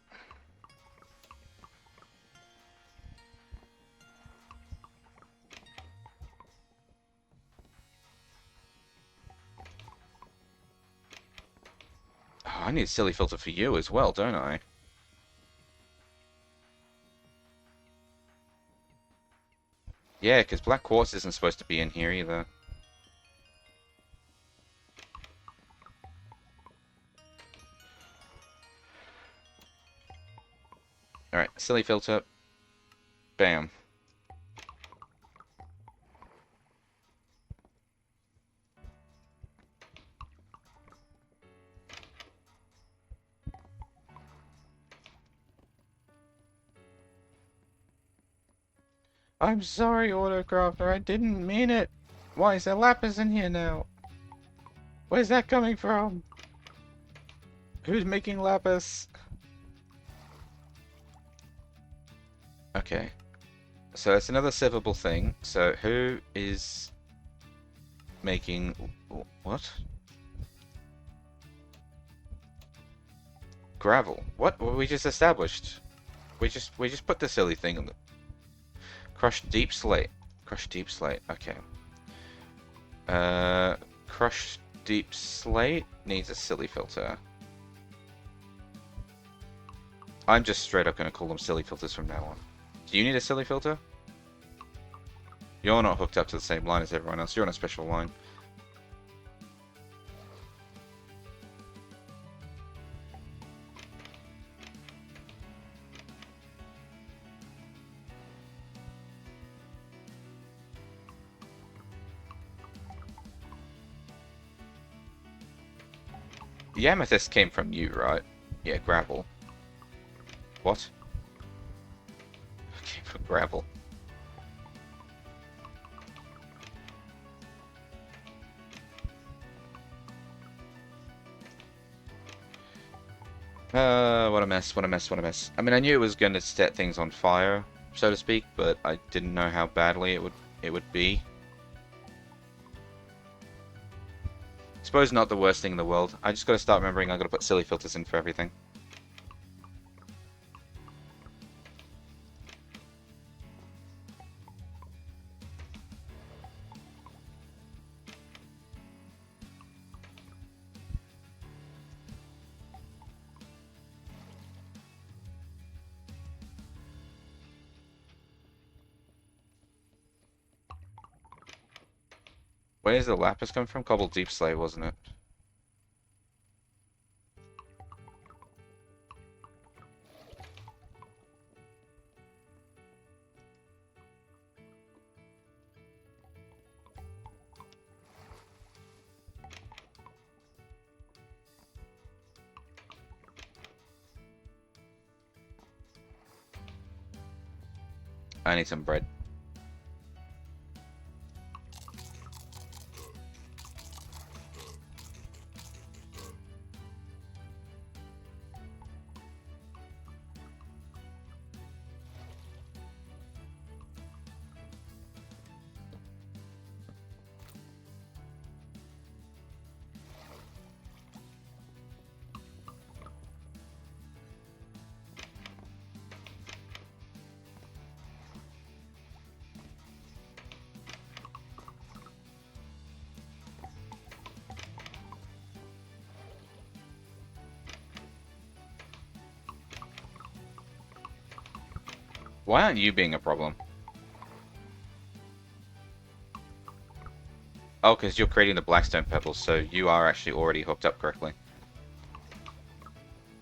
I need a silly filter for you as well, don't I? Yeah, because black quartz isn't supposed to be in here either. Alright, silly filter. Bam. I'm sorry, Autocrafter, I didn't mean it. Why is there lapis in here now? Where's that coming from? Who's making lapis? Okay. So that's another servable thing. So who is making... What? Gravel. What? Well, we just established. We just put the silly thing on the... Crushed deep slate. Crushed deep slate. Okay. Crushed deep slate needs a silly filter. I'm just straight up going to call them silly filters from now on. Do you need a silly filter? You're not hooked up to the same line as everyone else. You're on a special line. The amethyst came from you, right? Yeah, gravel. What? Came from gravel. What a mess, what a mess, what a mess. I mean, I knew it was going to set things on fire, so to speak, but I didn't know how badly it would be. Suppose not the worst thing in the world. I just got to start remembering I got to put silly filters in for everything. Where's the lapis come from? Cobble Deep Slate, wasn't it? I need some bread. Why aren't you being a problem? Oh, because you're creating the blackstone pebbles, so you are actually already hooked up correctly.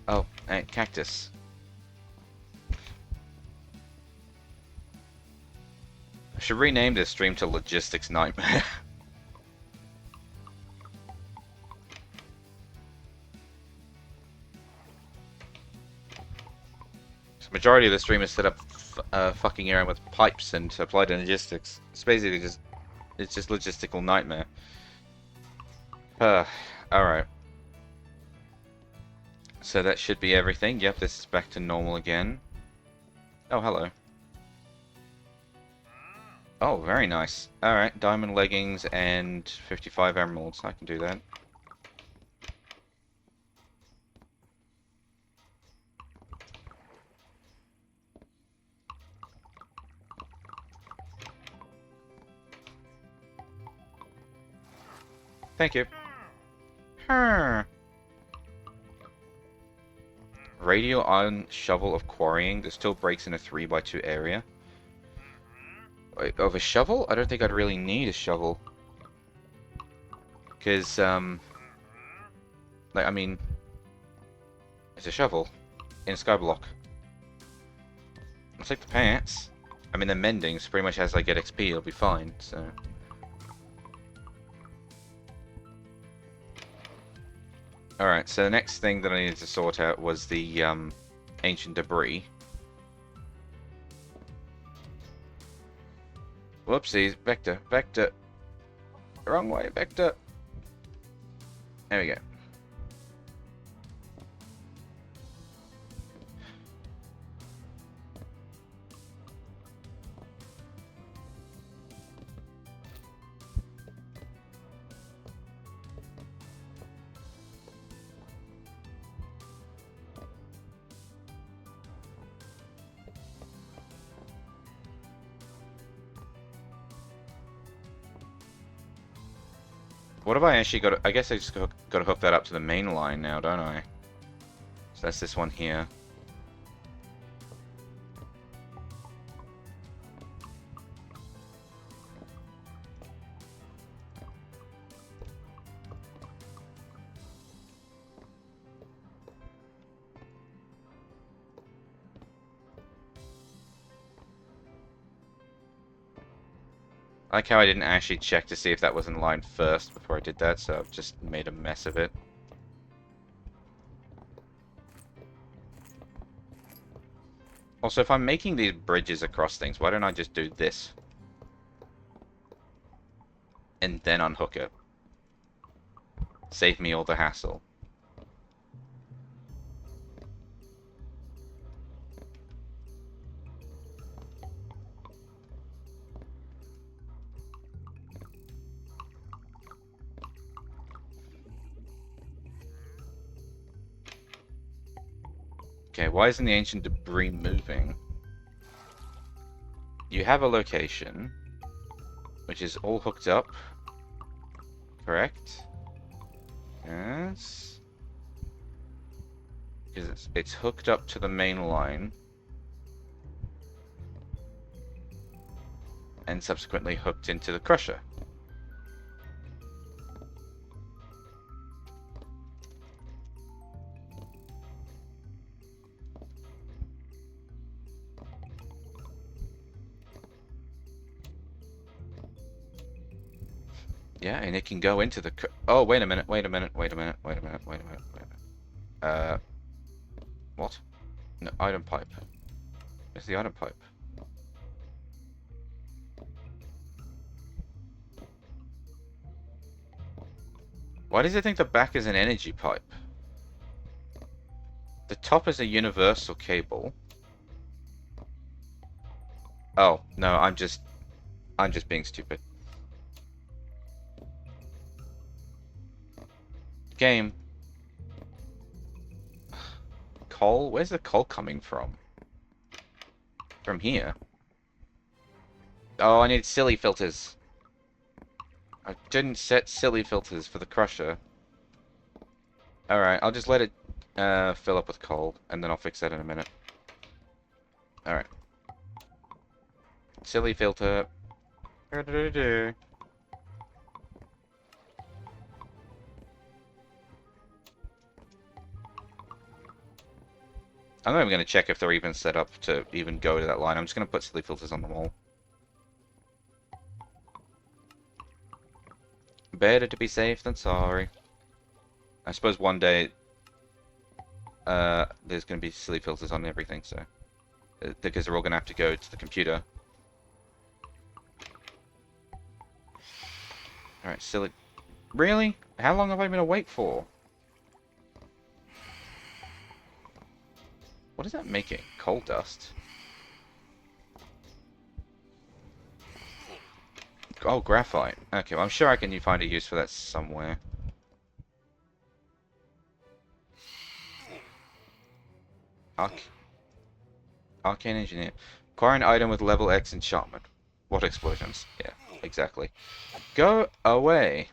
Oh, and cactus. I should rename this stream to Logistics Nightmare. The majority of the stream is set up fucking around with pipes and applied logistics. It's basically just, it's just logistical nightmare. Alright. So that should be everything. Yep, this is back to normal again. Oh, hello. Oh, very nice. Alright, diamond leggings and 55 emeralds. I can do that. Thank you. Huh. Radial iron shovel of quarrying. This still breaks in a 3x2 area. Wait, of a shovel? I don't think I'd really need a shovel. Because, like, I mean, it's a shovel in a skyblock. I'll take the pants. I mean, the mending, so pretty much as I get XP, it'll be fine, so. Alright, so the next thing that I needed to sort out was the, ancient debris. Whoopsies, Vector, Vector. Wrong way, Vector. There we go. What have I actually got? I guess I just got to hook that up to the main line now, don't I? So that's this one here. I like how I didn't actually check to see if that was in line first before I did that, so I've just made a mess of it. Also, if I'm making these bridges across things, why don't I just do this? And then unhook it. Save me all the hassle. Okay, why isn't the ancient debris moving? You have a location, which is all hooked up, correct? Yes. Because it's hooked up to the main line, and subsequently hooked into the crusher. Yeah, and it can go into the... Oh, wait a minute, wait a minute, wait a minute, wait a minute, wait a minute, wait a minute. What? No, item pipe. Where's the item pipe? Why does it think the back is an energy pipe? The top is a universal cable. Oh, no, I'm just being stupid. Game. Coal? Where's the coal coming from? From here. Oh, I need silly filters. I didn't set silly filters for the crusher. Alright, I'll just let it fill up with coal, and then I'll fix that in a minute. Alright. Silly filter. I'm not even going to check if they're even set up to even go to that line. I'm just going to put silly filters on them all. Better to be safe than sorry. I suppose one day there's going to be silly filters on everything, so because they're all going to have to go to the computer. Alright, silly... Really? How long have I been awake for? What is that making? Coal dust? Oh, graphite. Okay, well, I'm sure I can find a use for that somewhere. Arcane Engineer. Acquire an item with level X enchantment. What explosions? Yeah, exactly. Go away.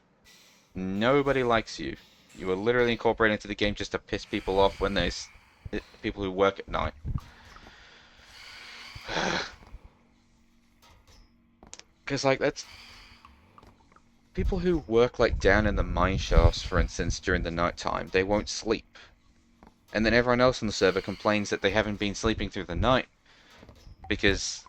Nobody likes you. You were literally incorporated into the game just to piss people off when they people who work at night. Because, like, that's people who work, like, down in the mine shafts, for instance, during the night time, they won't sleep. And then everyone else on the server complains that they haven't been sleeping through the night because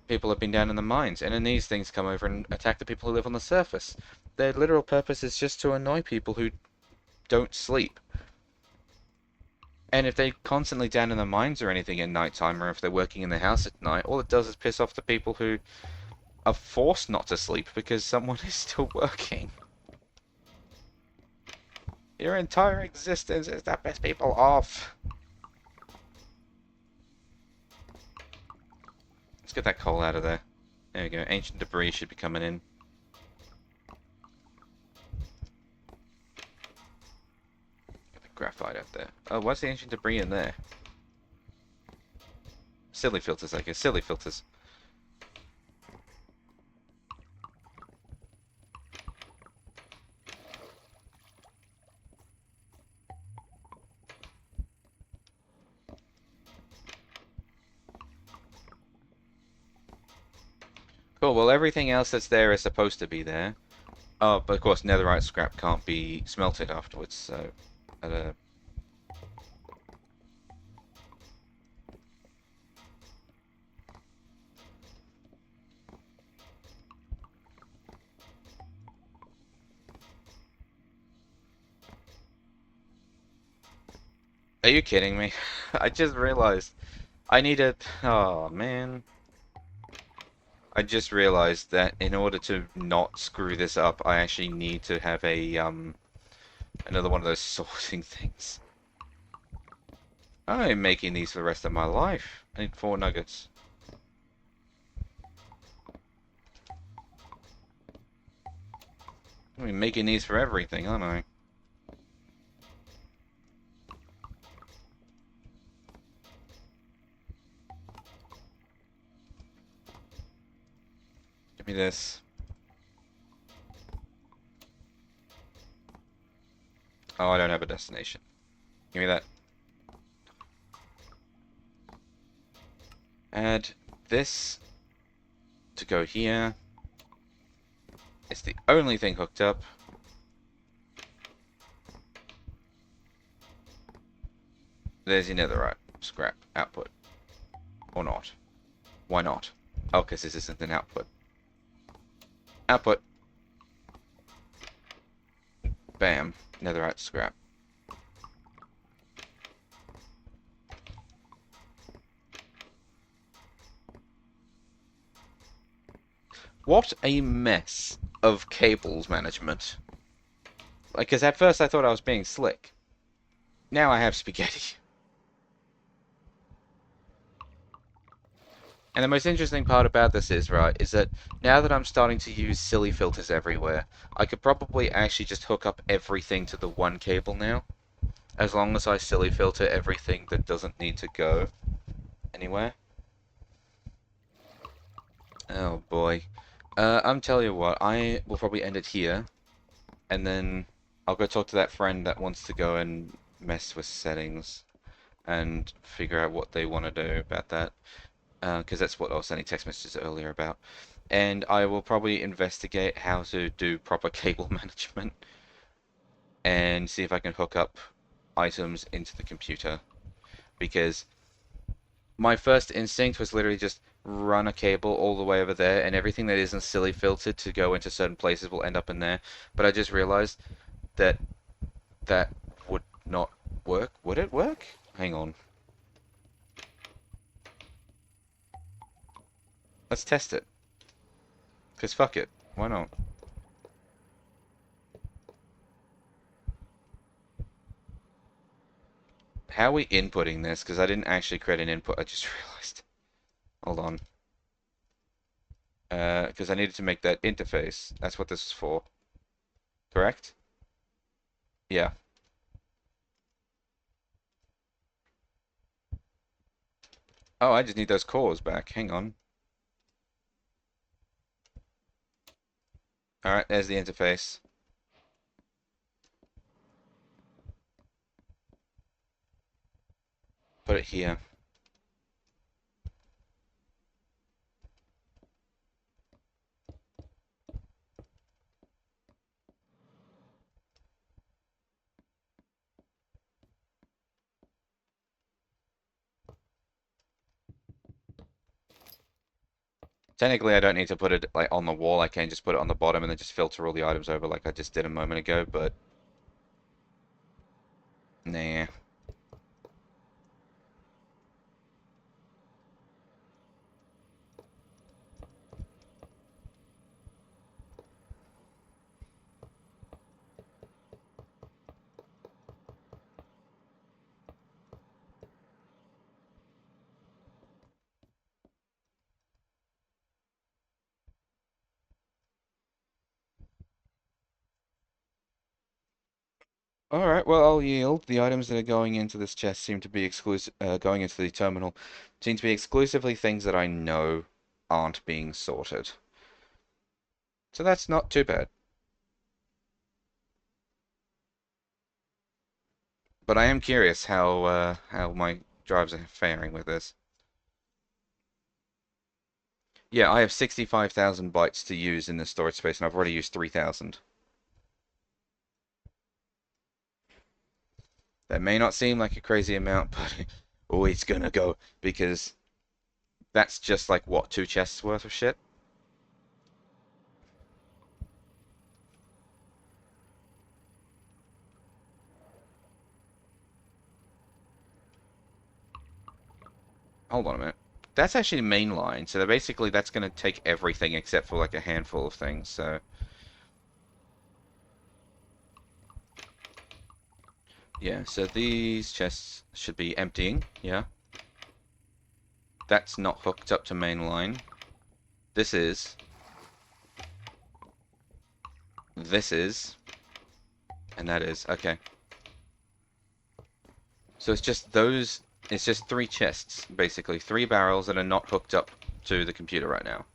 people have been down in the mines. And then these things come over and attack the people who live on the surface. Their literal purpose is just to annoy people who don't sleep. And if they're constantly down in the mines or anything at night time, or if they're working in the house at night, all it does is piss off the people who are forced not to sleep because someone is still working. Your entire existence is to piss people off. Let's get that coal out of there. There we go. Ancient debris should be coming in. Get the graphite out there. Oh, what's the ancient debris in there? Silly filters, I guess. Silly filters. Cool, well everything else that's there is supposed to be there. Oh, but of course netherite scrap can't be smelted afterwards, so... Are you kidding me? I just realized I need a... Oh, man. I just realized that in order to not screw this up, I actually need to have a, another one of those sorting things. I'm making these for the rest of my life. I need 4 nuggets. I'm making these for everything, aren't I? Give me this. Oh, I don't have a destination. Give me that. Add this to go here. It's the only thing hooked up. There's your netherite scrap output. Or not. Why not? Oh, because this isn't an output. Output. Bam. Netherite scrap. What a mess of cables management. Like, because at first I thought I was being slick. Now I have spaghetti. And the most interesting part about this is, right, is that now that I'm starting to use silly filters everywhere, I could probably actually just hook up everything to the one cable now. As long as I silly filter everything that doesn't need to go anywhere. Oh boy. I'm telling you what, I will probably end it here. And then I'll go talk to that friend that wants to go and mess with settings and figure out what they want to do about that. Because that's what I was sending text messages earlier about. And I will probably investigate how to do proper cable management and see if I can hook up items into the computer. Because my first instinct was literally just run a cable all the way over there, and everything that isn't silly filtered to go into certain places will end up in there. But I just realized that that would not work. Would it work? Hang on. Let's test it. Because fuck it. Why not? How are we inputting this? Because I didn't actually create an input. I just realized. Hold on. Because I needed to make that interface. That's what this is for. Correct? Yeah. Oh, I just need those cores back. Hang on. Alright, there's the interface. put it here. Technically, I don't need to put it like on the wall. I can just put it on the bottom and then just filter all the items over like I just did a moment ago, but nah. All right, well, I'll yield. The items that are going into this chest seem to be exclusive, going into the terminal, seem to be exclusively things that I know aren't being sorted. So that's not too bad. But I am curious how my drives are faring with this. Yeah, I have 65,000 bytes to use in this storage space, and I've already used 3,000. That may not seem like a crazy amount, but oh, it's gonna go because that's just like what, 2 chests worth of shit? Hold on a minute. That's actually mainline, so basically that's gonna take everything except for like a handful of things. So yeah, so these chests should be emptying. Yeah, that's not hooked up to mainline. This is. This is. And that is. Okay. So it's just those. It's just 3 chests, basically. 3 barrels that are not hooked up to the computer right now.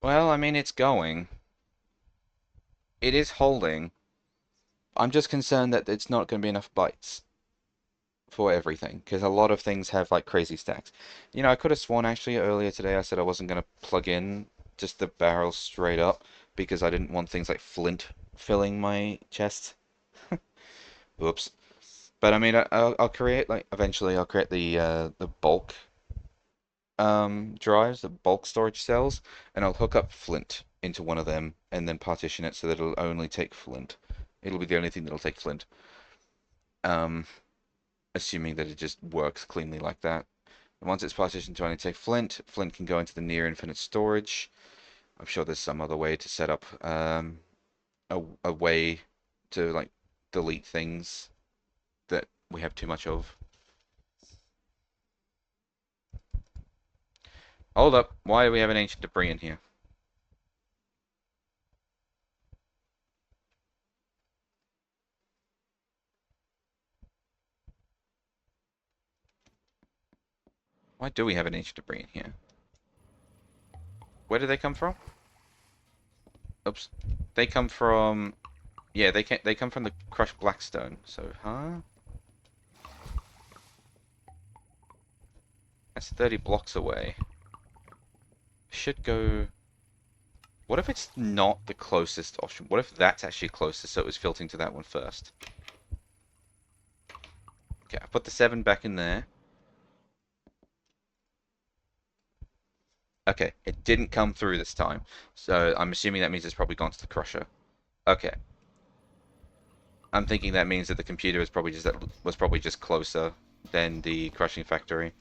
Well, I mean, it's going. It is holding. I'm just concerned that it's not going to be enough bytes for everything, because a lot of things have like crazy stacks. You know, I could have sworn actually earlier today I said I wasn't going to plug in just the barrels straight up because I didn't want things like flint filling my chest. Oops. But I mean, I'll create like eventually I'll create the bulk drives, the bulk storage cells, and I'll hook up flint into one of them and then partition it so that it'll only take flint. It'll be the only thing that'll take flint. Um, assuming that it just works cleanly like that. And once it's partitioned to only take flint, flint can go into the near infinite storage. I'm sure there's some other way to set up a way to like delete things that we have too much of. Hold up, why do we have an ancient debris in here? Why do we have an ancient debris in here? Where do they come from? Oops. They come from... Yeah, they come from the crushed blackstone. So, huh? That's 30 blocks away. Should go... What if it's not the closest option? What if that's actually closest, so it was filtering to that one first? Okay, I put the 7 back in there. Okay, it didn't come through this time. So I'm assuming that means it's probably gone to the crusher. Okay. I'm thinking that means that the computer was probably just closer than the crushing factory.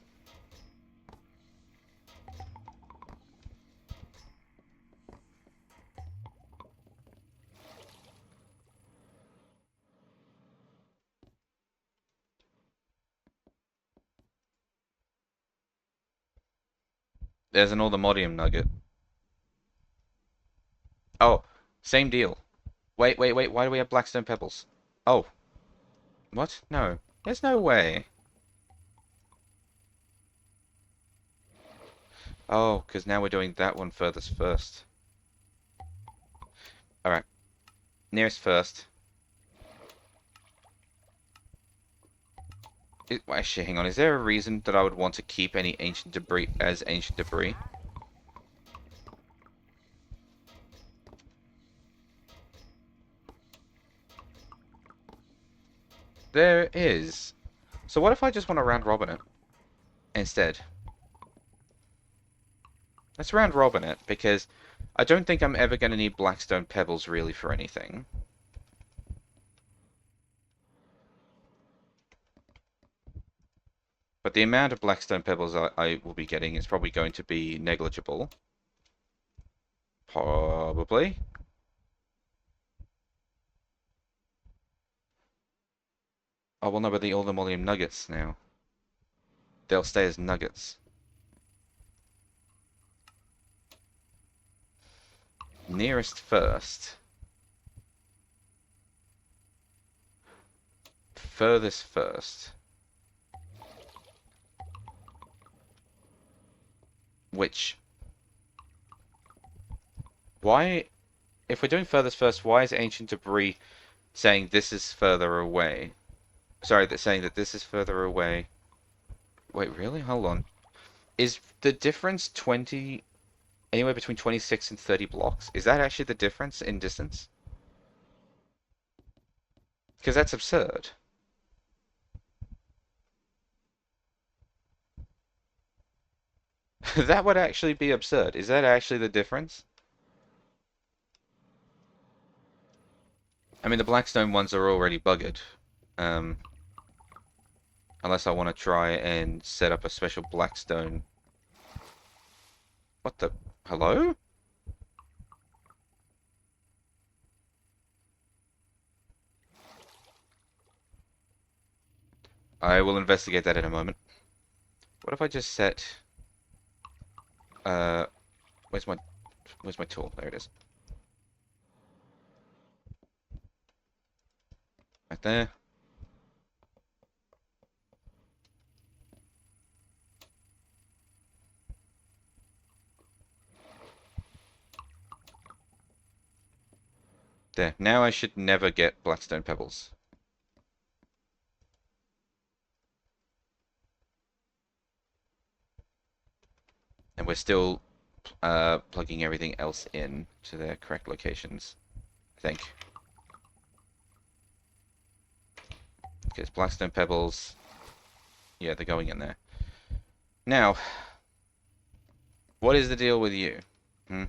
There's an allthemodium nugget. Oh, Same deal. Wait, wait, wait. Why do we have blackstone pebbles? Oh, what? No. There's no way. Oh, because now we're doing that one furthest first. Alright. Nearest first. Actually, hang on. Is there a reason that I would want to keep any ancient debris as ancient debris? There is. So what if I just want to round robin it instead? Let's round robin it, because I don't think I'm ever going to need blackstone pebbles really for anything. But the amount of blackstone pebbles I will be getting is probably going to be negligible. Probably. Oh, well, no, but all the mollium nuggets now. They'll stay as nuggets. Nearest first. Furthest first. Which... Why... If we're doing furthest first, why is ancient debris saying this is further away? Sorry, that's saying that this is further away. Wait, really? Hold on. Is the difference 20... Anywhere between 26 and 30 blocks? Is that actually the difference in distance? Because that's absurd. That would actually be absurd. Is that actually the difference? I mean, the Blackstone ones are already buggered. Um, unless I want to try and set up a special Blackstone. What the... Hello? I will investigate that in a moment. What if I just set... Uh, where's my tool? There it is. Right there. There. Now I should never get Blackstone pebbles. And we're still plugging everything else in to their correct locations, I think. Okay, it's Blackstone pebbles. Yeah, they're going in there. Now, what is the deal with you? Hmm?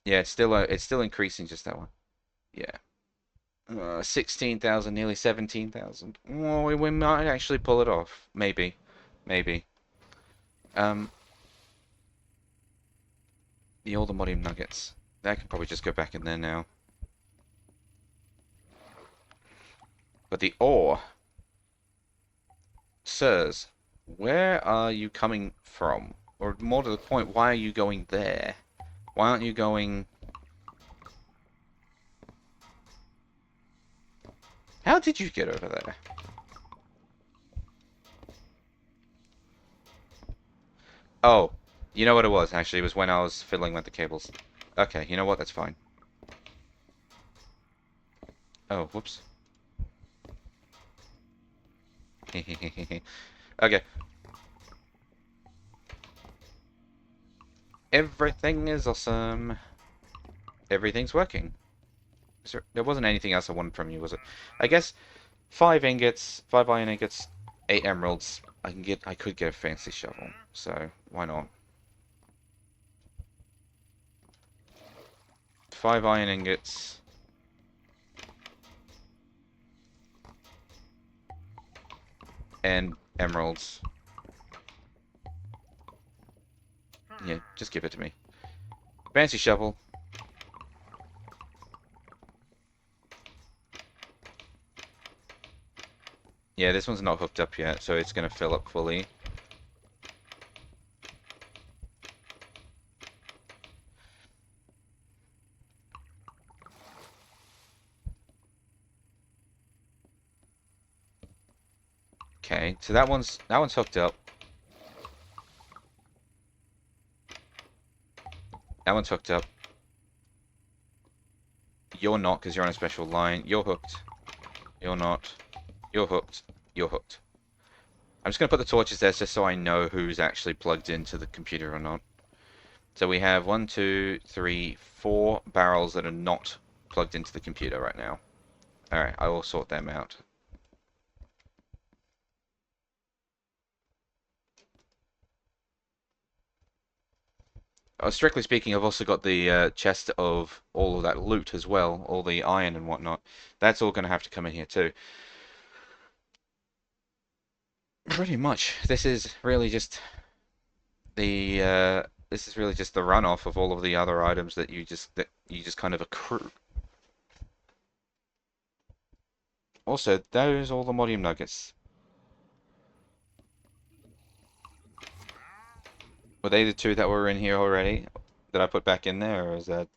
Yeah, it's still increasing just that one. Yeah. 16,000, nearly 17,000. Well, we might actually pull it off. Maybe. Maybe. Um, the older Modium Nuggets. That can probably just go back in there now. But the ore. Sirs, where are you coming from? Or more to the point, why are you going there? Why aren't you going... How did you get over there? Oh, you know what it was, actually. It was when I was fiddling with the cables. Okay, you know what? That's fine. Oh, whoops. Okay. Everything is awesome. Everything's working. There wasn't anything else I wanted from you, was it? I guess 5 ingots, 5 iron ingots, 8 emeralds. I could get a fancy shovel, so why not? 5 iron ingots. And emeralds. Yeah, just give it to me. Fancy shovel. Yeah, this one's not hooked up yet, so it's gonna fill up fully. Okay, so that one's hooked up. That one's hooked up. You're not, because you're on a special line. You're hooked. You're not. You're hooked. You're hooked. I'm just going to put the torches there just so I know who's actually plugged into the computer or not. So we have 1, 2, 3, 4 barrels that are not plugged into the computer right now. Alright, I will sort them out. Strictly speaking, I've also got the chest of all of that loot as well, all the iron and whatnot. That's all going to have to come in here too. Pretty much, this is really just the runoff of all of the other items that you just kind of accrue. Also, those all the modium nuggets. Were they the two that were in here already that I put back in there, or is that?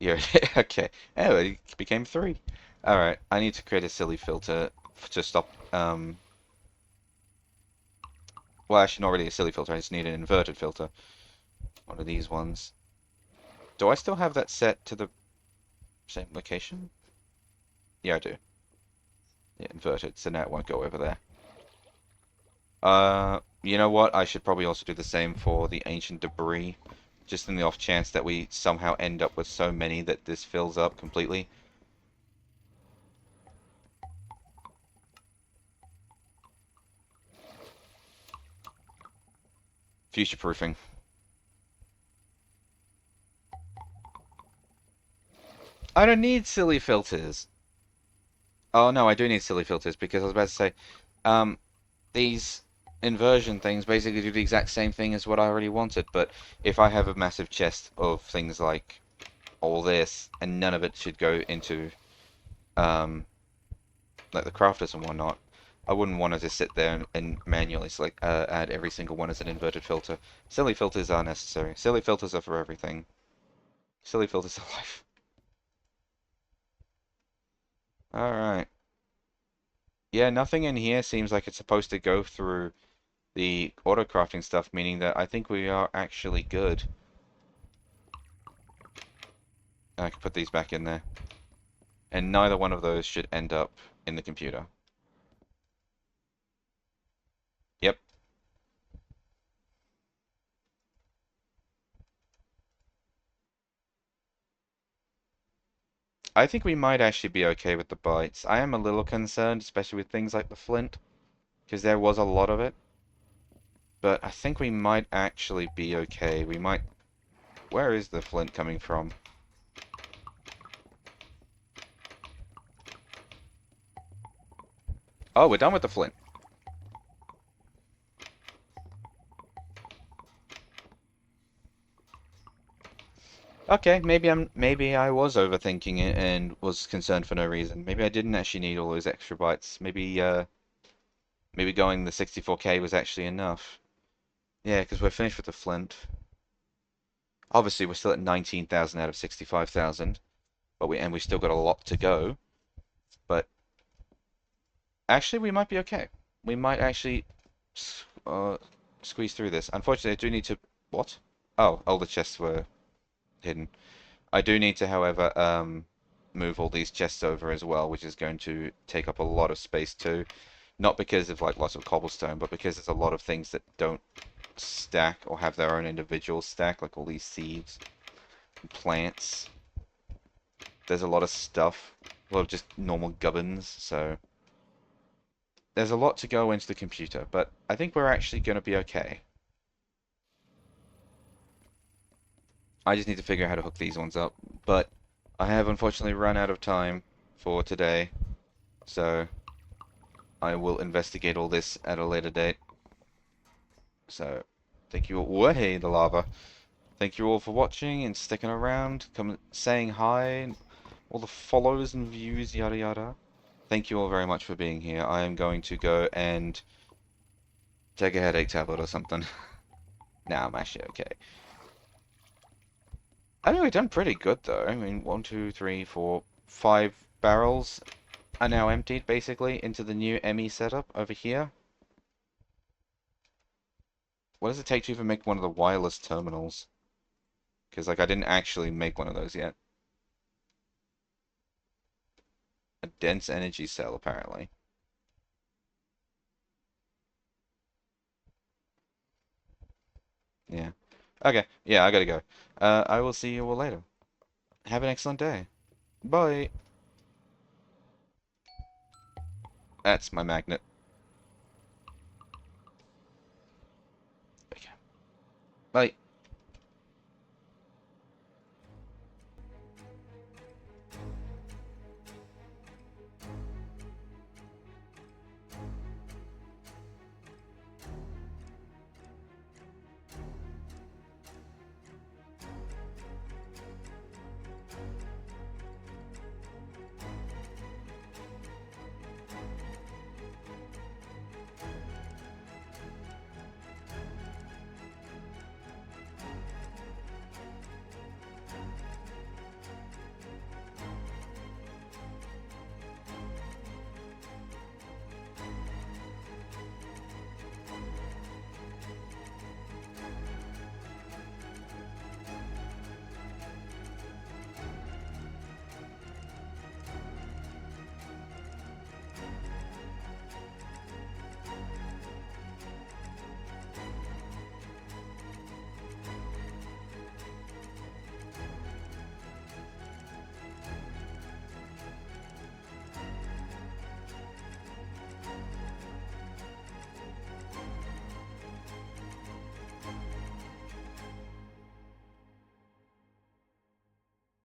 Yeah, okay. Oh, it became 3. All right, I need to create a silly filter to stop. Well, actually, not really a silly filter. I just need an inverted filter. One of these ones. Do I still have that set to the same location? Yeah, I do. Yeah, inverted, so now it won't go over there. You know what? I should probably also do the same for the ancient debris, just in the off chance that we somehow end up with so many that this fills up completely. Future proofing. I don't need silly filters. Oh no, I do need silly filters because I was about to say, um, these inversion things basically do the exact same thing as what I already wanted. But if I have a massive chest of things like all this, and none of it should go into um, like the crafters and whatnot, I wouldn't want to just sit there and manually select add every single one as an inverted filter. Silly filters are necessary. Silly filters are for everything. Silly filters are life. All right. Yeah, nothing in here seems like it's supposed to go through the auto crafting stuff, meaning that I think we are actually good. I can put these back in there. And neither one of those should end up in the computer. Yep. I think we might actually be okay with the bites. I am a little concerned, especially with things like the flint, because there was a lot of it. But I think we might actually be okay. We might... Where is the flint coming from? Oh, we're done with the flint. Okay, maybe I was overthinking it and was concerned for no reason. Maybe I didn't actually need all those extra bytes. Maybe going the 64K was actually enough. Yeah, because we're finished with the flint. Obviously, we're still at 19,000 out of 65,000, but we've still got a lot to go. But actually, we might be okay. We might actually squeeze through this. Unfortunately, I do need to. What? Oh, all the chests were hidden. I do need to, however, move all these chests over as well, which is going to take up a lot of space too. Not because of like lots of cobblestone, but because there's a lot of things that don't stack or have their own individual stack, like all these seeds and plants. There's a lot of stuff, a lot of just normal gubbins, so there's a lot to go into the computer, but I think we're actually going to be okay. I just need to figure out how to hook these ones up, but I have unfortunately run out of time for today, so I will investigate all this at a later date. So, Thank you all. Way the lava. Thank you all for watching and sticking around, saying hi, and all the follows and views, yada yada. Thank you all very much for being here. I am going to go and take a headache tablet or something. Nah, I'm actually okay. I mean, we've done pretty good though. I mean, 5 barrels are now emptied basically into the new ME setup over here. What does it take to even make one of the wireless terminals? Because, like, I didn't actually make one of those yet. A dense energy cell, apparently. Yeah. Okay, yeah, I gotta go. I will see you all later. Have an excellent day. Bye. That's my magnet. Okay. Bye.